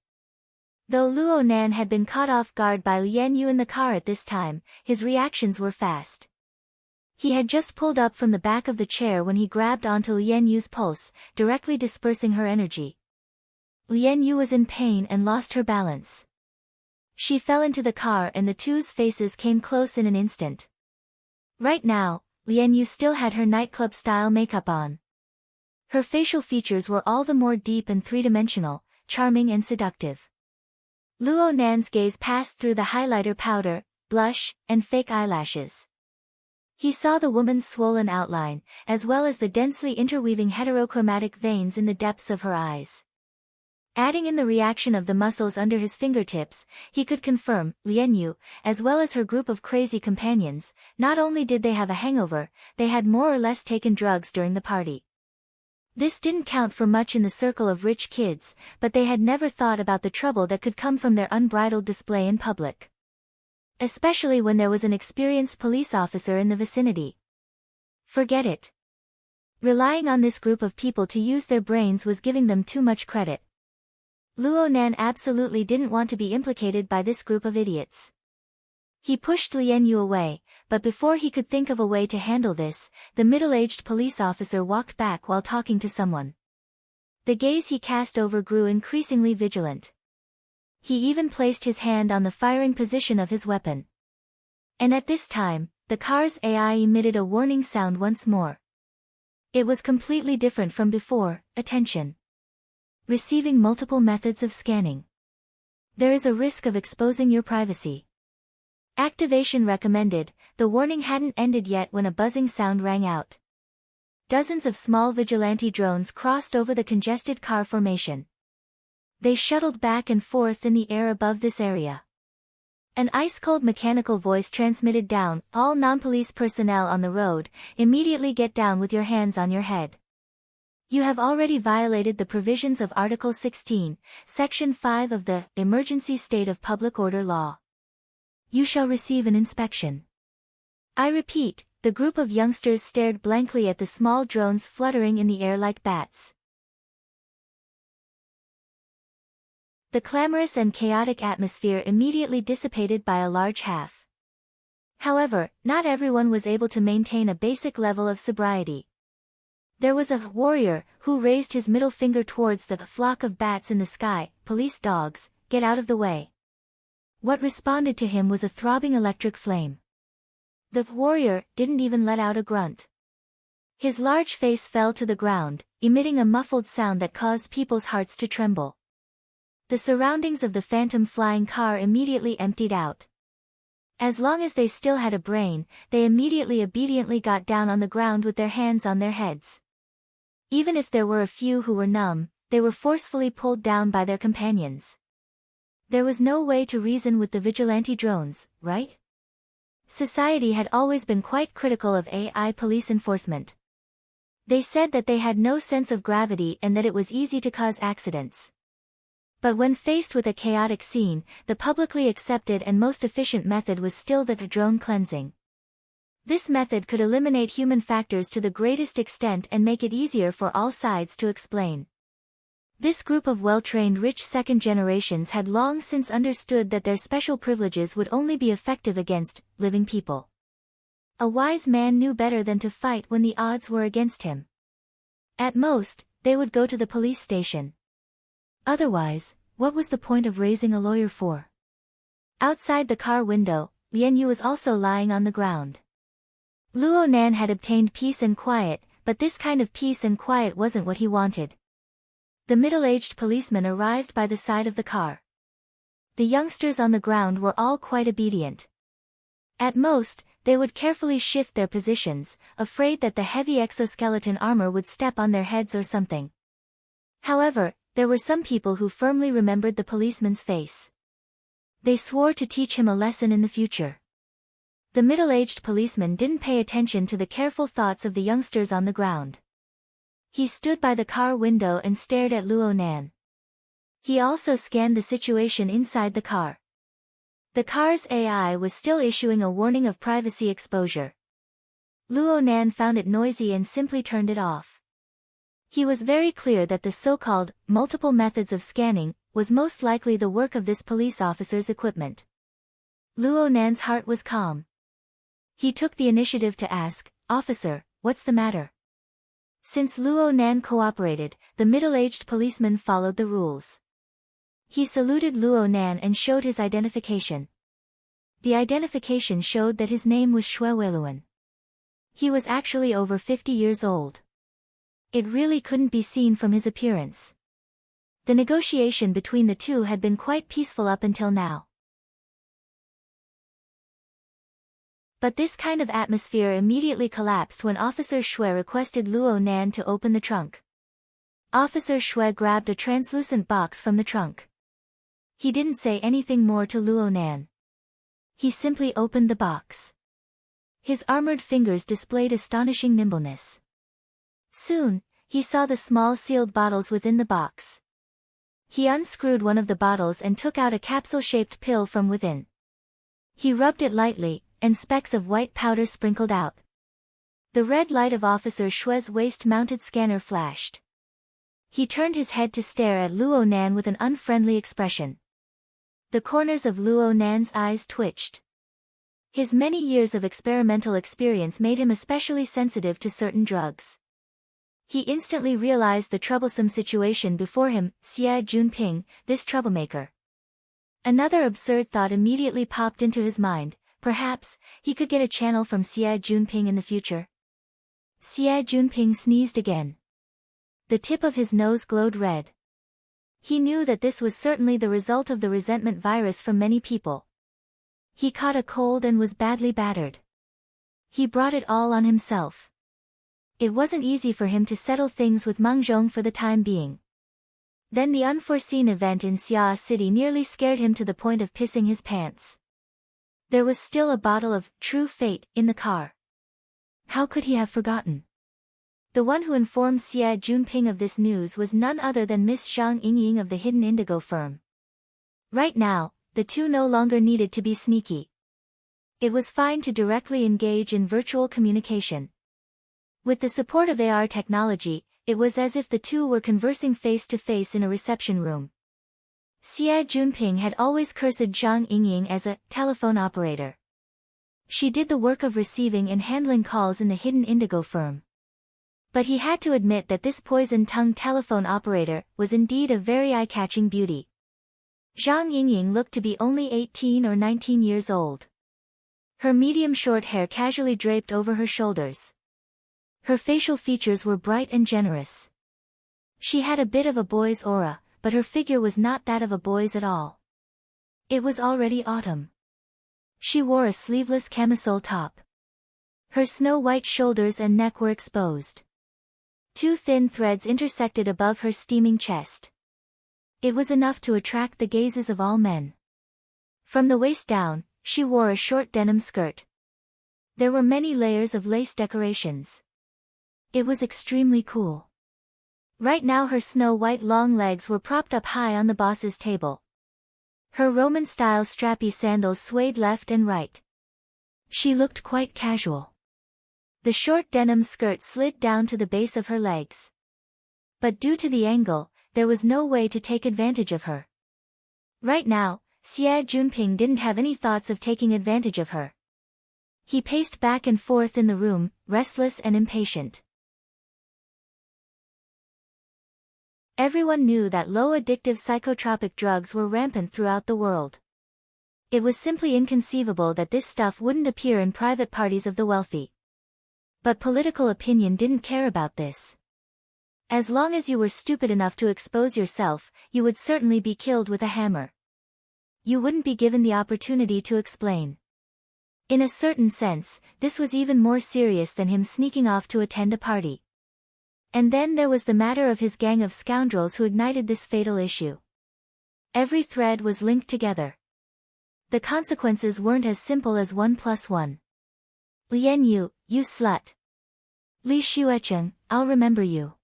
Though Luo Nan had been caught off guard by Lian Yu in the car at this time, his reactions were fast. He had just pulled up from the back of the chair when he grabbed onto Lian Yu's pulse, directly dispersing her energy. Lian Yu was in pain and lost her balance. She fell into the car and the two's faces came close in an instant. Right now, Lian Yu still had her nightclub-style makeup on. Her facial features were all the more deep and three-dimensional, charming and seductive. Luo Nan's gaze passed through the highlighter powder, blush, and fake eyelashes. He saw the woman's swollen outline, as well as the densely interweaving heterochromatic veins in the depths of her eyes. Adding in the reaction of the muscles under his fingertips, he could confirm, Lian Yu, as well as her group of crazy companions, not only did they have a hangover, they had more or less taken drugs during the party. This didn't count for much in the circle of rich kids, but they had never thought about the trouble that could come from their unbridled display in public. Especially when there was an experienced police officer in the vicinity. Forget it. Relying on this group of people to use their brains was giving them too much credit. Luo Nan absolutely didn't want to be implicated by this group of idiots. He pushed Lian Yu away, but before he could think of a way to handle this, the middle-aged police officer walked back while talking to someone. The gaze he cast over grew increasingly vigilant. He even placed his hand on the firing position of his weapon. And at this time, the car's AI emitted a warning sound once more. It was completely different from before. Attention. Receiving multiple methods of scanning. There is a risk of exposing your privacy. Activation recommended. The warning hadn't ended yet when a buzzing sound rang out. Dozens of small vigilante drones crossed over the congested car formation. They shuttled back and forth in the air above this area. An ice-cold mechanical voice transmitted down, all non-police personnel on the road, immediately get down with your hands on your head. You have already violated the provisions of Article 16, Section 5 of the Emergency State of Public Order Law. You shall receive an inspection. I repeat, the group of youngsters stared blankly at the small drones fluttering in the air like bats. The clamorous and chaotic atmosphere immediately dissipated by a large half. However, not everyone was able to maintain a basic level of sobriety. There was a warrior who raised his middle finger towards the flock of bats in the sky. Police dogs, get out of the way. What responded to him was a throbbing electric flame. The warrior didn't even let out a grunt. His large face fell to the ground, emitting a muffled sound that caused people's hearts to tremble. The surroundings of the phantom flying car immediately emptied out. As long as they still had a brain, they immediately obediently got down on the ground with their hands on their heads. Even if there were a few who were numb, they were forcefully pulled down by their companions. There was no way to reason with the vigilante drones, right? Society had always been quite critical of AI police enforcement. They said that they had no sense of gravity and that it was easy to cause accidents. But when faced with a chaotic scene, the publicly accepted and most efficient method was still the drone cleansing. This method could eliminate human factors to the greatest extent and make it easier for all sides to explain. This group of well-trained rich second generations had long since understood that their special privileges would only be effective against living people. A wise man knew better than to fight when the odds were against him. At most, they would go to the police station. Otherwise, what was the point of raising a lawyer for? Outside the car window, Lian Yu was also lying on the ground. Luo Nan had obtained peace and quiet, but this kind of peace and quiet wasn't what he wanted. The middle-aged policeman arrived by the side of the car. The youngsters on the ground were all quite obedient. At most, they would carefully shift their positions, afraid that the heavy exoskeleton armor would step on their heads or something. However, there were some people who firmly remembered the policeman's face. They swore to teach him a lesson in the future. The middle-aged policeman didn't pay attention to the careful thoughts of the youngsters on the ground. He stood by the car window and stared at Luo Nan. He also scanned the situation inside the car. The car's AI was still issuing a warning of privacy exposure. Luo Nan found it noisy and simply turned it off. He was very clear that the so-called multiple methods of scanning was most likely the work of this police officer's equipment. Luo Nan's heart was calm. He took the initiative to ask, "Officer, what's the matter?" Since Luo Nan cooperated, the middle-aged policeman followed the rules. He saluted Luo Nan and showed his identification. The identification showed that his name was Shui Weiluan. He was actually over 50 years old. It really couldn't be seen from his appearance. The negotiation between the two had been quite peaceful up until now. But this kind of atmosphere immediately collapsed when Officer Shui requested Luo Nan to open the trunk. Officer Shui grabbed a translucent box from the trunk. He didn't say anything more to Luo Nan. He simply opened the box. His armored fingers displayed astonishing nimbleness. Soon, he saw the small sealed bottles within the box. He unscrewed one of the bottles and took out a capsule-shaped pill from within. He rubbed it lightly, and specks of white powder sprinkled out. The red light of Officer Shui's waist-mounted scanner flashed. He turned his head to stare at Luo Nan with an unfriendly expression. The corners of Luo Nan's eyes twitched. His many years of experimental experience made him especially sensitive to certain drugs. He instantly realized the troublesome situation before him, Xie Junping, this troublemaker. Another absurd thought immediately popped into his mind. Perhaps, he could get a channel from Xie Junping in the future. Xie Junping sneezed again. The tip of his nose glowed red. He knew that this was certainly the result of the resentment virus from many people. He caught a cold and was badly battered. He brought it all on himself. It wasn't easy for him to settle things with Meng Zhong for the time being. Then the unforeseen event in Xia City nearly scared him to the point of pissing his pants. There was still a bottle of True Fate in the car. How could he have forgotten? The one who informed Xie Junping of this news was none other than Miss Zhang Yingying of the Hidden Indigo firm. Right now, the two no longer needed to be sneaky. It was fine to directly engage in virtual communication. With the support of AR technology, it was as if the two were conversing face-to-face in a reception room. Xie Junping had always cursed Zhang Yingying as a telephone operator. She did the work of receiving and handling calls in the Hidden Indigo firm. But he had to admit that this poison-tongued telephone operator was indeed a very eye-catching beauty. Zhang Yingying looked to be only 18 or 19 years old. Her medium short hair casually draped over her shoulders. Her facial features were bright and generous. She had a bit of a boy's aura, but her figure was not that of a boy's at all. It was already autumn. She wore a sleeveless camisole top. Her snow-white shoulders and neck were exposed. Two thin threads intersected above her steaming chest. It was enough to attract the gazes of all men. From the waist down, she wore a short denim skirt. There were many layers of lace decorations. It was extremely cool. Right now her snow-white long legs were propped up high on the boss's table. Her Roman-style strappy sandals swayed left and right. She looked quite casual. The short denim skirt slid down to the base of her legs. But due to the angle, there was no way to take advantage of her. Right now, Xie Junping didn't have any thoughts of taking advantage of her. He paced back and forth in the room, restless and impatient. Everyone knew that low addictive psychotropic drugs were rampant throughout the world. It was simply inconceivable that this stuff wouldn't appear in private parties of the wealthy. But political opinion didn't care about this. As long as you were stupid enough to expose yourself, you would certainly be killed with a hammer. You wouldn't be given the opportunity to explain. In a certain sense, this was even more serious than him sneaking off to attend a party. And then there was the matter of his gang of scoundrels who ignited this fatal issue. Every thread was linked together. The consequences weren't as simple as 1 + 1. Lian Yu, you slut. Li Xuecheng, I'll remember you.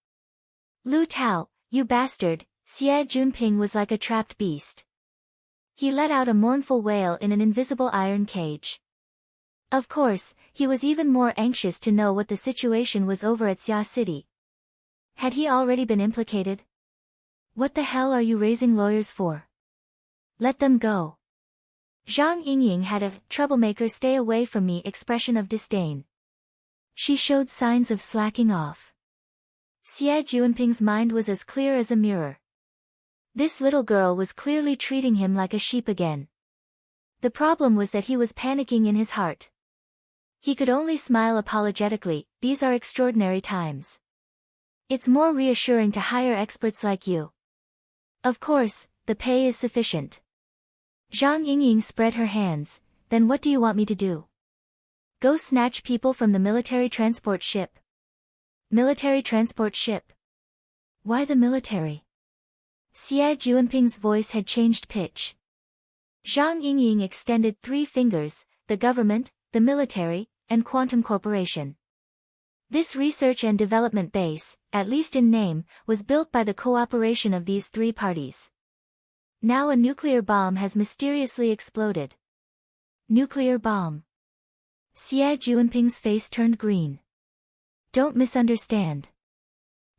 Lu Tao, you bastard. Xie Junping was like a trapped beast. He let out a mournful wail in an invisible iron cage. Of course, he was even more anxious to know what the situation was over at Xia City. Had he already been implicated? What the hell are you raising lawyers for? Let them go. Zhang Yingying had a troublemaker stay away from me expression of disdain. She showed signs of slacking off. Xie Junping's mind was as clear as a mirror. This little girl was clearly treating him like a sheep again. The problem was that he was panicking in his heart. He could only smile apologetically. These are extraordinary times. It's more reassuring to hire experts like you. Of course, the pay is sufficient. Zhang Yingying spread her hands. Then what do you want me to do? Go snatch people from the military transport ship. Military transport ship? Why the military? Xie Junping's voice had changed pitch. Zhang Yingying extended 3 fingers, the government, the military, and Quantum Corporation. This research and development base, at least in name, was built by the cooperation of these 3 parties. Now a nuclear bomb has mysteriously exploded. Nuclear bomb. Xie Junping's face turned green. Don't misunderstand.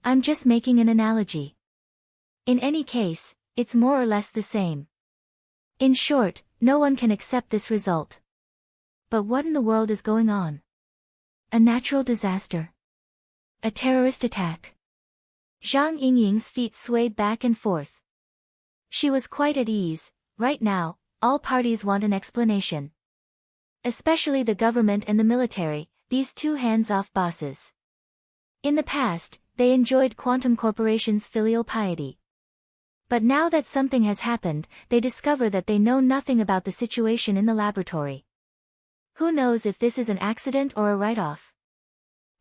I'm just making an analogy. In any case, it's more or less the same. In short, no one can accept this result. But what in the world is going on? A natural disaster? A terrorist attack? Zhang Yingying's feet swayed back and forth. She was quite at ease. Right now, all parties want an explanation. Especially the government and the military, these 2 hands-off bosses. In the past, they enjoyed Quantum Corporation's filial piety. But now that something has happened, they discover that they know nothing about the situation in the laboratory. Who knows if this is an accident or a write-off?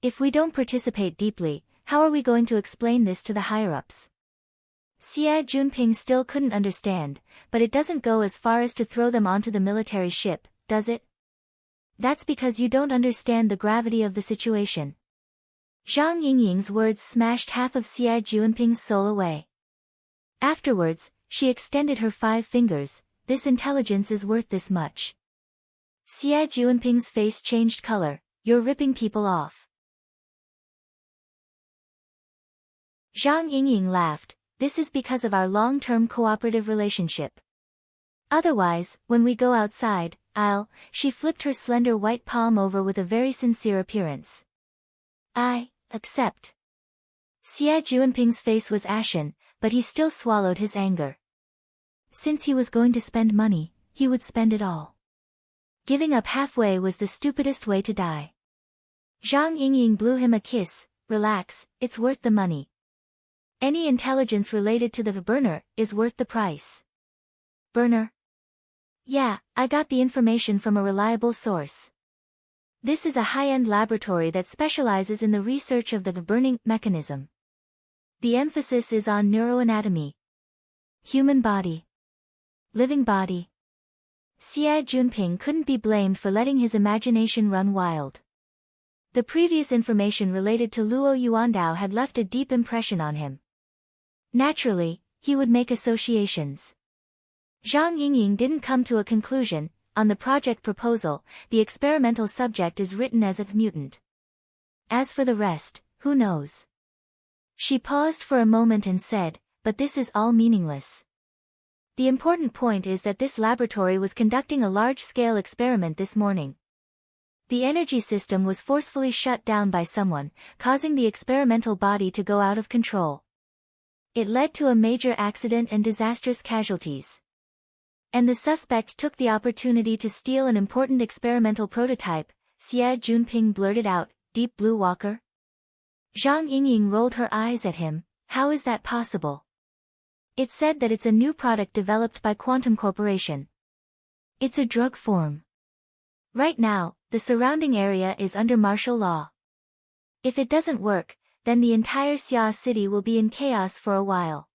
If we don't participate deeply, how are we going to explain this to the higher-ups? Xie Junping still couldn't understand, but it doesn't go as far as to throw them onto the military ship, does it? That's because you don't understand the gravity of the situation. Zhang Yingying's words smashed half of Xie Junping's soul away. Afterwards, she extended her 5 fingers. This intelligence is worth this much. Xie Junping's face changed color. You're ripping people off. Zhang Yingying laughed. This is because of our long-term cooperative relationship. Otherwise, when we go outside, she flipped her slender white palm over with a very sincere appearance. I accept. Xie Junping's face was ashen, but he still swallowed his anger. Since he was going to spend money, he would spend it all. Giving up halfway was the stupidest way to die. Zhang Yingying blew him a kiss. Relax, it's worth the money. Any intelligence related to the burner is worth the price. Burner? Yeah, I got the information from a reliable source. This is a high-end laboratory that specializes in the research of the burning mechanism. The emphasis is on neuroanatomy. Human body. Living body. Xie Junping couldn't be blamed for letting his imagination run wild. The previous information related to Luo Yuandao had left a deep impression on him. Naturally, he would make associations. Zhang Yingying didn't come to a conclusion. On the project proposal, the experimental subject is written as a mutant. As for the rest, who knows? She paused for a moment and said, but this is all meaningless. The important point is that this laboratory was conducting a large-scale experiment this morning. The energy system was forcefully shut down by someone, causing the experimental body to go out of control. It led to a major accident and disastrous casualties. And the suspect took the opportunity to steal an important experimental prototype, Xie Junping blurted out, Deep Blue Walker? Zhang Yingying rolled her eyes at him. How is that possible? It said that it's a new product developed by Quantum Corporation. It's a drug form. Right now, the surrounding area is under martial law. If it doesn't work, then the entire Xia city will be in chaos for a while.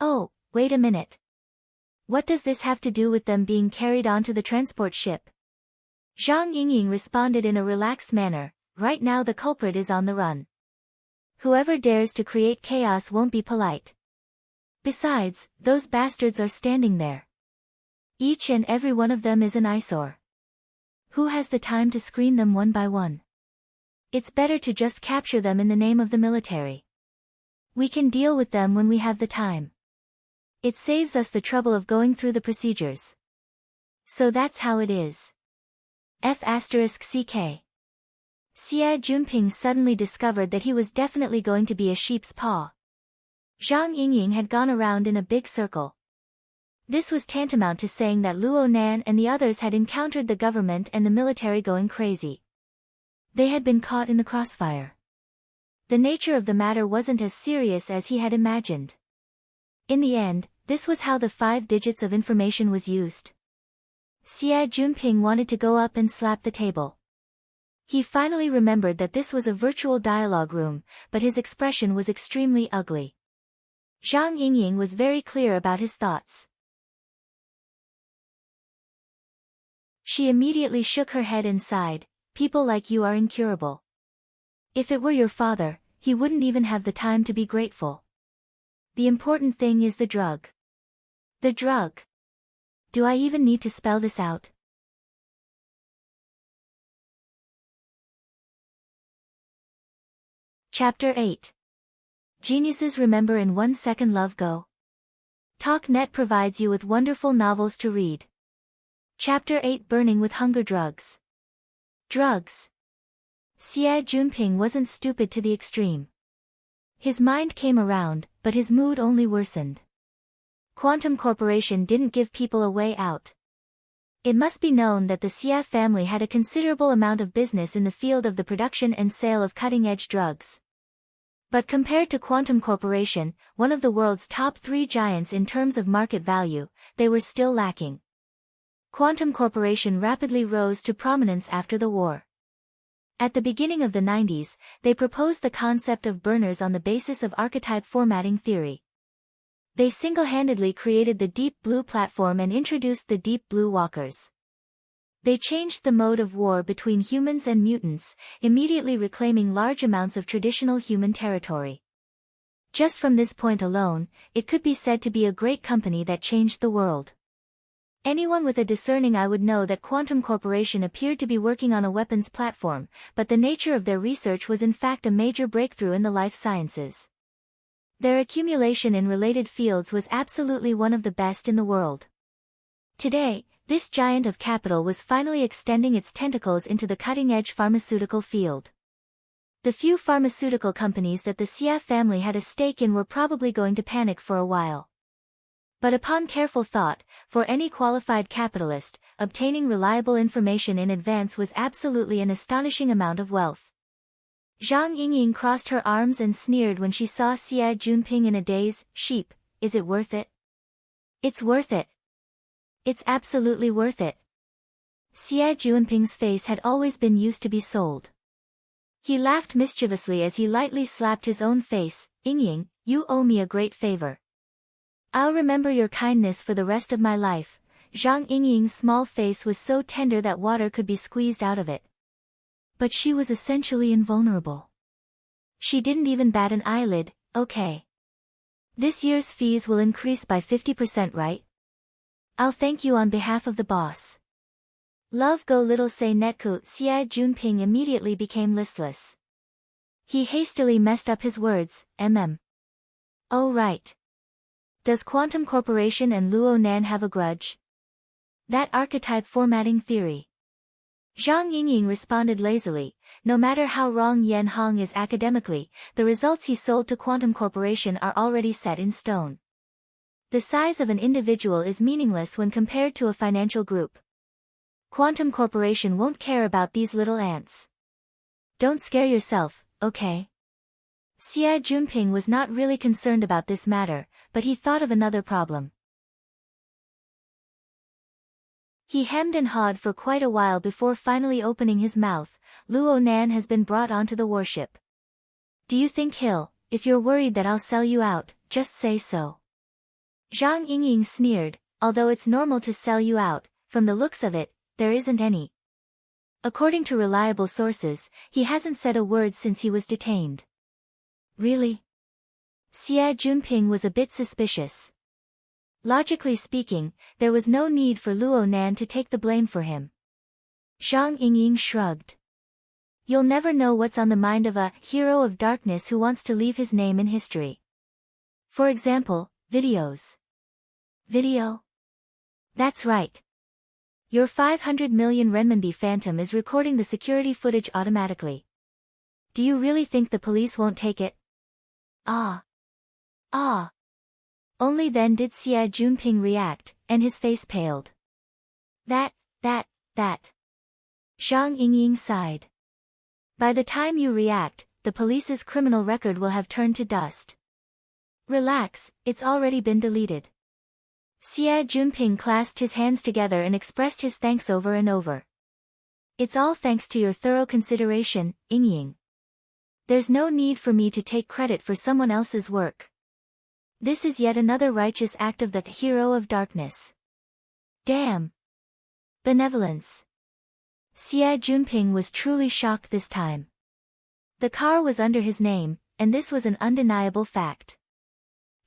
Oh, wait a minute. What does this have to do with them being carried onto the transport ship? Zhang Yingying responded in a relaxed manner. Right now the culprit is on the run. Whoever dares to create chaos won't be polite. Besides, those bastards are standing there. Each and every one of them is an eyesore. Who has the time to screen them one by one? It's better to just capture them in the name of the military. We can deal with them when we have the time. It saves us the trouble of going through the procedures. So that's how it is. F***CK. Xie Junping suddenly discovered that he was definitely going to be a sheep's paw. Zhang Yingying had gone around in a big circle. This was tantamount to saying that Luo Nan and the others had encountered the government and the military going crazy. They had been caught in the crossfire. The nature of the matter wasn't as serious as he had imagined. In the end, this was how the 5 digits of information was used. Xie Junping wanted to go up and slap the table. He finally remembered that this was a virtual dialogue room, but his expression was extremely ugly. Zhang Yingying was very clear about his thoughts. She immediately shook her head and sighed. People like you are incurable. If it were your father, he wouldn't even have the time to be grateful. The important thing is the drug. The drug. Do I even need to spell this out? Chapter 8. Geniuses remember in 1 second. Love Go. TalkNet provides you with wonderful novels to read. Chapter 8. Burning with Hunger. Drugs. Drugs. Xie Junping wasn't stupid to the extreme. His mind came around, but his mood only worsened. Quantum Corporation didn't give people a way out. It must be known that the Xie family had a considerable amount of business in the field of the production and sale of cutting-edge drugs. But compared to Quantum Corporation, one of the world's top 3 giants in terms of market value, they were still lacking. Quantum Corporation rapidly rose to prominence after the war. At the beginning of the 90s, they proposed the concept of burners on the basis of archetype formatting theory. They single-handedly created the Deep Blue platform and introduced the Deep Blue Walkers. They changed the mode of war between humans and mutants, immediately reclaiming large amounts of traditional human territory. Just from this point alone, it could be said to be a great company that changed the world. Anyone with a discerning eye would know that Quantum Corporation appeared to be working on a weapons platform, but the nature of their research was in fact a major breakthrough in the life sciences. Their accumulation in related fields was absolutely one of the best in the world. Today, this giant of capital was finally extending its tentacles into the cutting-edge pharmaceutical field. The few pharmaceutical companies that the Xie family had a stake in were probably going to panic for a while. But upon careful thought, for any qualified capitalist, obtaining reliable information in advance was absolutely an astonishing amount of wealth. Zhang Yingying crossed her arms and sneered when she saw Xie Junping in a daze. Sheep, is it worth it? It's worth it. It's absolutely worth it. Xie Junping's face had always been used to be sold. He laughed mischievously as he lightly slapped his own face. Yingying, you owe me a great favor. I'll remember your kindness for the rest of my life. Zhang Yingying's small face was so tender that water could be squeezed out of it. But she was essentially invulnerable. She didn't even bat an eyelid. Okay. This year's fees will increase by 50%, right? I'll thank you on behalf of the boss. Love Go Little Say Netku. Xie Junping immediately became listless. He hastily messed up his words. Oh right. Does Quantum Corporation and Luo Nan have a grudge? That archetype formatting theory. Zhang Yingying responded lazily, no matter how wrong Yan Hong is academically, the results he sold to Quantum Corporation are already set in stone. The size of an individual is meaningless when compared to a financial group. Quantum Corporation won't care about these little ants. Don't scare yourself, okay? Xia Junping was not really concerned about this matter, but he thought of another problem. He hemmed and hawed for quite a while before finally opening his mouth. Luo Nan has been brought onto the warship. Do you think if you're worried that I'll sell you out, just say so. Zhang Yingying sneered, although it's normal to sell you out, from the looks of it, there isn't any. According to reliable sources, he hasn't said a word since he was detained. Really? Xia Junping was a bit suspicious. Logically speaking, there was no need for Luo Nan to take the blame for him. Zhang Yingying shrugged. You'll never know what's on the mind of a hero of darkness who wants to leave his name in history. For example, videos. Video? That's right. Your 500 million renminbi phantom is recording the security footage automatically. Do you really think the police won't take it? Ah. Only then did Xia Junping react, and his face paled. That. Zhang Yingying sighed. By the time you react, the police's criminal record will have turned to dust. Relax, it's already been deleted. Xia Junping clasped his hands together and expressed his thanks over and over. It's all thanks to your thorough consideration, Yingying. There's no need for me to take credit for someone else's work. This is yet another righteous act of the hero of darkness. Damn. Benevolence. Xia Junping was truly shocked this time. The car was under his name, and this was an undeniable fact.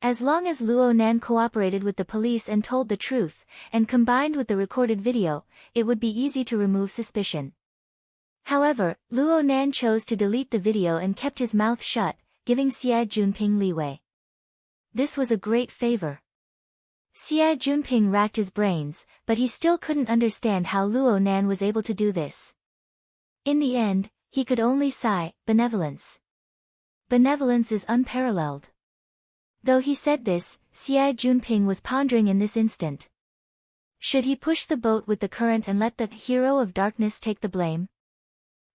As long as Luo Nan cooperated with the police and told the truth, and combined with the recorded video, it would be easy to remove suspicion. However, Luo Nan chose to delete the video and kept his mouth shut, giving Xia Junping leeway. This was a great favor. Xia Junping racked his brains, but he still couldn't understand how Luo Nan was able to do this. In the end, he could only sigh, benevolence. Benevolence is unparalleled. Though he said this, Xia Junping was pondering in this instant. Should he push the boat with the current and let the hero of darkness take the blame?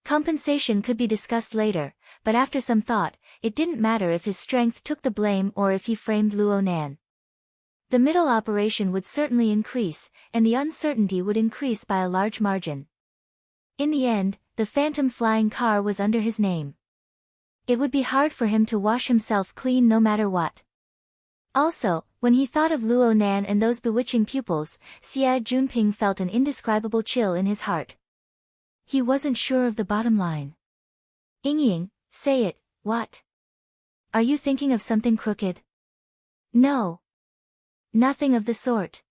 Compensation could be discussed later, but after some thought, it didn't matter if his strength took the blame or if he framed Luo Nan. The middle operation would certainly increase, and the uncertainty would increase by a large margin. In the end, the phantom flying car was under his name. It would be hard for him to wash himself clean no matter what. Also, when he thought of Luo Nan and those bewitching pupils, Xia Junping felt an indescribable chill in his heart. He wasn't sure of the bottom line. Yingying, say it, what? Are you thinking of something crooked? No. Nothing of the sort.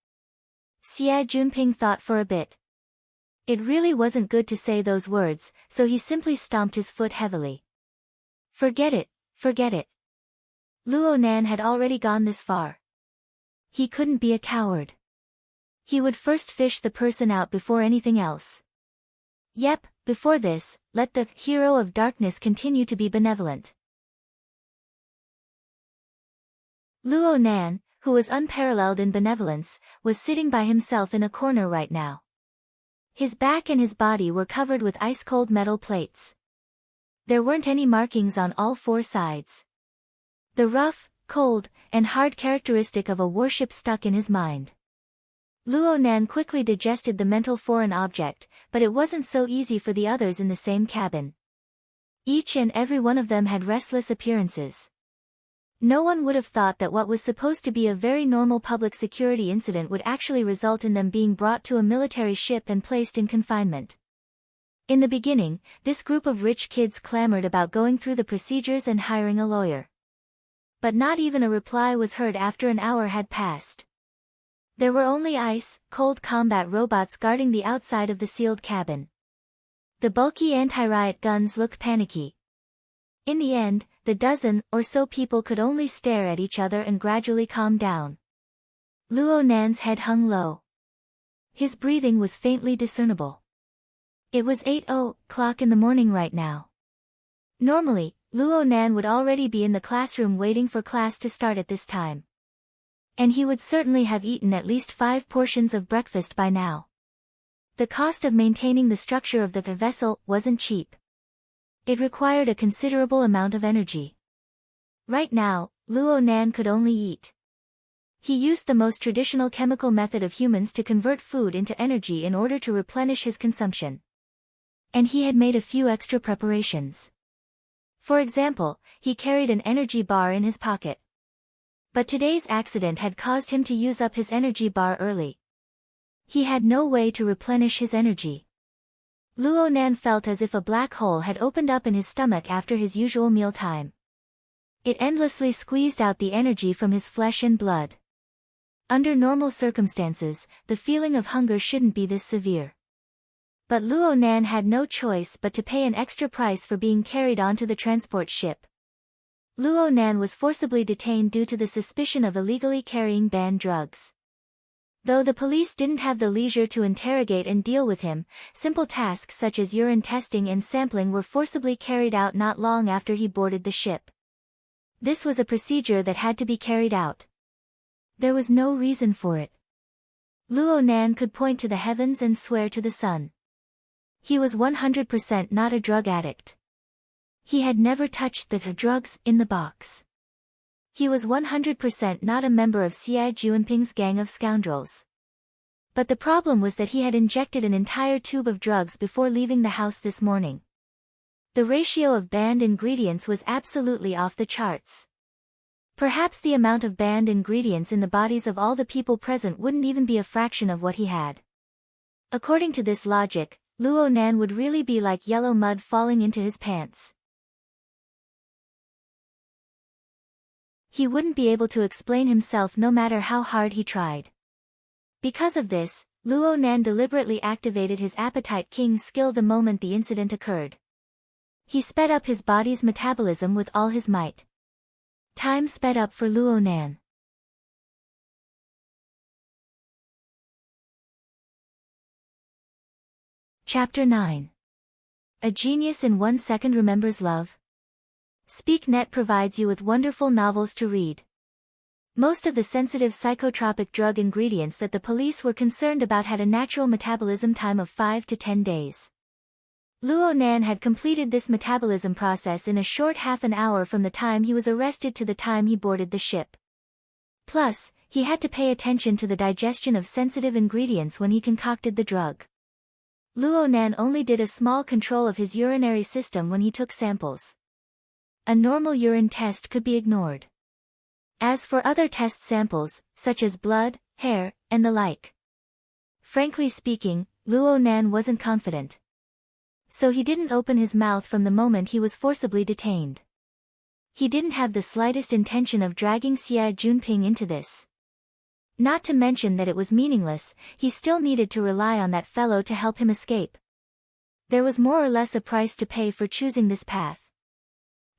Xia Junping thought for a bit. It really wasn't good to say those words, so he simply stomped his foot heavily. Forget it. Luo Nan had already gone this far. He couldn't be a coward. He would first fish the person out before anything else. Yep, before this, let the hero of darkness continue to be benevolent. Luo Nan, who was unparalleled in benevolence, was sitting by himself in a corner right now. His back and his body were covered with ice-cold metal plates. There weren't any markings on all four sides. The rough, cold, and hard characteristic of a warship stuck in his mind. Luo Nan quickly digested the mental foreign object, but it wasn't so easy for the others in the same cabin. Each and every one of them had restless appearances. No one would have thought that what was supposed to be a very normal public security incident would actually result in them being brought to a military ship and placed in confinement. In the beginning, this group of rich kids clamored about going through the procedures and hiring a lawyer. But not even a reply was heard after an hour had passed. There were only ice-cold combat robots guarding the outside of the sealed cabin. The bulky anti-riot guns looked panicky. In the end, the dozen or so people could only stare at each other and gradually calm down. Luo Nan's head hung low. His breathing was faintly discernible. It was 8:00 in the morning right now. Normally, Luo Nan would already be in the classroom waiting for class to start at this time. And he would certainly have eaten at least 5 portions of breakfast by now. The cost of maintaining the structure of the vessel wasn't cheap. It required a considerable amount of energy. Right now, Luo Nan could only eat. He used the most traditional chemical method of humans to convert food into energy in order to replenish his consumption. And he had made a few extra preparations. For example, he carried an energy bar in his pocket. But today's accident had caused him to use up his energy bar early. He had no way to replenish his energy. Luo Nan felt as if a black hole had opened up in his stomach after his usual mealtime. It endlessly squeezed out the energy from his flesh and blood. Under normal circumstances, the feeling of hunger shouldn't be this severe. But Luo Nan had no choice but to pay an extra price for being carried onto the transport ship. Luo Nan was forcibly detained due to the suspicion of illegally carrying banned drugs. Though the police didn't have the leisure to interrogate and deal with him, simple tasks such as urine testing and sampling were forcibly carried out not long after he boarded the ship. This was a procedure that had to be carried out. There was no reason for it. Luo Nan could point to the heavens and swear to the sun. He was 100% not a drug addict. He had never touched the drugs in the box. He was 100% not a member of Xi Jinping's gang of scoundrels. But the problem was that he had injected an entire tube of drugs before leaving the house this morning. The ratio of banned ingredients was absolutely off the charts. Perhaps the amount of banned ingredients in the bodies of all the people present wouldn't even be a fraction of what he had. According to this logic, Luo Nan would really be like yellow mud falling into his pants. He wouldn't be able to explain himself no matter how hard he tried. Because of this, Luo Nan deliberately activated his Appetite King skill the moment the incident occurred. He sped up his body's metabolism with all his might. Time sped up for Luo Nan. Chapter 9. A genius in 1 second remembers love. SpeakNet provides you with wonderful novels to read. Most of the sensitive psychotropic drug ingredients that the police were concerned about had a natural metabolism time of 5 to 10 days. Luo Nan had completed this metabolism process in a short half an hour from the time he was arrested to the time he boarded the ship. Plus, he had to pay attention to the digestion of sensitive ingredients when he concocted the drug. Luo Nan only did a small control of his urinary system when he took samples. A normal urine test could be ignored. As for other test samples, such as blood, hair, and the like. Frankly speaking, Luo Nan wasn't confident. So he didn't open his mouth from the moment he was forcibly detained. He didn't have the slightest intention of dragging Xi Jinping into this. Not to mention that it was meaningless, he still needed to rely on that fellow to help him escape. There was more or less a price to pay for choosing this path.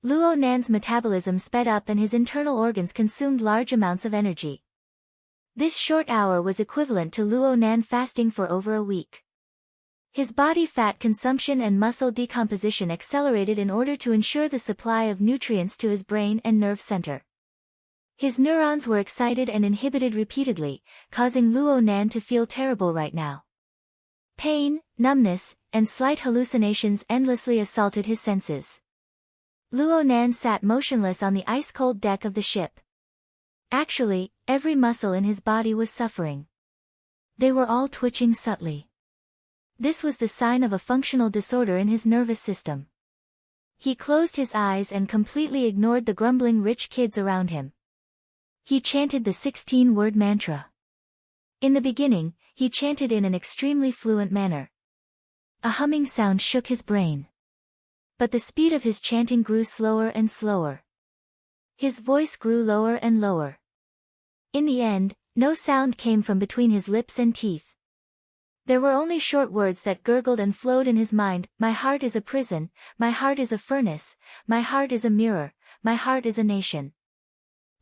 Luo Nan's metabolism sped up and his internal organs consumed large amounts of energy. This short hour was equivalent to Luo Nan fasting for over a week. His body fat consumption and muscle decomposition accelerated in order to ensure the supply of nutrients to his brain and nerve center. His neurons were excited and inhibited repeatedly, causing Luo Nan to feel terrible right now. Pain, numbness, and slight hallucinations endlessly assaulted his senses. Luo Nan sat motionless on the ice-cold deck of the ship. Actually, every muscle in his body was suffering. They were all twitching subtly. This was the sign of a functional disorder in his nervous system. He closed his eyes and completely ignored the grumbling rich kids around him. He chanted the 16-word mantra. In the beginning, he chanted in an extremely fluent manner. A humming sound shook his brain. But the speed of his chanting grew slower and slower. His voice grew lower and lower. In the end, no sound came from between his lips and teeth. There were only short words that gurgled and flowed in his mind. My heart is a prison, my heart is a furnace, my heart is a mirror, my heart is a nation.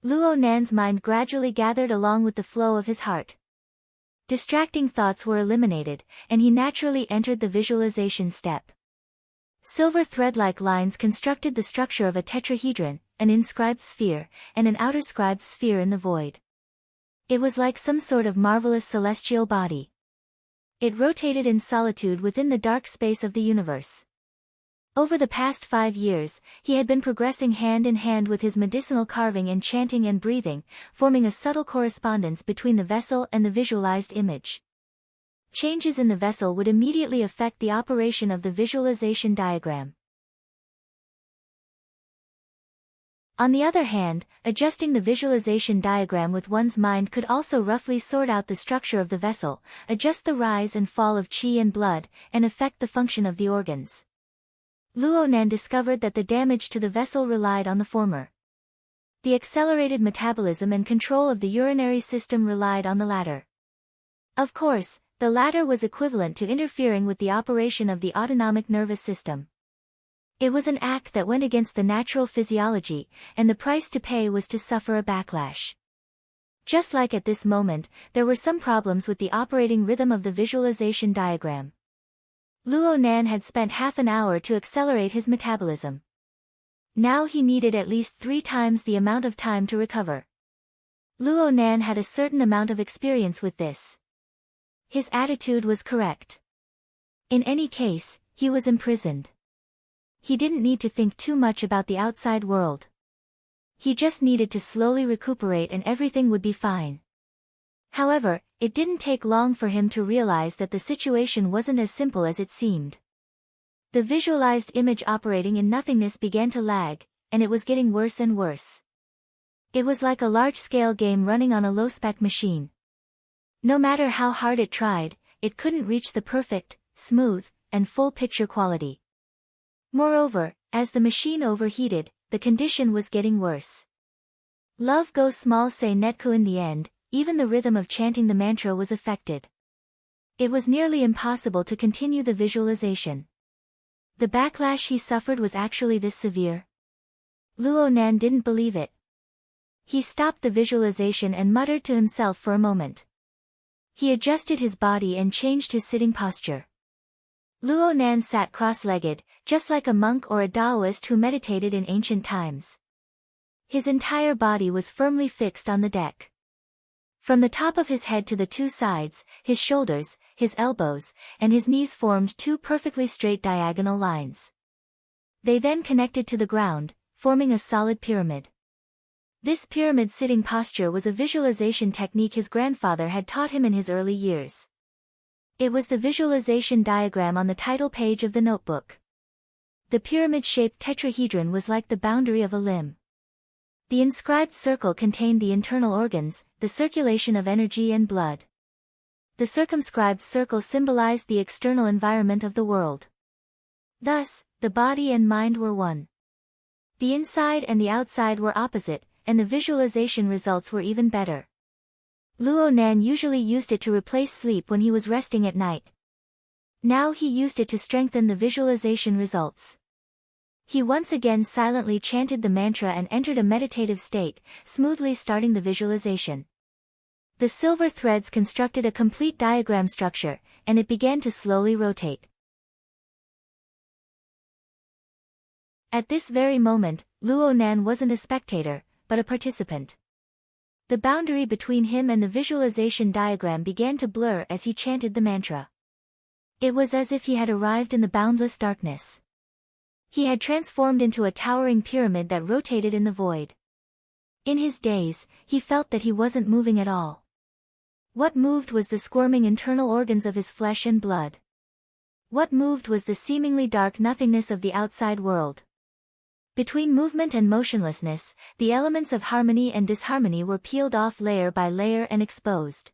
Luo Nan's mind gradually gathered along with the flow of his heart. Distracting thoughts were eliminated, and he naturally entered the visualization step. Silver thread-like lines constructed the structure of a tetrahedron, an inscribed sphere, and an outer scribed sphere in the void. It was like some sort of marvelous celestial body. It rotated in solitude within the dark space of the universe. Over the past 5 years, he had been progressing hand in hand with his medicinal carving and chanting and breathing, forming a subtle correspondence between the vessel and the visualized image. Changes in the vessel would immediately affect the operation of the visualization diagram. On the other hand, adjusting the visualization diagram with one's mind could also roughly sort out the structure of the vessel, adjust the rise and fall of qi and blood, and affect the function of the organs. Luo Nan discovered that the damage to the vessel relied on the former. The accelerated metabolism and control of the urinary system relied on the latter. Of course, the latter was equivalent to interfering with the operation of the autonomic nervous system. It was an act that went against the natural physiology, and the price to pay was to suffer a backlash. Just like at this moment, there were some problems with the operating rhythm of the visualization diagram. Luo Nan had spent half an hour to accelerate his metabolism. Now he needed at least 3 times the amount of time to recover. Luo Nan had a certain amount of experience with this. His attitude was correct. In any case, he was imprisoned. He didn't need to think too much about the outside world. He just needed to slowly recuperate and everything would be fine. However, it didn't take long for him to realize that the situation wasn't as simple as it seemed. The visualized image operating in nothingness began to lag, and it was getting worse and worse. It was like a large-scale game running on a low-spec machine. No matter how hard it tried, it couldn't reach the perfect, smooth, and full picture quality. Moreover, as the machine overheated, the condition was getting worse. Love goes small say netku in the end, even the rhythm of chanting the mantra was affected. It was nearly impossible to continue the visualization. The backlash he suffered was actually this severe. Luo Nan didn't believe it. He stopped the visualization and muttered to himself for a moment. He adjusted his body and changed his sitting posture. Luo Nan sat cross-legged, just like a monk or a Taoist who meditated in ancient times. His entire body was firmly fixed on the deck. From the top of his head to the 2 sides, his shoulders, his elbows, and his knees formed 2 perfectly straight diagonal lines. They then connected to the ground, forming a solid pyramid. This pyramid sitting posture was a visualization technique his grandfather had taught him in his early years. It was the visualization diagram on the title page of the notebook. The pyramid-shaped tetrahedron was like the boundary of a limb. The inscribed circle contained the internal organs, the circulation of energy and blood. The circumscribed circle symbolized the external environment of the world. Thus, the body and mind were one. The inside and the outside were opposite, and the visualization results were even better. Luo Nan usually used it to replace sleep when he was resting at night. Now he used it to strengthen the visualization results. He once again silently chanted the mantra and entered a meditative state, smoothly starting the visualization. The silver threads constructed a complete diagram structure, and it began to slowly rotate. At this very moment, Luo Nan wasn't a spectator, but a participant. The boundary between him and the visualization diagram began to blur as he chanted the mantra. It was as if he had arrived in the boundless darkness. He had transformed into a towering pyramid that rotated in the void. In his daze, he felt that he wasn't moving at all. What moved was the squirming internal organs of his flesh and blood. What moved was the seemingly dark nothingness of the outside world. Between movement and motionlessness, the elements of harmony and disharmony were peeled off layer by layer and exposed.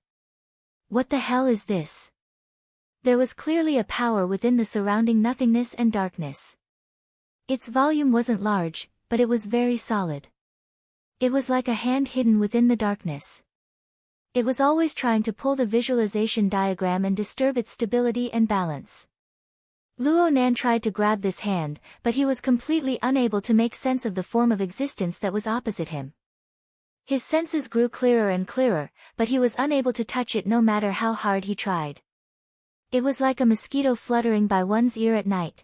What the hell is this? There was clearly a power within the surrounding nothingness and darkness. Its volume wasn't large, but it was very solid. It was like a hand hidden within the darkness. It was always trying to pull the visualization diagram and disturb its stability and balance. Luo Nan tried to grab this hand, but he was completely unable to make sense of the form of existence that was opposite him. His senses grew clearer and clearer, but he was unable to touch it no matter how hard he tried. It was like a mosquito fluttering by one's ear at night.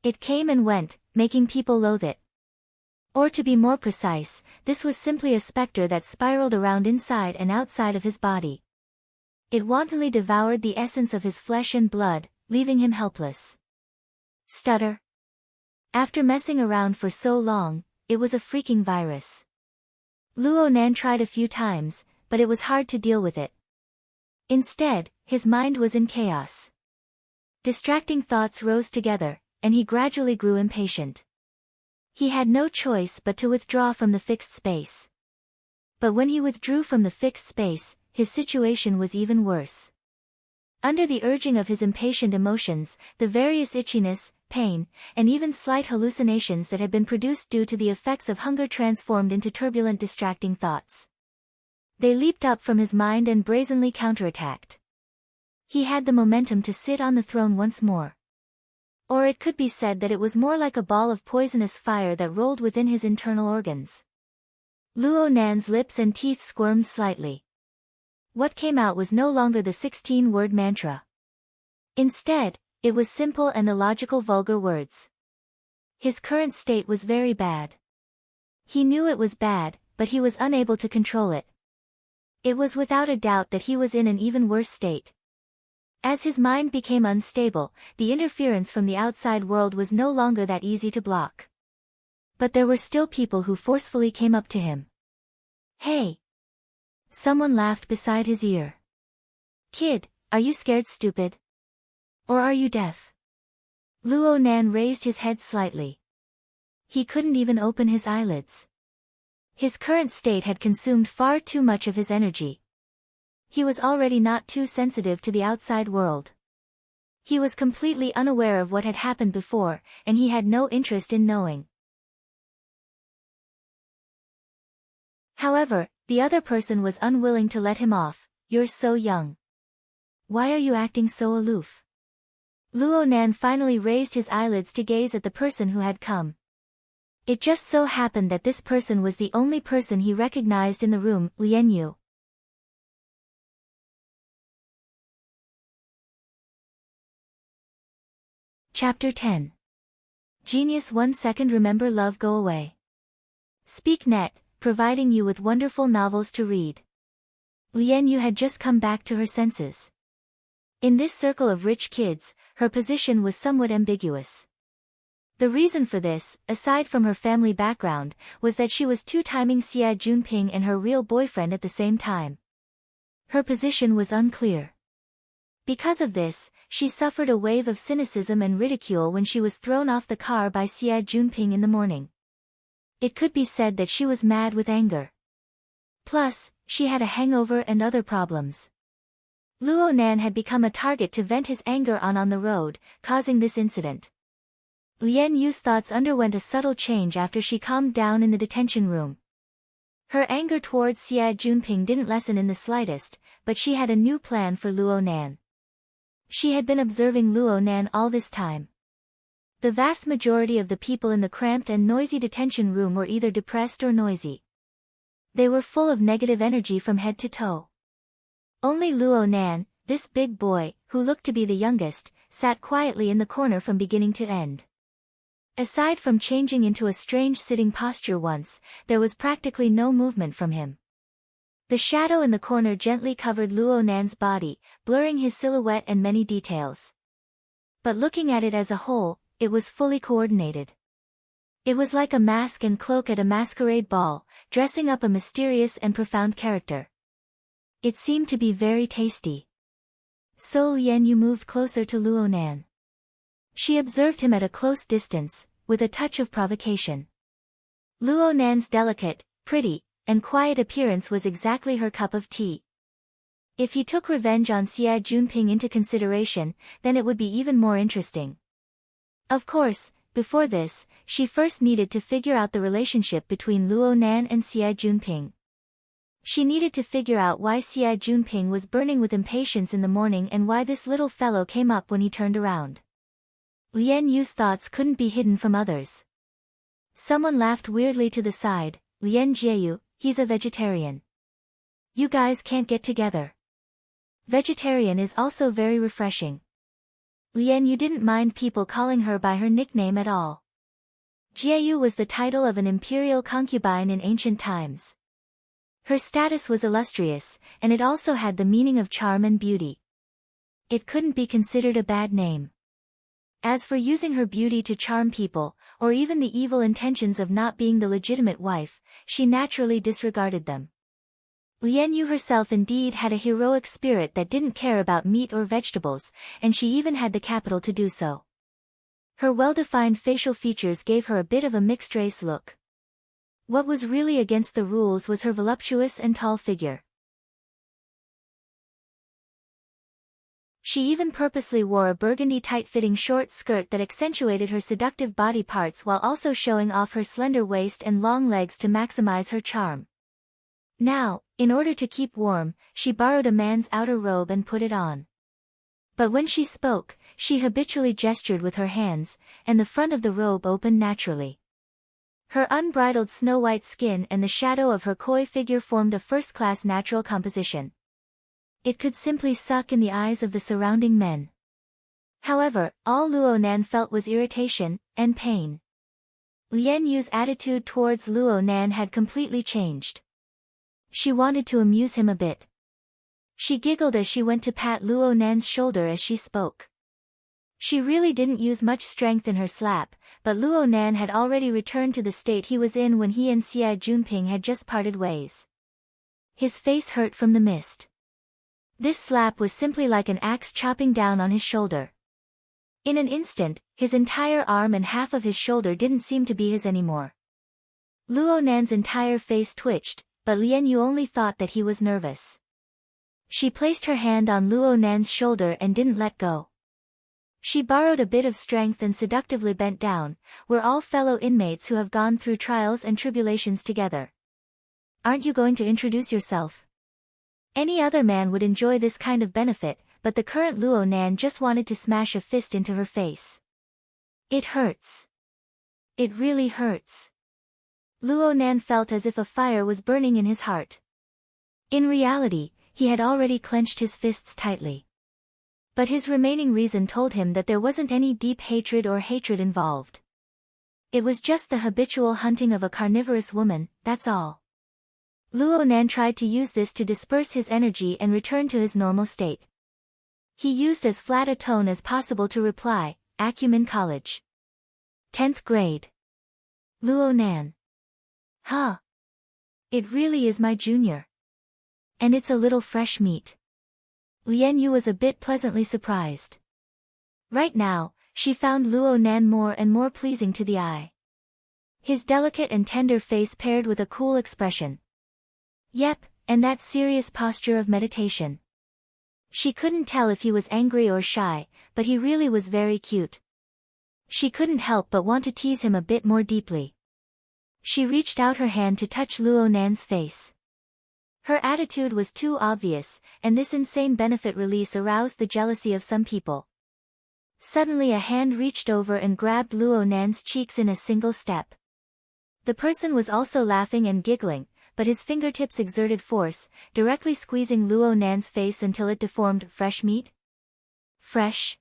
It came and went, making people loathe it. Or to be more precise, this was simply a specter that spiraled around inside and outside of his body. It wantonly devoured the essence of his flesh and blood, leaving him helpless. Stutter. After messing around for so long, it was a freaking virus. Luo Nan tried a few times, but it was hard to deal with it. Instead, his mind was in chaos. Distracting thoughts rose together, and he gradually grew impatient. He had no choice but to withdraw from the fixed space. But when he withdrew from the fixed space, his situation was even worse. Under the urging of his impatient emotions, the various itchiness, pain, and even slight hallucinations that had been produced due to the effects of hunger transformed into turbulent distracting thoughts. They leaped up from his mind and brazenly counterattacked. He had the momentum to sit on the throne once more. Or it could be said that it was more like a ball of poisonous fire that rolled within his internal organs. Luo Nan's lips and teeth squirmed slightly. What came out was no longer the 16-word mantra. Instead, it was simple and illogical vulgar words. His current state was very bad. He knew it was bad, but he was unable to control it. It was without a doubt that he was in an even worse state. As his mind became unstable, the interference from the outside world was no longer that easy to block. But there were still people who forcefully came up to him. "Hey!" Someone laughed beside his ear. "Kid, are you scared stupid? Or are you deaf?" Luo Nan raised his head slightly. He couldn't even open his eyelids. His current state had consumed far too much of his energy. He was already not too sensitive to the outside world. He was completely unaware of what had happened before, and he had no interest in knowing. However, the other person was unwilling to let him off. "You're so young. Why are you acting so aloof?" Luo Nan finally raised his eyelids to gaze at the person who had come. It just so happened that this person was the only person he recognized in the room, Lian Yu. Chapter 10. Genius 1 second remember love go away. SpeakNet, providing you with wonderful novels to read. Lian Yu had just come back to her senses. In this circle of rich kids, her position was somewhat ambiguous. The reason for this, aside from her family background, was that she was two-timing Xia Junping and her real boyfriend at the same time. Her position was unclear. Because of this, she suffered a wave of cynicism and ridicule when she was thrown off the car by Xia Junping in the morning. It could be said that she was mad with anger. Plus, she had a hangover and other problems. Luo Nan had become a target to vent his anger on the road, causing this incident. Lian Yu's thoughts underwent a subtle change after she calmed down in the detention room. Her anger towards Xia Junping didn't lessen in the slightest, but she had a new plan for Luo Nan. She had been observing Luo Nan all this time. The vast majority of the people in the cramped and noisy detention room were either depressed or noisy. They were full of negative energy from head to toe. Only Luo Nan, this big boy, who looked to be the youngest, sat quietly in the corner from beginning to end. Aside from changing into a strange sitting posture once, there was practically no movement from him. The shadow in the corner gently covered Luo Nan's body, blurring his silhouette and many details. But looking at it as a whole, it was fully coordinated. It was like a mask and cloak at a masquerade ball, dressing up a mysterious and profound character. It seemed to be very tasty. So Lian Yu moved closer to Luo Nan. She observed him at a close distance, with a touch of provocation. Luo Nan's delicate, pretty, and quiet appearance was exactly her cup of tea. If he took revenge on Xia Junping into consideration, then it would be even more interesting. Of course, before this, she first needed to figure out the relationship between Luo Nan and Xia Junping. She needed to figure out why Xia Junping was burning with impatience in the morning and why this little fellow came up when he turned around. Lian Yu's thoughts couldn't be hidden from others. Someone laughed weirdly to the side. "Lian Jieyu, He's a vegetarian. You guys can't get together. Vegetarian is also very refreshing. Lian Yu didn't mind people calling her by her nickname at all. Jieyu was the title of an imperial concubine in ancient times. Her status was illustrious, and it also had the meaning of charm and beauty. It couldn't be considered a bad name. As for using her beauty to charm people, or even the evil intentions of not being the legitimate wife, she naturally disregarded them. Lian Yu herself indeed had a heroic spirit that didn't care about meat or vegetables, and she even had the capital to do so. Her well-defined facial features gave her a bit of a mixed-race look. What was really against the rules was her voluptuous and tall figure. She even purposely wore a burgundy tight-fitting short skirt that accentuated her seductive body parts while also showing off her slender waist and long legs to maximize her charm. Now, in order to keep warm, she borrowed a man's outer robe and put it on. But when she spoke, she habitually gestured with her hands, and the front of the robe opened naturally. Her unbridled snow-white skin and the shadow of her coy figure formed a first-class natural composition. It could simply suck in the eyes of the surrounding men. However, all Luo Nan felt was irritation and pain. Lian Yu's attitude towards Luo Nan had completely changed. She wanted to amuse him a bit. She giggled as she went to pat Luo Nan's shoulder as she spoke. She really didn't use much strength in her slap, but Luo Nan had already returned to the state he was in when he and Xia Junping had just parted ways. His face hurt from the mist. This slap was simply like an axe chopping down on his shoulder. In an instant, his entire arm and half of his shoulder didn't seem to be his anymore. Luo Nan's entire face twitched, but Lian Yu only thought that he was nervous. She placed her hand on Luo Nan's shoulder and didn't let go. She borrowed a bit of strength and seductively bent down. We're all fellow inmates who have gone through trials and tribulations together. Aren't you going to introduce yourself? Any other man would enjoy this kind of benefit, but the current Luo Nan just wanted to smash a fist into her face. It hurts. It really hurts. Luo Nan felt as if a fire was burning in his heart. In reality, he had already clenched his fists tightly. But his remaining reason told him that there wasn't any deep hatred or hatred involved. It was just the habitual hunting of a carnivorous woman, that's all. Luo Nan tried to use this to disperse his energy and return to his normal state. He used as flat a tone as possible to reply, Acumen College. 10th grade. Luo Nan. Huh. It really is my junior. And it's a little fresh meat. Lian Yu was a bit pleasantly surprised. Right now, she found Luo Nan more and more pleasing to the eye. His delicate and tender face paired with a cool expression. Yep, and that serious posture of meditation. She couldn't tell if he was angry or shy, but he really was very cute. She couldn't help but want to tease him a bit more deeply. She reached out her hand to touch Luo Nan's face. Her attitude was too obvious, and this insane benefit release aroused the jealousy of some people. Suddenly a hand reached over and grabbed Luo Nan's cheeks in a single step. The person was also laughing and giggling, but his fingertips exerted force, directly squeezing Luo Nan's face until it deformed. Fresh meat? Fresh?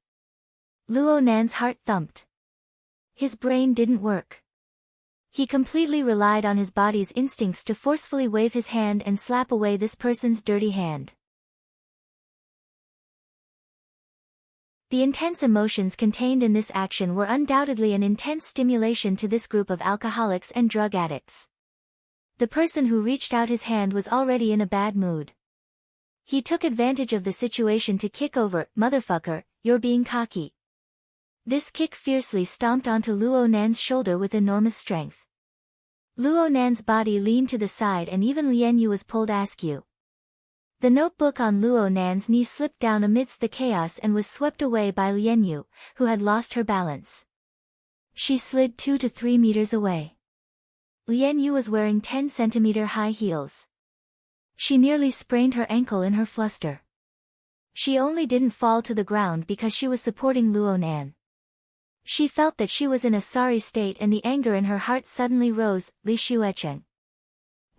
Luo Nan's heart thumped. His brain didn't work. He completely relied on his body's instincts to forcefully wave his hand and slap away this person's dirty hand. The intense emotions contained in this action were undoubtedly an intense stimulation to this group of alcoholics and drug addicts. The person who reached out his hand was already in a bad mood. He took advantage of the situation to kick over, "Motherfucker, you're being cocky." This kick fiercely stomped onto Luo Nan's shoulder with enormous strength. Luo Nan's body leaned to the side and even Lian Yu was pulled askew. The notebook on Luo Nan's knee slipped down amidst the chaos and was swept away by Lian Yu, who had lost her balance. She slid 2 to 3 meters away. Lian Yu was wearing 10-centimeter high heels. She nearly sprained her ankle in her fluster. She only didn't fall to the ground because she was supporting Luo Nan. She felt that she was in a sorry state and the anger in her heart suddenly rose. Li Shuecheng.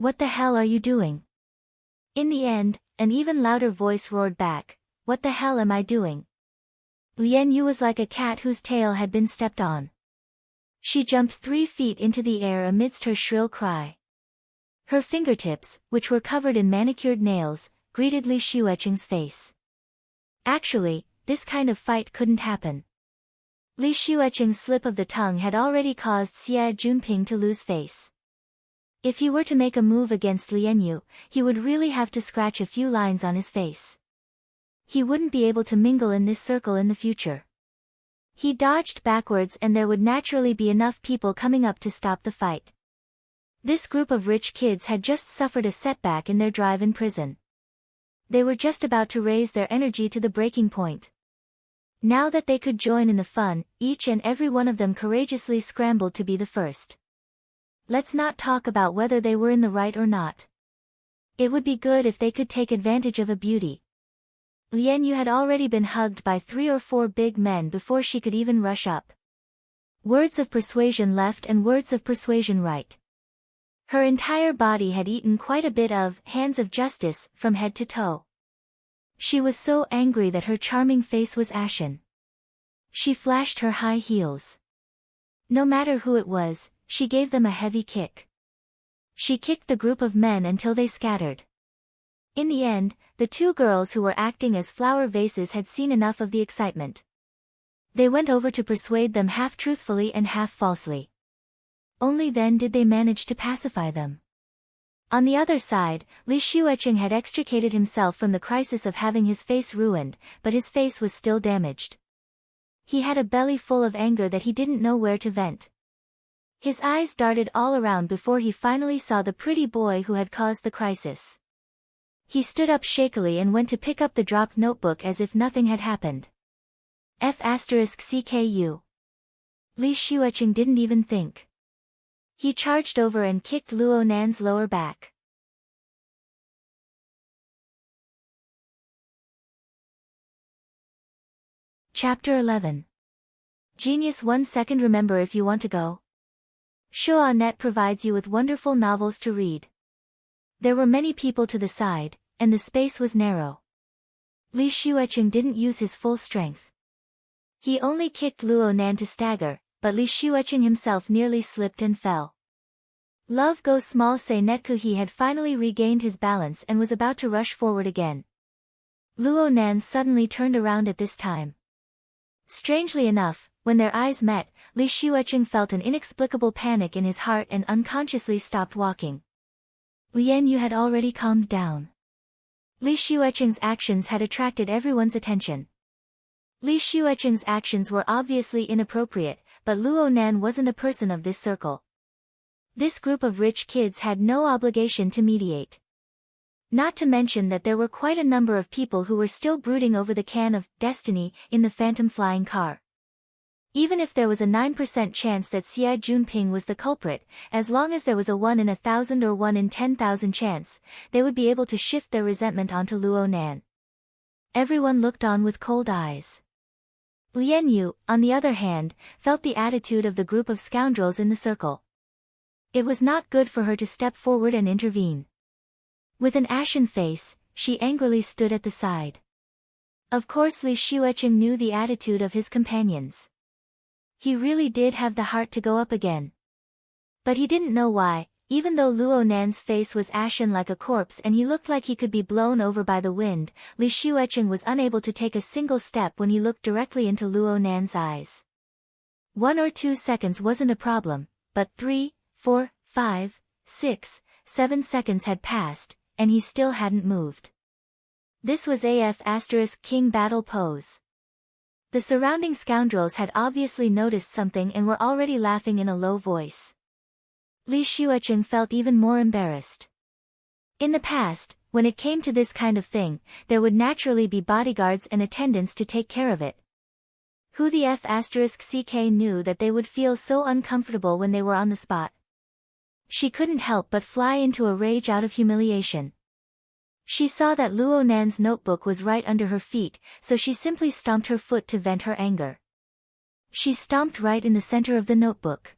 What the hell are you doing? In the end, an even louder voice roared back, what the hell am I doing? Lian Yu was like a cat whose tail had been stepped on. She jumped 3 feet into the air amidst her shrill cry. Her fingertips, which were covered in manicured nails, greeted Li Xueqing's face. Actually, this kind of fight couldn't happen. Li Xueqing's slip of the tongue had already caused Xie Junping to lose face. If he were to make a move against Lian Yu, he would really have to scratch a few lines on his face. He wouldn't be able to mingle in this circle in the future. He dodged backwards and there would naturally be enough people coming up to stop the fight. This group of rich kids had just suffered a setback in their drive in prison. They were just about to raise their energy to the breaking point. Now that they could join in the fun, each and every one of them courageously scrambled to be the first. Let's not talk about whether they were in the right or not. It would be good if they could take advantage of a beauty. Lian Yu had already been hugged by 3 or 4 big men before she could even rush up. Words of persuasion left and words of persuasion right. Her entire body had eaten quite a bit of hands of justice from head to toe. She was so angry that her charming face was ashen. She flashed her high heels. No matter who it was, she gave them a heavy kick. She kicked the group of men until they scattered. In the end, the 2 girls who were acting as flower vases had seen enough of the excitement. They went over to persuade them half truthfully and half falsely. Only then did they manage to pacify them. On the other side, Li Xueqing had extricated himself from the crisis of having his face ruined, but his face was still damaged. He had a belly full of anger that he didn't know where to vent. His eyes darted all around before he finally saw the pretty boy who had caused the crisis. He stood up shakily and went to pick up the dropped notebook as if nothing had happened. F***CKU. Li Xueqing didn't even think. He charged over and kicked Luo Nan's lower back. Chapter 11. Genius 1 second. Remember if you want to go. Shuanet provides you with wonderful novels to read. There were many people to the side, and the space was narrow. Li Xueqing didn't use his full strength. He only kicked Luo Nan to stagger, but Li Xueqing himself nearly slipped and fell. Love Go Small Say Netku. He had finally regained his balance and was about to rush forward again. Luo Nan suddenly turned around at this time. Strangely enough, when their eyes met, Li Xueqing felt an inexplicable panic in his heart and unconsciously stopped walking. Lian Yu had already calmed down. Li Xueqing's actions had attracted everyone's attention. Li Xueqing's actions were obviously inappropriate, but Luo Nan wasn't a person of this circle. This group of rich kids had no obligation to mediate. Not to mention that there were quite a number of people who were still brooding over the can of destiny in the phantom flying car. Even if there was a 9% chance that Xie Junping was the culprit, as long as there was a 1 in 1,000 or 1 in 10,000 chance, they would be able to shift their resentment onto Luo Nan. Everyone looked on with cold eyes. Lian Yu, on the other hand, felt the attitude of the group of scoundrels in the circle. It was not good for her to step forward and intervene. With an ashen face, she angrily stood at the side. Of course Li Xueqing knew the attitude of his companions. He really did have the heart to go up again. But he didn't know why, even though Luo Nan's face was ashen like a corpse and he looked like he could be blown over by the wind, Li Xueqing was unable to take a single step when he looked directly into Luo Nan's eyes. 1 or 2 seconds wasn't a problem, but 3, 4, 5, 6, 7 seconds had passed, and he still hadn't moved. This was King battle pose. The surrounding scoundrels had obviously noticed something and were already laughing in a low voice. Li Xueqing felt even more embarrassed. In the past, when it came to this kind of thing, there would naturally be bodyguards and attendants to take care of it. Who the F***ck knew that they would feel so uncomfortable when they were on the spot? She couldn't help but fly into a rage out of humiliation. She saw that Luo Nan's notebook was right under her feet, so she simply stomped her foot to vent her anger. She stomped right in the center of the notebook.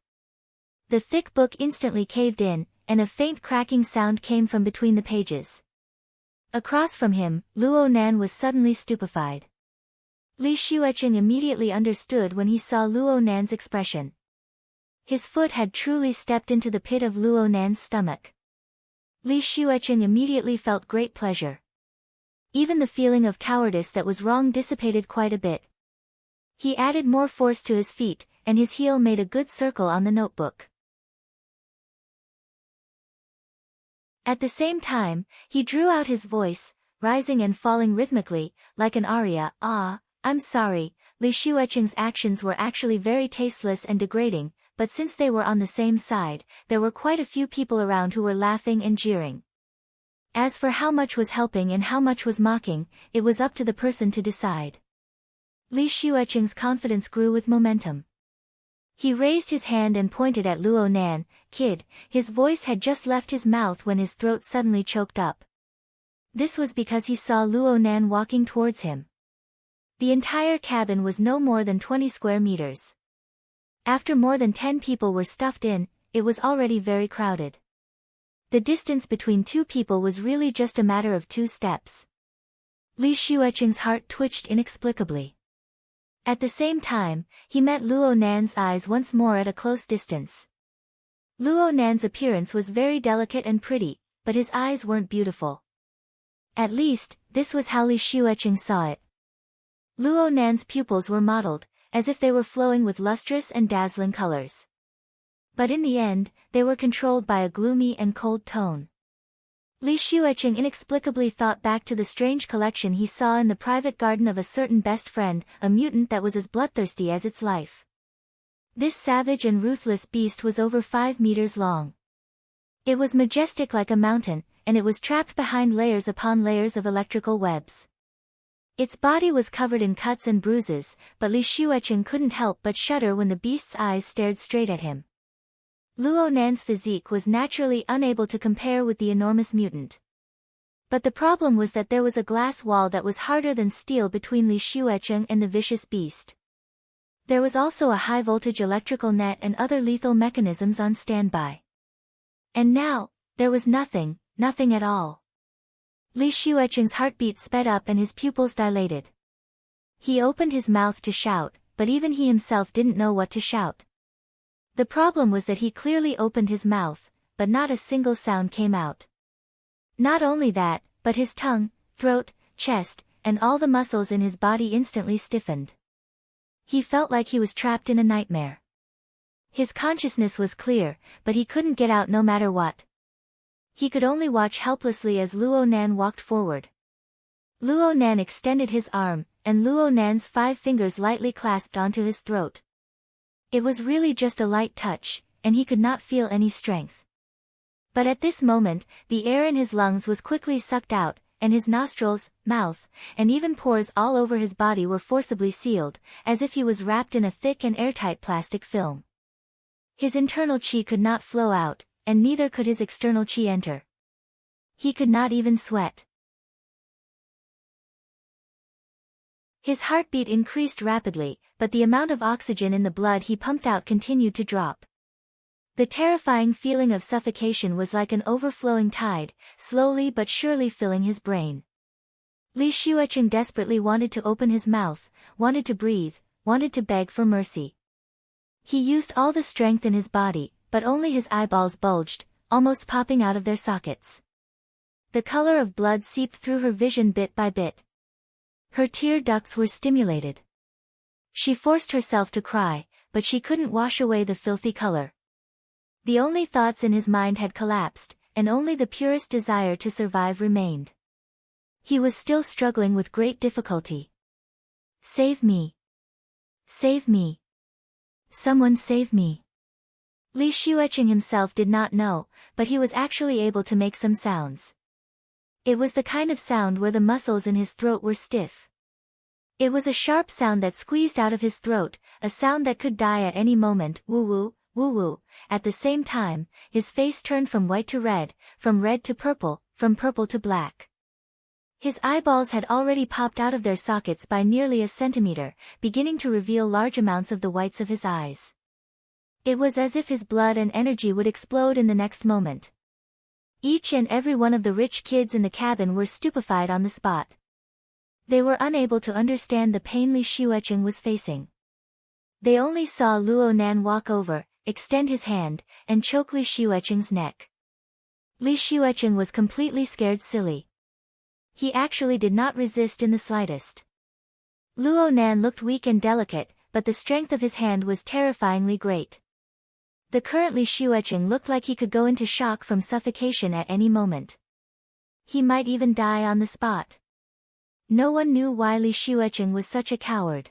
The thick book instantly caved in, and a faint cracking sound came from between the pages. Across from him, Luo Nan was suddenly stupefied. Li Xueqing immediately understood when he saw Luo Nan's expression. His foot had truly stepped into the pit of Luo Nan's stomach. Li Xueqing immediately felt great pleasure. Even the feeling of cowardice that was wrong dissipated quite a bit. He added more force to his feet, and his heel made a good circle on the notebook. At the same time, he drew out his voice, rising and falling rhythmically, like an aria. I'm sorry, Li Xueqing's actions were actually very tasteless and degrading, but since they were on the same side, there were quite a few people around who were laughing and jeering. As for how much was helping and how much was mocking, it was up to the person to decide. Li Xueqing's confidence grew with momentum. He raised his hand and pointed at Luo Nan. Kid, his voice had just left his mouth when his throat suddenly choked up. This was because he saw Luo Nan walking towards him. The entire cabin was no more than 20 square meters. After more than 10 people were stuffed in, it was already very crowded. The distance between two people was really just a matter of 2 steps. Li Xueqing's heart twitched inexplicably. At the same time, he met Luo Nan's eyes once more at a close distance. Luo Nan's appearance was very delicate and pretty, but his eyes weren't beautiful. At least, this was how Li Xueqing saw it. Luo Nan's pupils were mottled, as if they were flowing with lustrous and dazzling colors. But in the end, they were controlled by a gloomy and cold tone. Li Xueqing inexplicably thought back to the strange collection he saw in the private garden of a certain best friend, a mutant that was as bloodthirsty as its life. This savage and ruthless beast was over 5 meters long. It was majestic like a mountain, and it was trapped behind layers upon layers of electrical webs. Its body was covered in cuts and bruises, but Li Xueqing couldn't help but shudder when the beast's eyes stared straight at him. Luo Nan's physique was naturally unable to compare with the enormous mutant. But the problem was that there was a glass wall that was harder than steel between Li Xueqing and the vicious beast. There was also a high-voltage electrical net and other lethal mechanisms on standby. And now, there was nothing at all. Li Xueqing's heartbeat sped up and his pupils dilated. He opened his mouth to shout, but even he himself didn't know what to shout. The problem was that he clearly opened his mouth, but not a single sound came out. Not only that, but his tongue, throat, chest, and all the muscles in his body instantly stiffened. He felt like he was trapped in a nightmare. His consciousness was clear, but he couldn't get out no matter what. He could only watch helplessly as Luo Nan walked forward. Luo Nan extended his arm, and Luo Nan's 5 fingers lightly clasped onto his throat. It was really just a light touch, and he could not feel any strength. But at this moment, the air in his lungs was quickly sucked out, and his nostrils, mouth, and even pores all over his body were forcibly sealed, as if he was wrapped in a thick and airtight plastic film. His internal qi could not flow out, and neither could his external qi enter. He could not even sweat. His heartbeat increased rapidly, but the amount of oxygen in the blood he pumped out continued to drop. The terrifying feeling of suffocation was like an overflowing tide, slowly but surely filling his brain. Li Xueqing desperately wanted to open his mouth, wanted to breathe, wanted to beg for mercy. He used all the strength in his body, but only his eyeballs bulged, almost popping out of their sockets. The color of blood seeped through her vision bit by bit. Her tear ducts were stimulated. She forced herself to cry, but she couldn't wash away the filthy color. The only thoughts in his mind had collapsed, and only the purest desire to survive remained. He was still struggling with great difficulty. Save me. Save me. Someone save me. Li Xueqing himself did not know, but he was actually able to make some sounds. It was the kind of sound where the muscles in his throat were stiff. It was a sharp sound that squeezed out of his throat, a sound that could die at any moment, woo-woo, woo-woo. At the same time, his face turned from white to red, from red to purple, from purple to black. His eyeballs had already popped out of their sockets by nearly a centimeter, beginning to reveal large amounts of the whites of his eyes. It was as if his blood and energy would explode in the next moment. Each and every one of the rich kids in the cabin were stupefied on the spot. They were unable to understand the pain Li Xuecheng was facing. They only saw Luo Nan walk over, extend his hand, and choke Li Xuecheng's neck. Li Xuecheng was completely scared silly. He actually did not resist in the slightest. Luo Nan looked weak and delicate, but the strength of his hand was terrifyingly great. The current Li Xuecheng looked like he could go into shock from suffocation at any moment. He might even die on the spot. No one knew why Li Xuecheng was such a coward.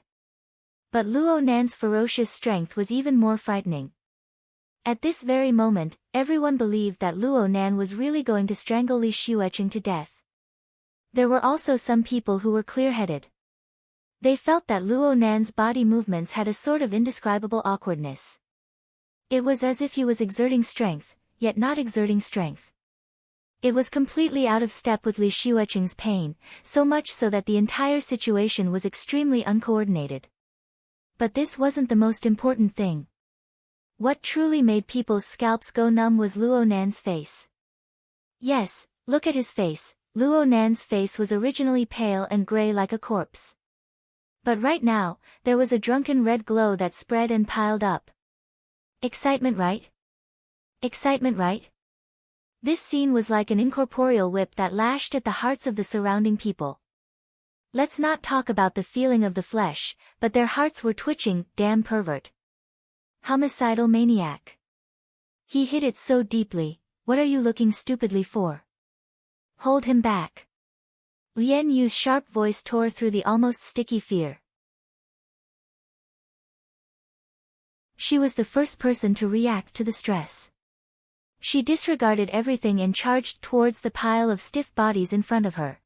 But Luo Nan's ferocious strength was even more frightening. At this very moment, everyone believed that Luo Nan was really going to strangle Li Xuecheng to death. There were also some people who were clear-headed. They felt that Luo Nan's body movements had a sort of indescribable awkwardness. It was as if he was exerting strength, yet not exerting strength. It was completely out of step with Li Xuecheng's pain, so much so that the entire situation was extremely uncoordinated. But this wasn't the most important thing. What truly made people's scalps go numb was Luo Nan's face. Yes, look at his face. Luo Nan's face was originally pale and gray like a corpse. But right now, there was a drunken red glow that spread and piled up. Excitement, right? Excitement, right? This scene was like an incorporeal whip that lashed at the hearts of the surrounding people. Let's not talk about the feeling of the flesh, but their hearts were twitching. Damn pervert. Homicidal maniac. He hit it so deeply. What are you looking stupidly for? Hold him back. Lian Yu's sharp voice tore through the almost sticky fear. She was the first person to react to the stress. She disregarded everything and charged towards the pile of stiff bodies in front of her.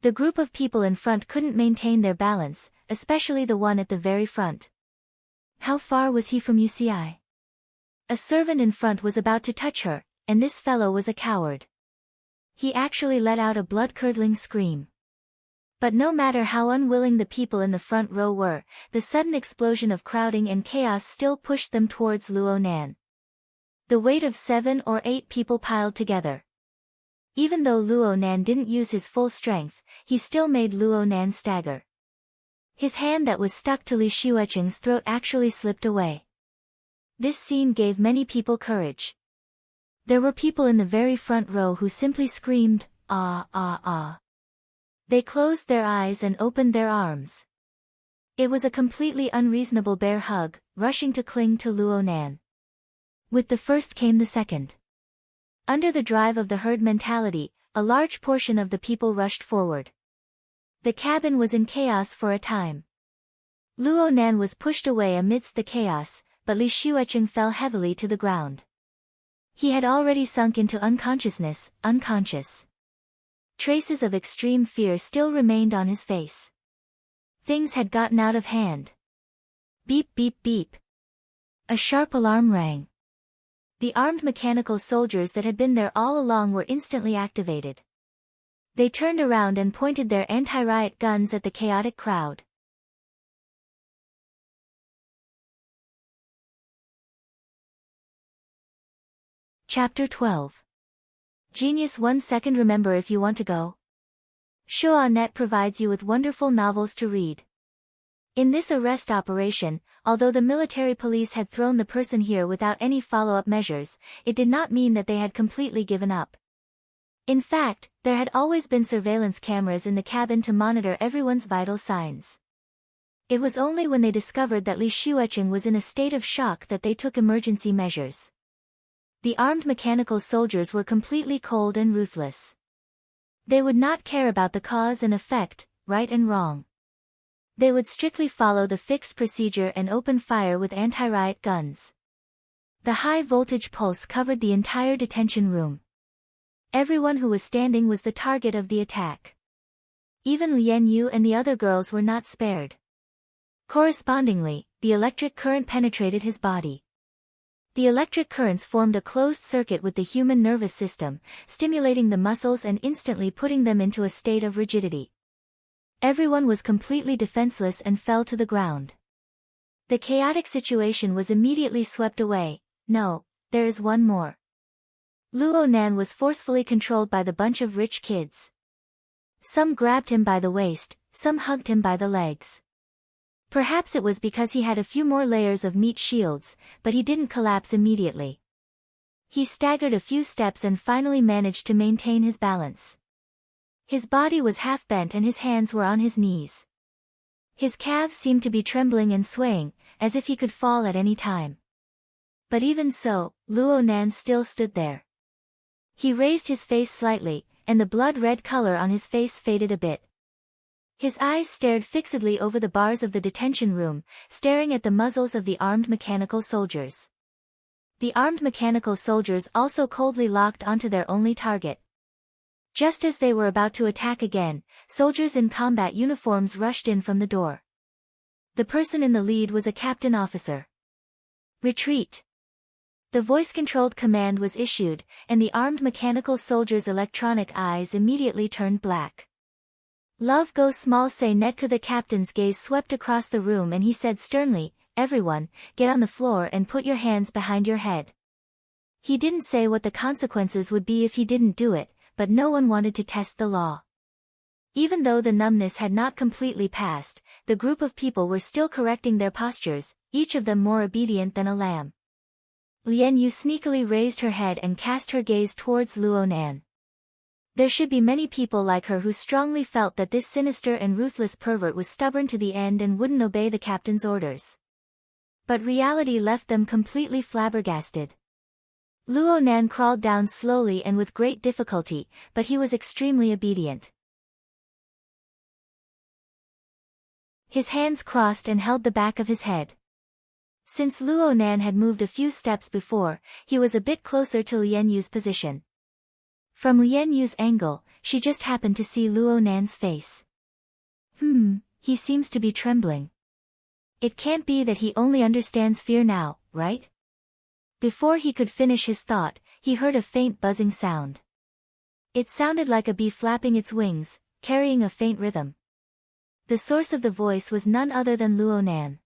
The group of people in front couldn't maintain their balance, especially the one at the very front. How far was he from UCI? A servant in front was about to touch her, and this fellow was a coward. He actually let out a blood-curdling scream. But no matter how unwilling the people in the front row were, the sudden explosion of crowding and chaos still pushed them towards Luo Nan. The weight of 7 or 8 people piled together. Even though Luo Nan didn't use his full strength, he still made Luo Nan stagger. His hand that was stuck to Li Xuecheng's throat actually slipped away. This scene gave many people courage. There were people in the very front row who simply screamed, "Ah, ah, ah." They closed their eyes and opened their arms. It was a completely unreasonable bear hug, rushing to cling to Luo Nan. With the first came the second. Under the drive of the herd mentality, a large portion of the people rushed forward. The cabin was in chaos for a time. Luo Nan was pushed away amidst the chaos, but Li Xuecheng fell heavily to the ground. He had already sunk into unconsciousness, unconscious. Traces of extreme fear still remained on his face. Things had gotten out of hand. Beep beep beep. A sharp alarm rang. The armed mechanical soldiers that had been there all along were instantly activated. They turned around and pointed their anti-riot guns at the chaotic crowd. Chapter 12. Genius 1 second. Remember if you want to go. Shoa.net provides you with wonderful novels to read. In this arrest operation, although the military police had thrown the person here without any follow-up measures, it did not mean that they had completely given up. In fact, there had always been surveillance cameras in the cabin to monitor everyone's vital signs. It was only when they discovered that Li Xuecheng was in a state of shock that they took emergency measures. The armed mechanical soldiers were completely cold and ruthless. They would not care about the cause and effect, right and wrong. They would strictly follow the fixed procedure and open fire with anti-riot guns. The high-voltage pulse covered the entire detention room. Everyone who was standing was the target of the attack. Even Lian Yu and the other girls were not spared. Correspondingly, the electric current penetrated his body. The electric currents formed a closed circuit with the human nervous system, stimulating the muscles and instantly putting them into a state of rigidity. Everyone was completely defenseless and fell to the ground. The chaotic situation was immediately swept away. No, there is one more. Luo Nan was forcefully controlled by the bunch of rich kids. Some grabbed him by the waist, some hugged him by the legs. Perhaps it was because he had a few more layers of meat shields, but he didn't collapse immediately. He staggered a few steps and finally managed to maintain his balance. His body was half bent and his hands were on his knees. His calves seemed to be trembling and swaying, as if he could fall at any time. But even so, Luo Nan still stood there. He raised his face slightly, and the blood-red color on his face faded a bit. His eyes stared fixedly over the bars of the detention room, staring at the muzzles of the armed mechanical soldiers. The armed mechanical soldiers also coldly locked onto their only target. Just as they were about to attack again, soldiers in combat uniforms rushed in from the door. The person in the lead was a captain officer. Retreat! The voice-controlled command was issued, and the armed mechanical soldiers' electronic eyes immediately turned black. Love go small say Netka. The captain's gaze swept across the room and he said sternly, "Everyone, get on the floor and put your hands behind your head." He didn't say what the consequences would be if he didn't do it, but no one wanted to test the law. Even though the numbness had not completely passed, the group of people were still correcting their postures, each of them more obedient than a lamb. Lian Yu sneakily raised her head and cast her gaze towards Luo Nan. There should be many people like her who strongly felt that this sinister and ruthless pervert was stubborn to the end and wouldn't obey the captain's orders. But reality left them completely flabbergasted. Luo Nan crawled down slowly and with great difficulty, but he was extremely obedient. His hands crossed and held the back of his head. Since Luo Nan had moved a few steps before, he was a bit closer to Lian Yu's position. From Lian Yu's angle, she just happened to see Luo Nan's face. He seems to be trembling. It can't be that he only understands fear now, right? Before he could finish his thought, he heard a faint buzzing sound. It sounded like a bee flapping its wings, carrying a faint rhythm. The source of the voice was none other than Luo Nan.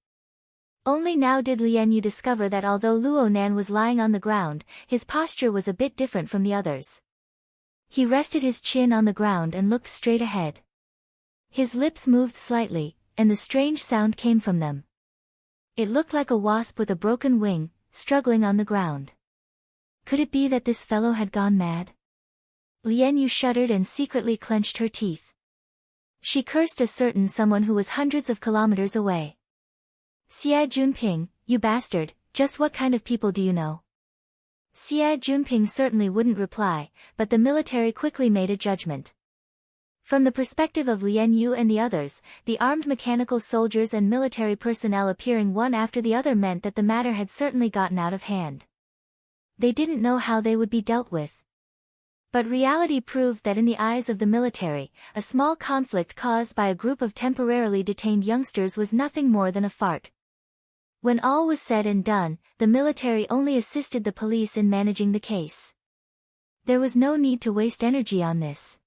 Only now did Lian Yu discover that although Luo Nan was lying on the ground, his posture was a bit different from the others. He rested his chin on the ground and looked straight ahead. His lips moved slightly, and the strange sound came from them. It looked like a wasp with a broken wing, struggling on the ground. Could it be that this fellow had gone mad? Lian Yu shuddered and secretly clenched her teeth. She cursed a certain someone who was hundreds of kilometers away. Xia Junping, you bastard, just what kind of people do you know? Xia Junping certainly wouldn't reply, but the military quickly made a judgment. From the perspective of Lian Yu and the others, the armed mechanical soldiers and military personnel appearing one after the other meant that the matter had certainly gotten out of hand. They didn't know how they would be dealt with. But reality proved that in the eyes of the military, a small conflict caused by a group of temporarily detained youngsters was nothing more than a fart. When all was said and done, the military only assisted the police in managing the case. There was no need to waste energy on this.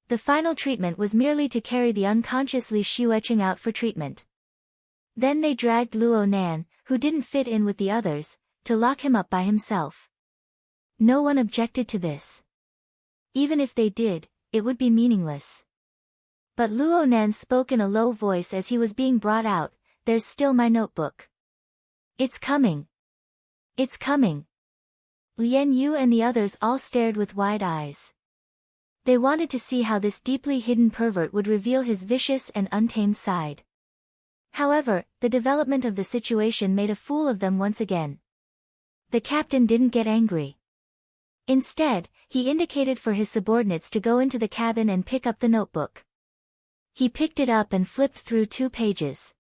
The final treatment was merely to carry the unconscious Li Xuecheng out for treatment. Then they dragged Luo Nan, who didn't fit in with the others, to lock him up by himself. No one objected to this. Even if they did, it would be meaningless. But Luo Nan spoke in a low voice as he was being brought out, "There's still my notebook. It's coming. It's coming." Lian Yu and the others all stared with wide eyes. They wanted to see how this deeply hidden pervert would reveal his vicious and untamed side. However, the development of the situation made a fool of them once again. The captain didn't get angry. Instead, he indicated for his subordinates to go into the cabin and pick up the notebook. He picked it up and flipped through 2 pages.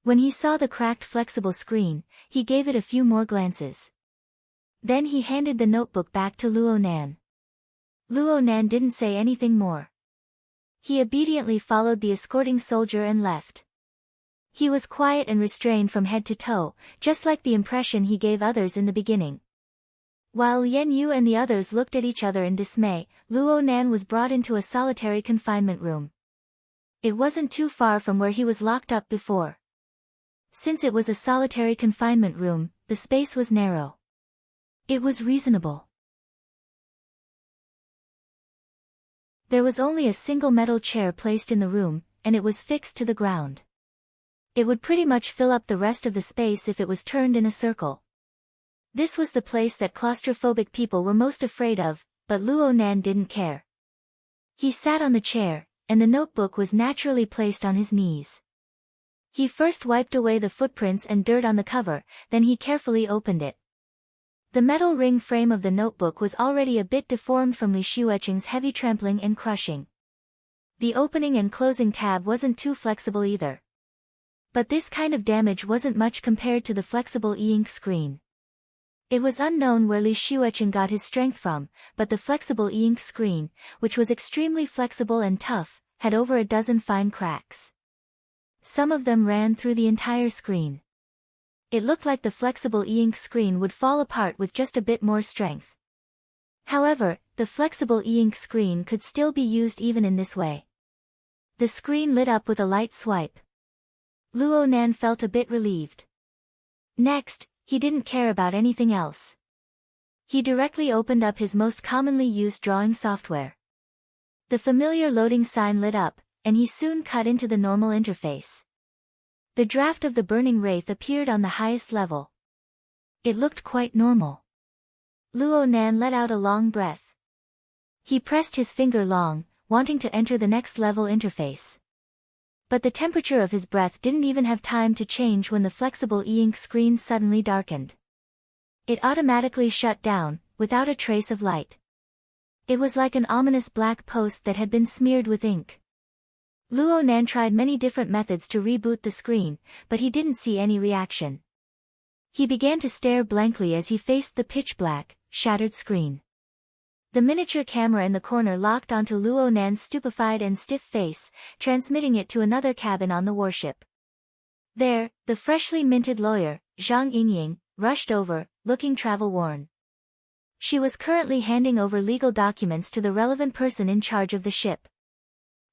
When he saw the cracked flexible screen, he gave it a few more glances. Then he handed the notebook back to Luo Nan. Luo Nan didn't say anything more. He obediently followed the escorting soldier and left. He was quiet and restrained from head to toe, just like the impression he gave others in the beginning. While Lian Yu and the others looked at each other in dismay, Luo Nan was brought into a solitary confinement room. It wasn't too far from where he was locked up before. Since it was a solitary confinement room, the space was narrow. It was reasonable. There was only a single metal chair placed in the room, and it was fixed to the ground. It would pretty much fill up the rest of the space if it was turned in a circle. This was the place that claustrophobic people were most afraid of, but Luo Nan didn't care. He sat on the chair, and the notebook was naturally placed on his knees. He first wiped away the footprints and dirt on the cover, then he carefully opened it. The metal ring frame of the notebook was already a bit deformed from Li Xueqing's heavy trampling and crushing. The opening and closing tab wasn't too flexible either. But this kind of damage wasn't much compared to the flexible e-ink screen. It was unknown where Li Xueqing got his strength from, but the flexible e-ink screen, which was extremely flexible and tough, had over a dozen fine cracks. Some of them ran through the entire screen. It looked like the flexible e-ink screen would fall apart with just a bit more strength. However, the flexible e-ink screen could still be used even in this way. The screen lit up with a light swipe. Luo Nan felt a bit relieved. Next, he didn't care about anything else. He directly opened up his most commonly used drawing software. The familiar loading sign lit up, and he soon cut into the normal interface. The draft of the burning wraith appeared on the highest level. It looked quite normal. Luo Nan let out a long breath. He pressed his finger long, wanting to enter the next level interface. But the temperature of his breath didn't even have time to change when the flexible e-ink screen suddenly darkened. It automatically shut down, without a trace of light. It was like an ominous black post that had been smeared with ink. Luo Nan tried many different methods to reboot the screen, but he didn't see any reaction. He began to stare blankly as he faced the pitch-black, shattered screen. The miniature camera in the corner locked onto Luo Nan's stupefied and stiff face, transmitting it to another cabin on the warship. There, the freshly minted lawyer, Zhang Yingying, rushed over, looking travel-worn. She was currently handing over legal documents to the relevant person in charge of the ship.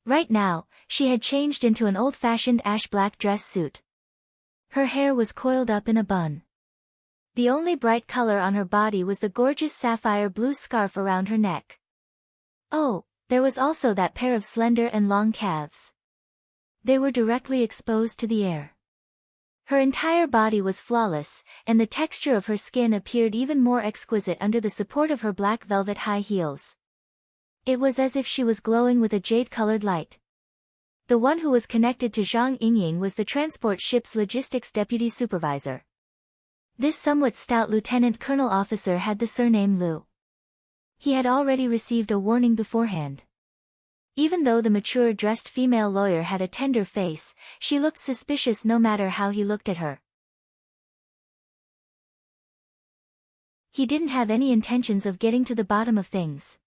Right now, she had changed into an old-fashioned ash-black dress suit. Her hair was coiled up in a bun. The only bright color on her body was the gorgeous sapphire blue scarf around her neck. Oh, there was also that pair of slender and long calves. They were directly exposed to the air. Her entire body was flawless, and the texture of her skin appeared even more exquisite under the support of her black velvet high heels. It was as if she was glowing with a jade-colored light. The one who was connected to Zhang Yingying was the transport ship's logistics deputy supervisor. This somewhat stout lieutenant colonel officer had the surname Lu. He had already received a warning beforehand. Even though the mature-dressed female lawyer had a tender face, she looked suspicious no matter how he looked at her. He didn't have any intentions of getting to the bottom of things.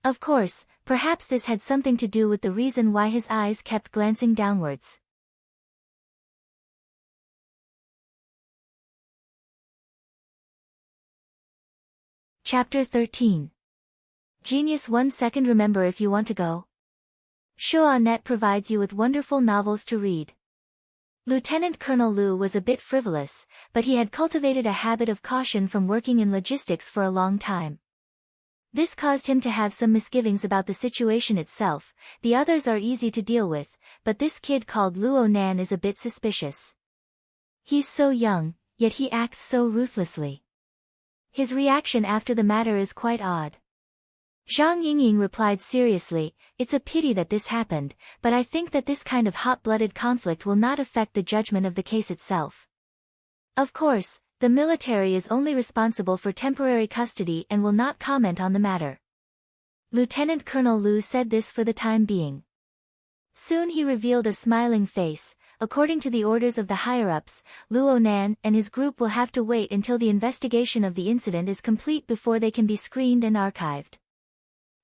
Of course, perhaps this had something to do with the reason why his eyes kept glancing downwards. Chapter 13. Genius 1 second. Remember if you want to go. Shuanet provides you with wonderful novels to read. Lieutenant Colonel Lu was a bit frivolous, but he had cultivated a habit of caution from working in logistics for a long time. This caused him to have some misgivings about the situation itself. The others are easy to deal with, but this kid called Luo Nan is a bit suspicious. He's so young, yet he acts so ruthlessly. His reaction after the matter is quite odd. Zhang Yingying replied seriously, "It's a pity that this happened, but I think that this kind of hot-blooded conflict will not affect the judgment of the case itself. Of course, the military is only responsible for temporary custody and will not comment on the matter." Lieutenant Colonel Lu said this for the time being. Soon he revealed a smiling face. According to the orders of the higher-ups, Luo Nan and his group will have to wait until the investigation of the incident is complete before they can be screened and archived.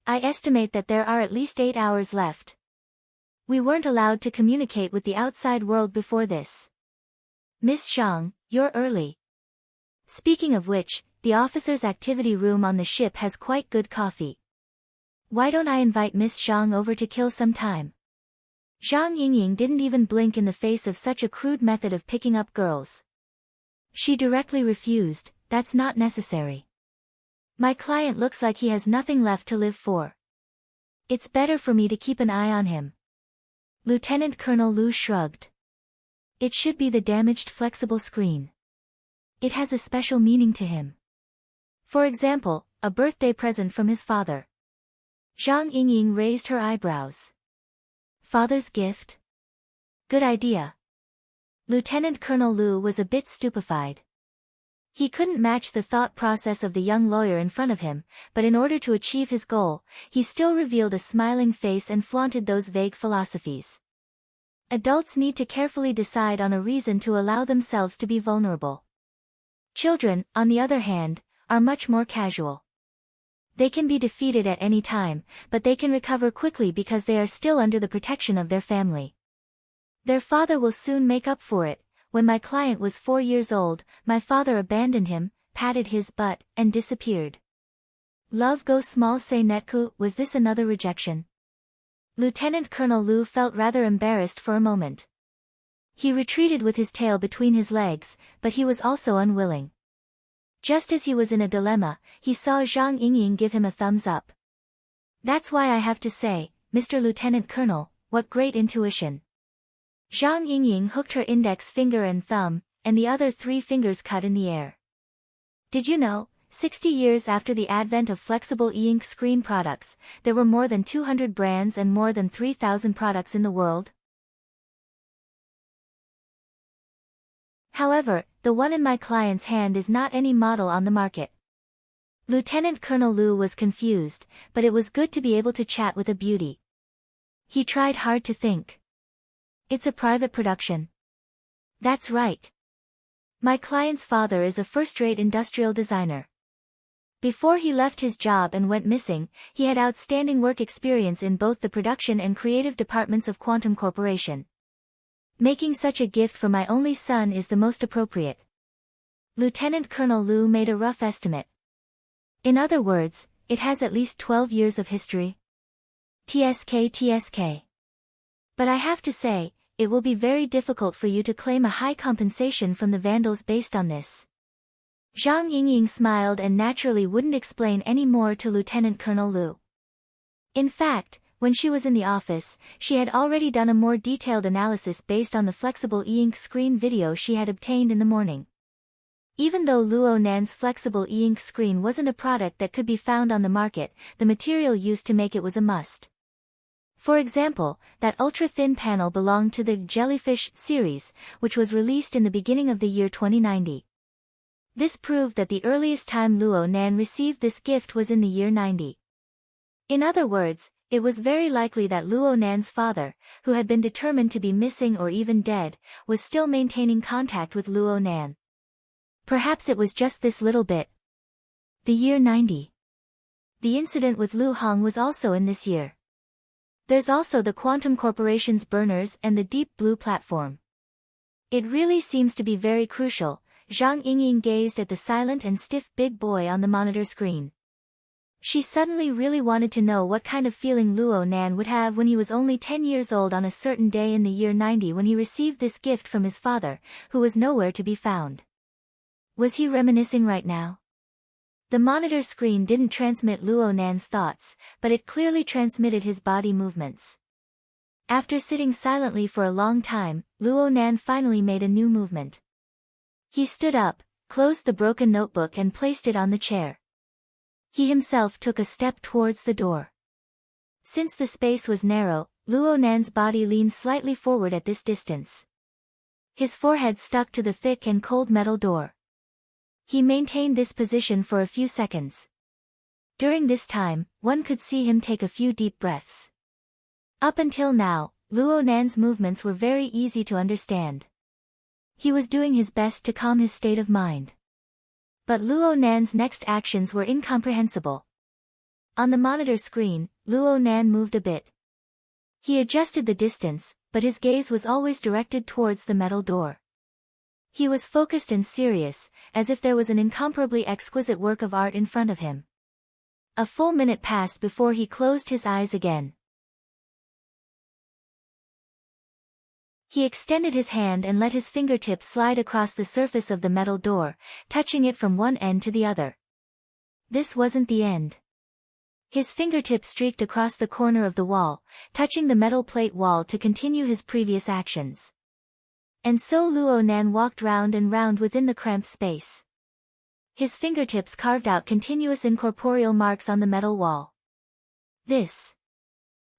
I estimate that there are at least 8 hours left. We weren't allowed to communicate with the outside world before this. Miss Zhang, you're early. Speaking of which, the officers' activity room on the ship has quite good coffee. Why don't I invite Miss Zhang over to kill some time? Zhang Yingying didn't even blink in the face of such a crude method of picking up girls. She directly refused, "That's not necessary. My client looks like he has nothing left to live for." It's better for me to keep an eye on him. Lieutenant Colonel Lu shrugged. It should be the damaged flexible screen. It has a special meaning to him. For example, a birthday present from his father. Zhang Yingying raised her eyebrows. Father's gift? Good idea. Lieutenant Colonel Lu was a bit stupefied. He couldn't match the thought process of the young lawyer in front of him, but in order to achieve his goal, he still revealed a smiling face and flaunted those vague philosophies. Adults need to carefully decide on a reason to allow themselves to be vulnerable. Children, on the other hand, are much more casual. They can be defeated at any time, but they can recover quickly because they are still under the protection of their family. Their father will soon make up for it. When my client was 4 years old, my father abandoned him, patted his butt, and disappeared. Love go small say netku, was this another rejection? Lieutenant Colonel Lu felt rather embarrassed for a moment. He retreated with his tail between his legs, but he was also unwilling. Just as he was in a dilemma, he saw Zhang Yingying give him a thumbs up. That's why I have to say, Mr. Lieutenant Colonel, what great intuition. Zhang Yingying hooked her index finger and thumb, and the other 3 fingers cut in the air. Did you know, 60 years after the advent of flexible e-ink screen products, there were more than 200 brands and more than 3,000 products in the world? However, the one in my client's hand is not any model on the market. Lieutenant Colonel Lu was confused, but it was good to be able to chat with a beauty. He tried hard to think. It's a private production. That's right. My client's father is a first-rate industrial designer. Before he left his job and went missing, he had outstanding work experience in both the production and creative departments of Quantum Corporation. Making such a gift for my only son is the most appropriate. Lieutenant Colonel Lu made a rough estimate. In other words, it has at least 12 years of history. TSK. But I have to say, it will be very difficult for you to claim a high compensation from the vandals based on this. Zhang Yingying smiled and naturally wouldn't explain any more to Lieutenant Colonel Lu. In fact, when she was in the office, she had already done a more detailed analysis based on the flexible e-ink screen video she had obtained in the morning. Even though Luo Nan's flexible e-ink screen wasn't a product that could be found on the market, the material used to make it was a must. For example, that ultra-thin panel belonged to the Jellyfish series, which was released in the beginning of the year 2090. This proved that the earliest time Luo Nan received this gift was in the year 90. In other words, it was very likely that Luo Nan's father, who had been determined to be missing or even dead, was still maintaining contact with Luo Nan. Perhaps it was just this little bit. The year 90. The incident with Lu Hong was also in this year. There's also the Quantum Corporation's burners and the Deep Blue platform. It really seems to be very crucial. Zhang Yingying gazed at the silent and stiff big boy on the monitor screen. She suddenly really wanted to know what kind of feeling Luo Nan would have when he was only 10 years old on a certain day in the year 90 when he received this gift from his father, who was nowhere to be found. Was he reminiscing right now? The monitor screen didn't transmit Luo Nan's thoughts, but it clearly transmitted his body movements. After sitting silently for a long time, Luo Nan finally made a new movement. He stood up, closed the broken notebook and placed it on the chair. He himself took a step towards the door. Since the space was narrow, Luo Nan's body leaned slightly forward at this distance. His forehead stuck to the thick and cold metal door. He maintained this position for a few seconds. During this time, one could see him take a few deep breaths. Up until now, Luo Nan's movements were very easy to understand. He was doing his best to calm his state of mind. But Luo Nan's next actions were incomprehensible. On the monitor screen, Luo Nan moved a bit. He adjusted the distance, but his gaze was always directed towards the metal door. He was focused and serious, as if there was an incomparably exquisite work of art in front of him. A full minute passed before he closed his eyes again. He extended his hand and let his fingertips slide across the surface of the metal door, touching it from one end to the other. This wasn't the end. His fingertip streaked across the corner of the wall, touching the metal plate wall to continue his previous actions. And so Luo Nan walked round and round within the cramped space. His fingertips carved out continuous incorporeal marks on the metal wall.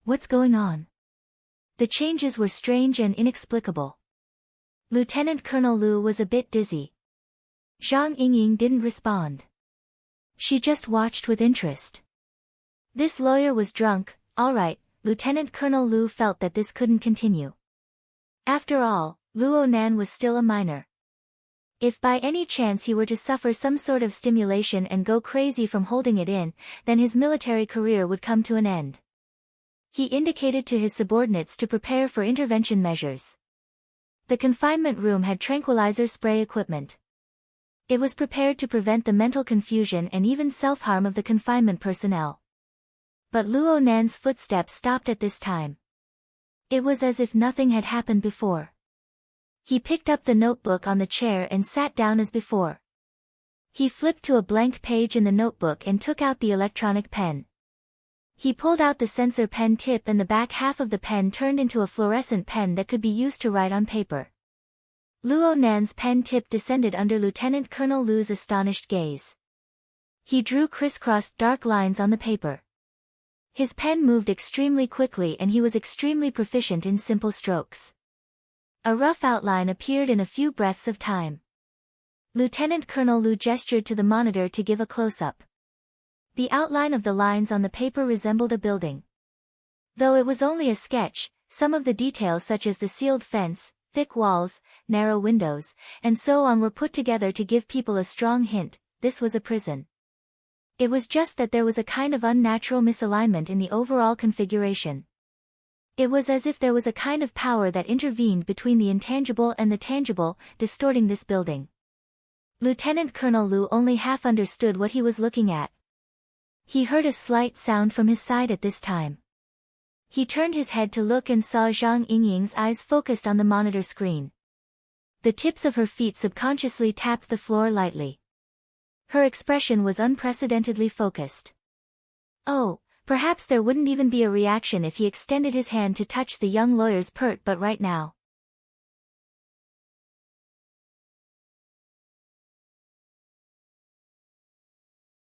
What's going on? The changes were strange and inexplicable. Lieutenant Colonel Lu was a bit dizzy. Zhang Yingying didn't respond. She just watched with interest. This lawyer was drunk, all right. Lieutenant Colonel Lu felt that this couldn't continue. After all, Luo Nan was still a minor. If by any chance he were to suffer some sort of stimulation and go crazy from holding it in, then his military career would come to an end. He indicated to his subordinates to prepare for intervention measures. The confinement room had tranquilizer spray equipment. It was prepared to prevent the mental confusion and even self-harm of the confinement personnel. But Luo Nan's footsteps stopped at this time. It was as if nothing had happened before. He picked up the notebook on the chair and sat down as before. He flipped to a blank page in the notebook and took out the electronic pen. He pulled out the sensor pen tip and the back half of the pen turned into a fluorescent pen that could be used to write on paper. Luo Nan's pen tip descended under Lieutenant Colonel Lu's astonished gaze. He drew crisscrossed dark lines on the paper. His pen moved extremely quickly and he was extremely proficient in simple strokes. A rough outline appeared in a few breaths of time. Lieutenant Colonel Lu gestured to the monitor to give a close-up. The outline of the lines on the paper resembled a building. Though it was only a sketch, some of the details such as the sealed fence, thick walls, narrow windows, and so on were put together to give people a strong hint, this was a prison. It was just that there was a kind of unnatural misalignment in the overall configuration. It was as if there was a kind of power that intervened between the intangible and the tangible, distorting this building. Lieutenant Colonel Lu only half understood what he was looking at. He heard a slight sound from his side at this time. He turned his head to look and saw Zhang Yingying's eyes focused on the monitor screen. The tips of her feet subconsciously tapped the floor lightly. Her expression was unprecedentedly focused. Oh, perhaps there wouldn't even be a reaction if he extended his hand to touch the young lawyer's pert, but right now.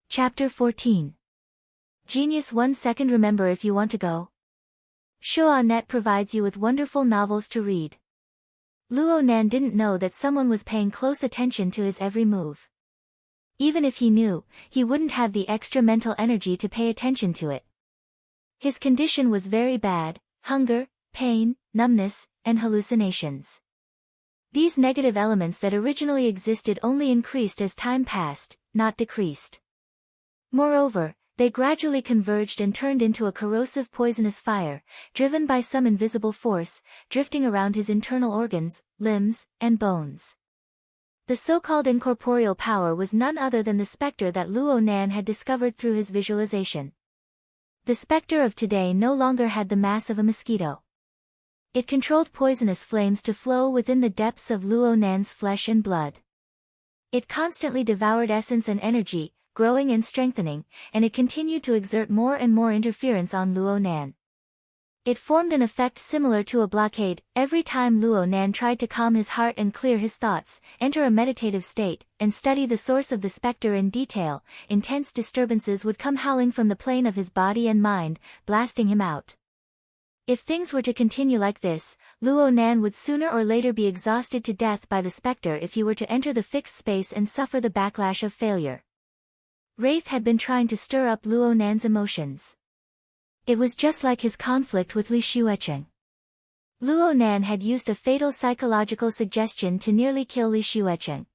Chapter 14. Genius 1 second. Remember if you want to go. Shuanet provides you with wonderful novels to read. Luo Nan didn't know that someone was paying close attention to his every move. Even if he knew, he wouldn't have the extra mental energy to pay attention to it. His condition was very bad: hunger, pain, numbness, and hallucinations. These negative elements that originally existed only increased as time passed, not decreased. Moreover, they gradually converged and turned into a corrosive poisonous fire, driven by some invisible force, drifting around his internal organs, limbs, and bones. The so-called incorporeal power was none other than the spectre that Luo Nan had discovered through his visualization. The spectre of today no longer had the mass of a mosquito. It controlled poisonous flames to flow within the depths of Luo Nan's flesh and blood. It constantly devoured essence and energy, growing and strengthening, and it continued to exert more and more interference on Luo Nan. It formed an effect similar to a blockade. Every time Luo Nan tried to calm his heart and clear his thoughts, enter a meditative state, and study the source of the spectre in detail, intense disturbances would come howling from the plane of his body and mind, blasting him out. If things were to continue like this, Luo Nan would sooner or later be exhausted to death by the spectre if he were to enter the fixed space and suffer the backlash of failure. Wraith had been trying to stir up Luo Nan's emotions. It was just like his conflict with Li Xuecheng. Luo Nan had used a fatal psychological suggestion to nearly kill Li Xuecheng.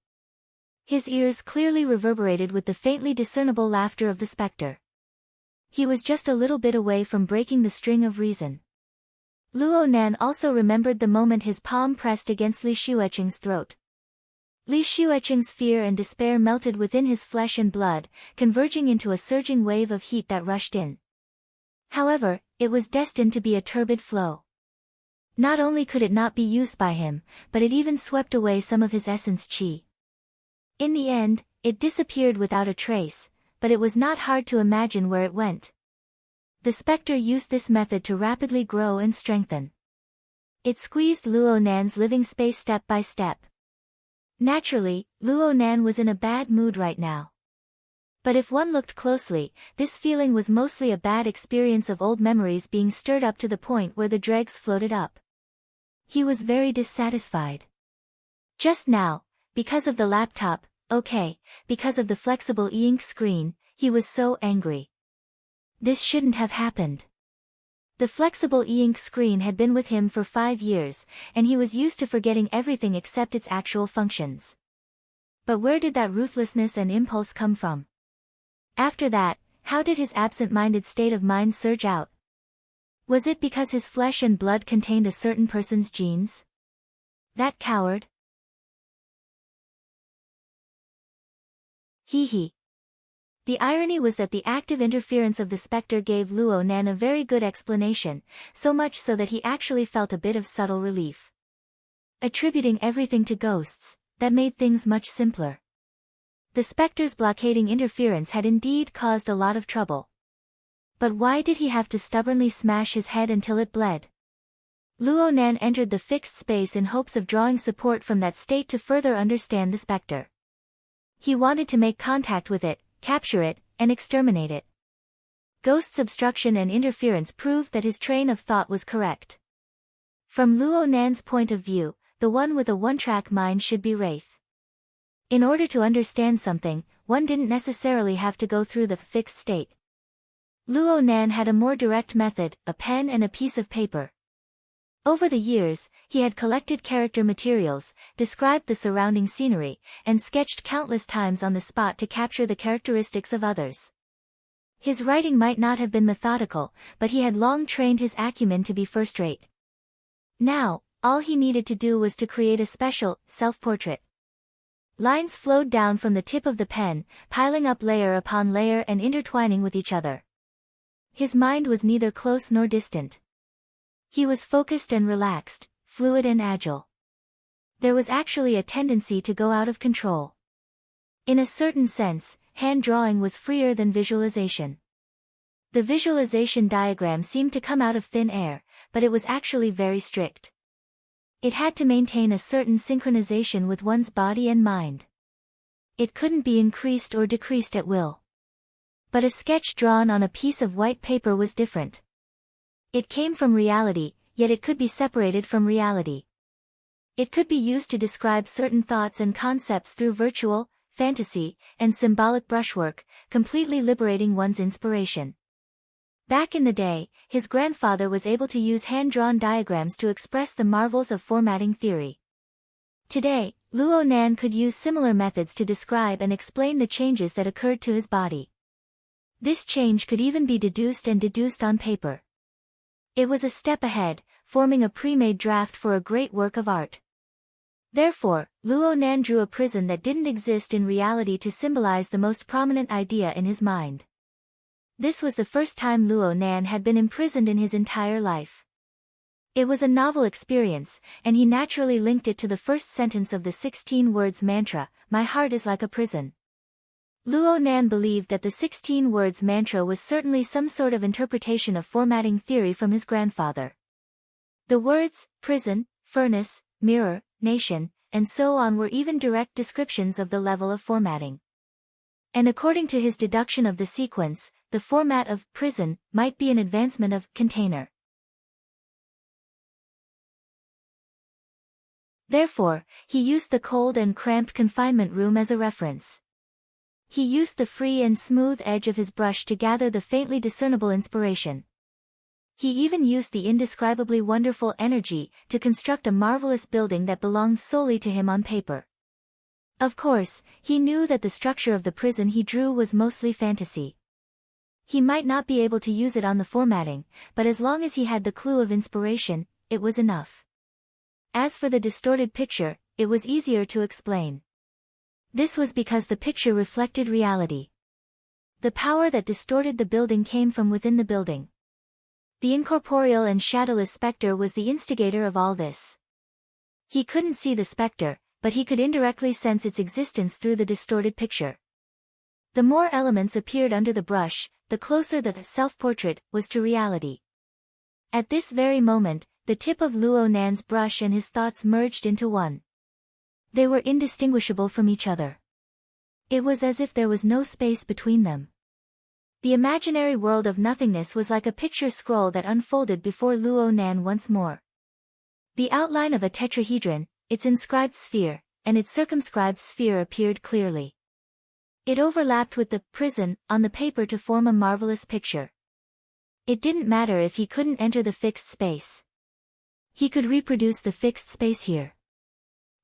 His ears clearly reverberated with the faintly discernible laughter of the spectre. He was just a little bit away from breaking the string of reason. Luo Nan also remembered the moment his palm pressed against Li Xuecheng's throat. Li Xuecheng's fear and despair melted within his flesh and blood, converging into a surging wave of heat that rushed in. However, it was destined to be a turbid flow. Not only could it not be used by him, but it even swept away some of his essence qi. In the end, it disappeared without a trace, but it was not hard to imagine where it went. The specter used this method to rapidly grow and strengthen. It squeezed Luo Nan's living space step by step. Naturally, Luo Nan was in a bad mood right now. But if one looked closely, this feeling was mostly a bad experience of old memories being stirred up to the point where the dregs floated up. He was very dissatisfied. Just now, because of the laptop, because of the flexible e-ink screen, he was so angry. This shouldn't have happened. The flexible e-ink screen had been with him for 5 years, and he was used to forgetting everything except its actual functions. But where did that ruthlessness and impulse come from? After that, how did his absent-minded state of mind surge out? Was it because his flesh and blood contained a certain person's genes? That coward? Hee. The irony was that the active interference of the specter gave Luo Nan a very good explanation, so much so that he actually felt a bit of subtle relief. Attributing everything to ghosts, that made things much simpler. The specter's blockading interference had indeed caused a lot of trouble. But why did he have to stubbornly smash his head until it bled? Luo Nan entered the fixed space in hopes of drawing support from that state to further understand the specter. He wanted to make contact with it, capture it, and exterminate it. Ghost's obstruction and interference proved that his train of thought was correct. From Luo Nan's point of view, the one with a one-track mind should be Wraith. In order to understand something, one didn't necessarily have to go through the fixed state. Luo Nan had a more direct method, a pen and a piece of paper. Over the years, he had collected character materials, described the surrounding scenery, and sketched countless times on the spot to capture the characteristics of others. His writing might not have been methodical, but he had long trained his acumen to be first-rate. Now, all he needed to do was to create a special, self-portrait. Lines flowed down from the tip of the pen, piling up layer upon layer and intertwining with each other. His mind was neither close nor distant. He was focused and relaxed, fluid and agile. There was actually a tendency to go out of control. In a certain sense, hand drawing was freer than visualization. The visualization diagram seemed to come out of thin air, but it was actually very strict. It had to maintain a certain synchronization with one's body and mind. It couldn't be increased or decreased at will. But a sketch drawn on a piece of white paper was different. It came from reality, yet it could be separated from reality. It could be used to describe certain thoughts and concepts through virtual, fantasy, and symbolic brushwork, completely liberating one's inspiration. Back in the day, his grandfather was able to use hand-drawn diagrams to express the marvels of formatting theory. Today, Luo Nan could use similar methods to describe and explain the changes that occurred to his body. This change could even be deduced on paper. It was a step ahead, forming a pre-made draft for a great work of art. Therefore, Luo Nan drew a prison that didn't exist in reality to symbolize the most prominent idea in his mind. This was the first time Luo Nan had been imprisoned in his entire life. It was a novel experience, and he naturally linked it to the first sentence of the 16 words mantra, "My heart is like a prison." Luo Nan believed that the 16 words mantra was certainly some sort of interpretation of formatting theory from his grandfather. The words, prison, furnace, mirror, nation, and so on were even direct descriptions of the level of formatting. And according to his deduction of the sequence, the format of prison might be an advancement of container. Therefore, he used the cold and cramped confinement room as a reference. He used the free and smooth edge of his brush to gather the faintly discernible inspiration. He even used the indescribably wonderful energy to construct a marvelous building that belonged solely to him on paper. Of course, he knew that the structure of the prison he drew was mostly fantasy. He might not be able to use it on the formatting, but as long as he had the clue of inspiration, it was enough. As for the distorted picture, it was easier to explain. This was because the picture reflected reality. The power that distorted the building came from within the building. The incorporeal and shadowless specter was the instigator of all this. He couldn't see the specter, but he could indirectly sense its existence through the distorted picture. The more elements appeared under the brush, the closer the self-portrait was to reality. At this very moment, the tip of Luo Nan's brush and his thoughts merged into one. They were indistinguishable from each other. It was as if there was no space between them. The imaginary world of nothingness was like a picture scroll that unfolded before Luo Nan once more. The outline of a tetrahedron, its inscribed sphere, and its circumscribed sphere appeared clearly. It overlapped with the prison on the paper to form a marvelous picture. It didn't matter if he couldn't enter the fixed space. He could reproduce the fixed space here.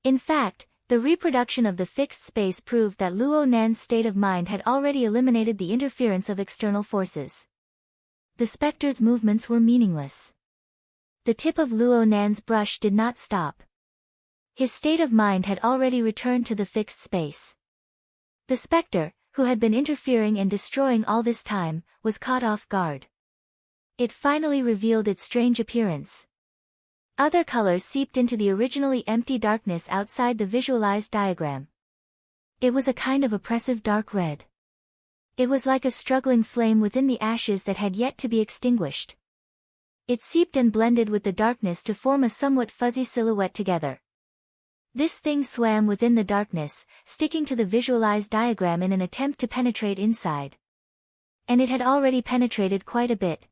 In fact, the reproduction of the fixed space proved that Luo Nan's state of mind had already eliminated the interference of external forces. The specter's movements were meaningless. The tip of Luo Nan's brush did not stop. His state of mind had already returned to the fixed space. The specter, who had been interfering and destroying all this time, was caught off guard. It finally revealed its strange appearance. Other colors seeped into the originally empty darkness outside the visualized diagram. It was a kind of oppressive dark red. It was like a struggling flame within the ashes that had yet to be extinguished. It seeped and blended with the darkness to form a somewhat fuzzy silhouette together. This thing swam within the darkness, sticking to the visualized diagram in an attempt to penetrate inside. And it had already penetrated quite a bit.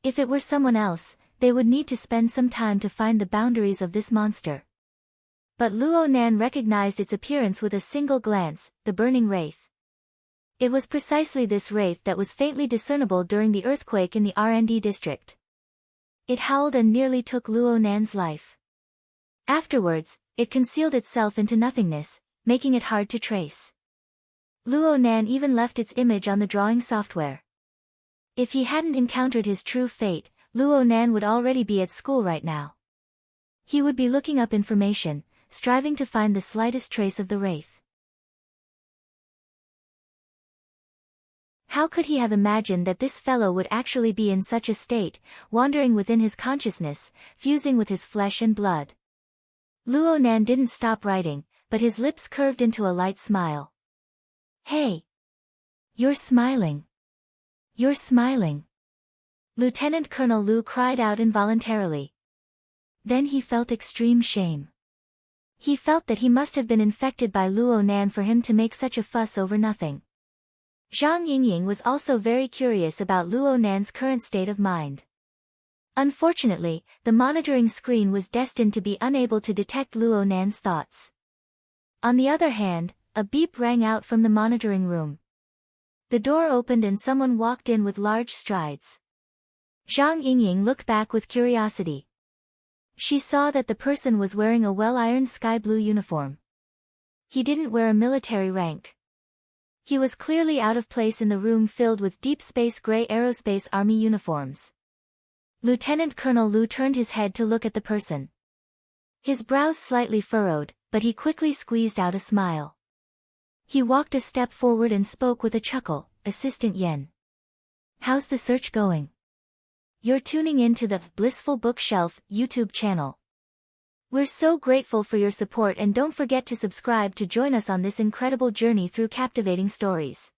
If it were someone else, they would need to spend some time to find the boundaries of this monster. But Luo Nan recognized its appearance with a single glance, the burning wraith. It was precisely this wraith that was faintly discernible during the earthquake in the R&D district. It howled and nearly took Luo Nan's life. Afterwards, it concealed itself into nothingness, making it hard to trace. Luo Nan even left its image on the drawing software. If he hadn't encountered his true fate, Luo Nan would already be at school right now. He would be looking up information, striving to find the slightest trace of the wraith. How could he have imagined that this fellow would actually be in such a state, wandering within his consciousness, fusing with his flesh and blood? Luo Nan didn't stop writing, but his lips curved into a light smile. Hey! You're smiling. You're smiling. Lieutenant Colonel Lu cried out involuntarily. Then he felt extreme shame. He felt that he must have been infected by Luo Nan for him to make such a fuss over nothing. Zhang Yingying was also very curious about Luo Nan's current state of mind. Unfortunately, the monitoring screen was destined to be unable to detect Luo Nan's thoughts. On the other hand, a beep rang out from the monitoring room. The door opened and someone walked in with large strides. Zhang Yingying looked back with curiosity. She saw that the person was wearing a well-ironed sky blue uniform. He didn't wear a military rank. He was clearly out of place in the room filled with deep space gray aerospace army uniforms. Lieutenant Colonel Lu turned his head to look at the person. His brows slightly furrowed, but he quickly squeezed out a smile. He walked a step forward and spoke with a chuckle, "Assistant Yen. How's the search going? You're tuning in to the Blissful Bookshelf YouTube channel. We're so grateful for your support and don't forget to subscribe to join us on this incredible journey through captivating stories.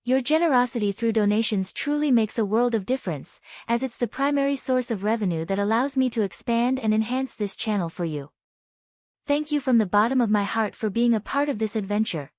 Your generosity through donations truly makes a world of difference, as it's the primary source of revenue that allows me to expand and enhance this channel for you. Thank you from the bottom of my heart for being a part of this adventure.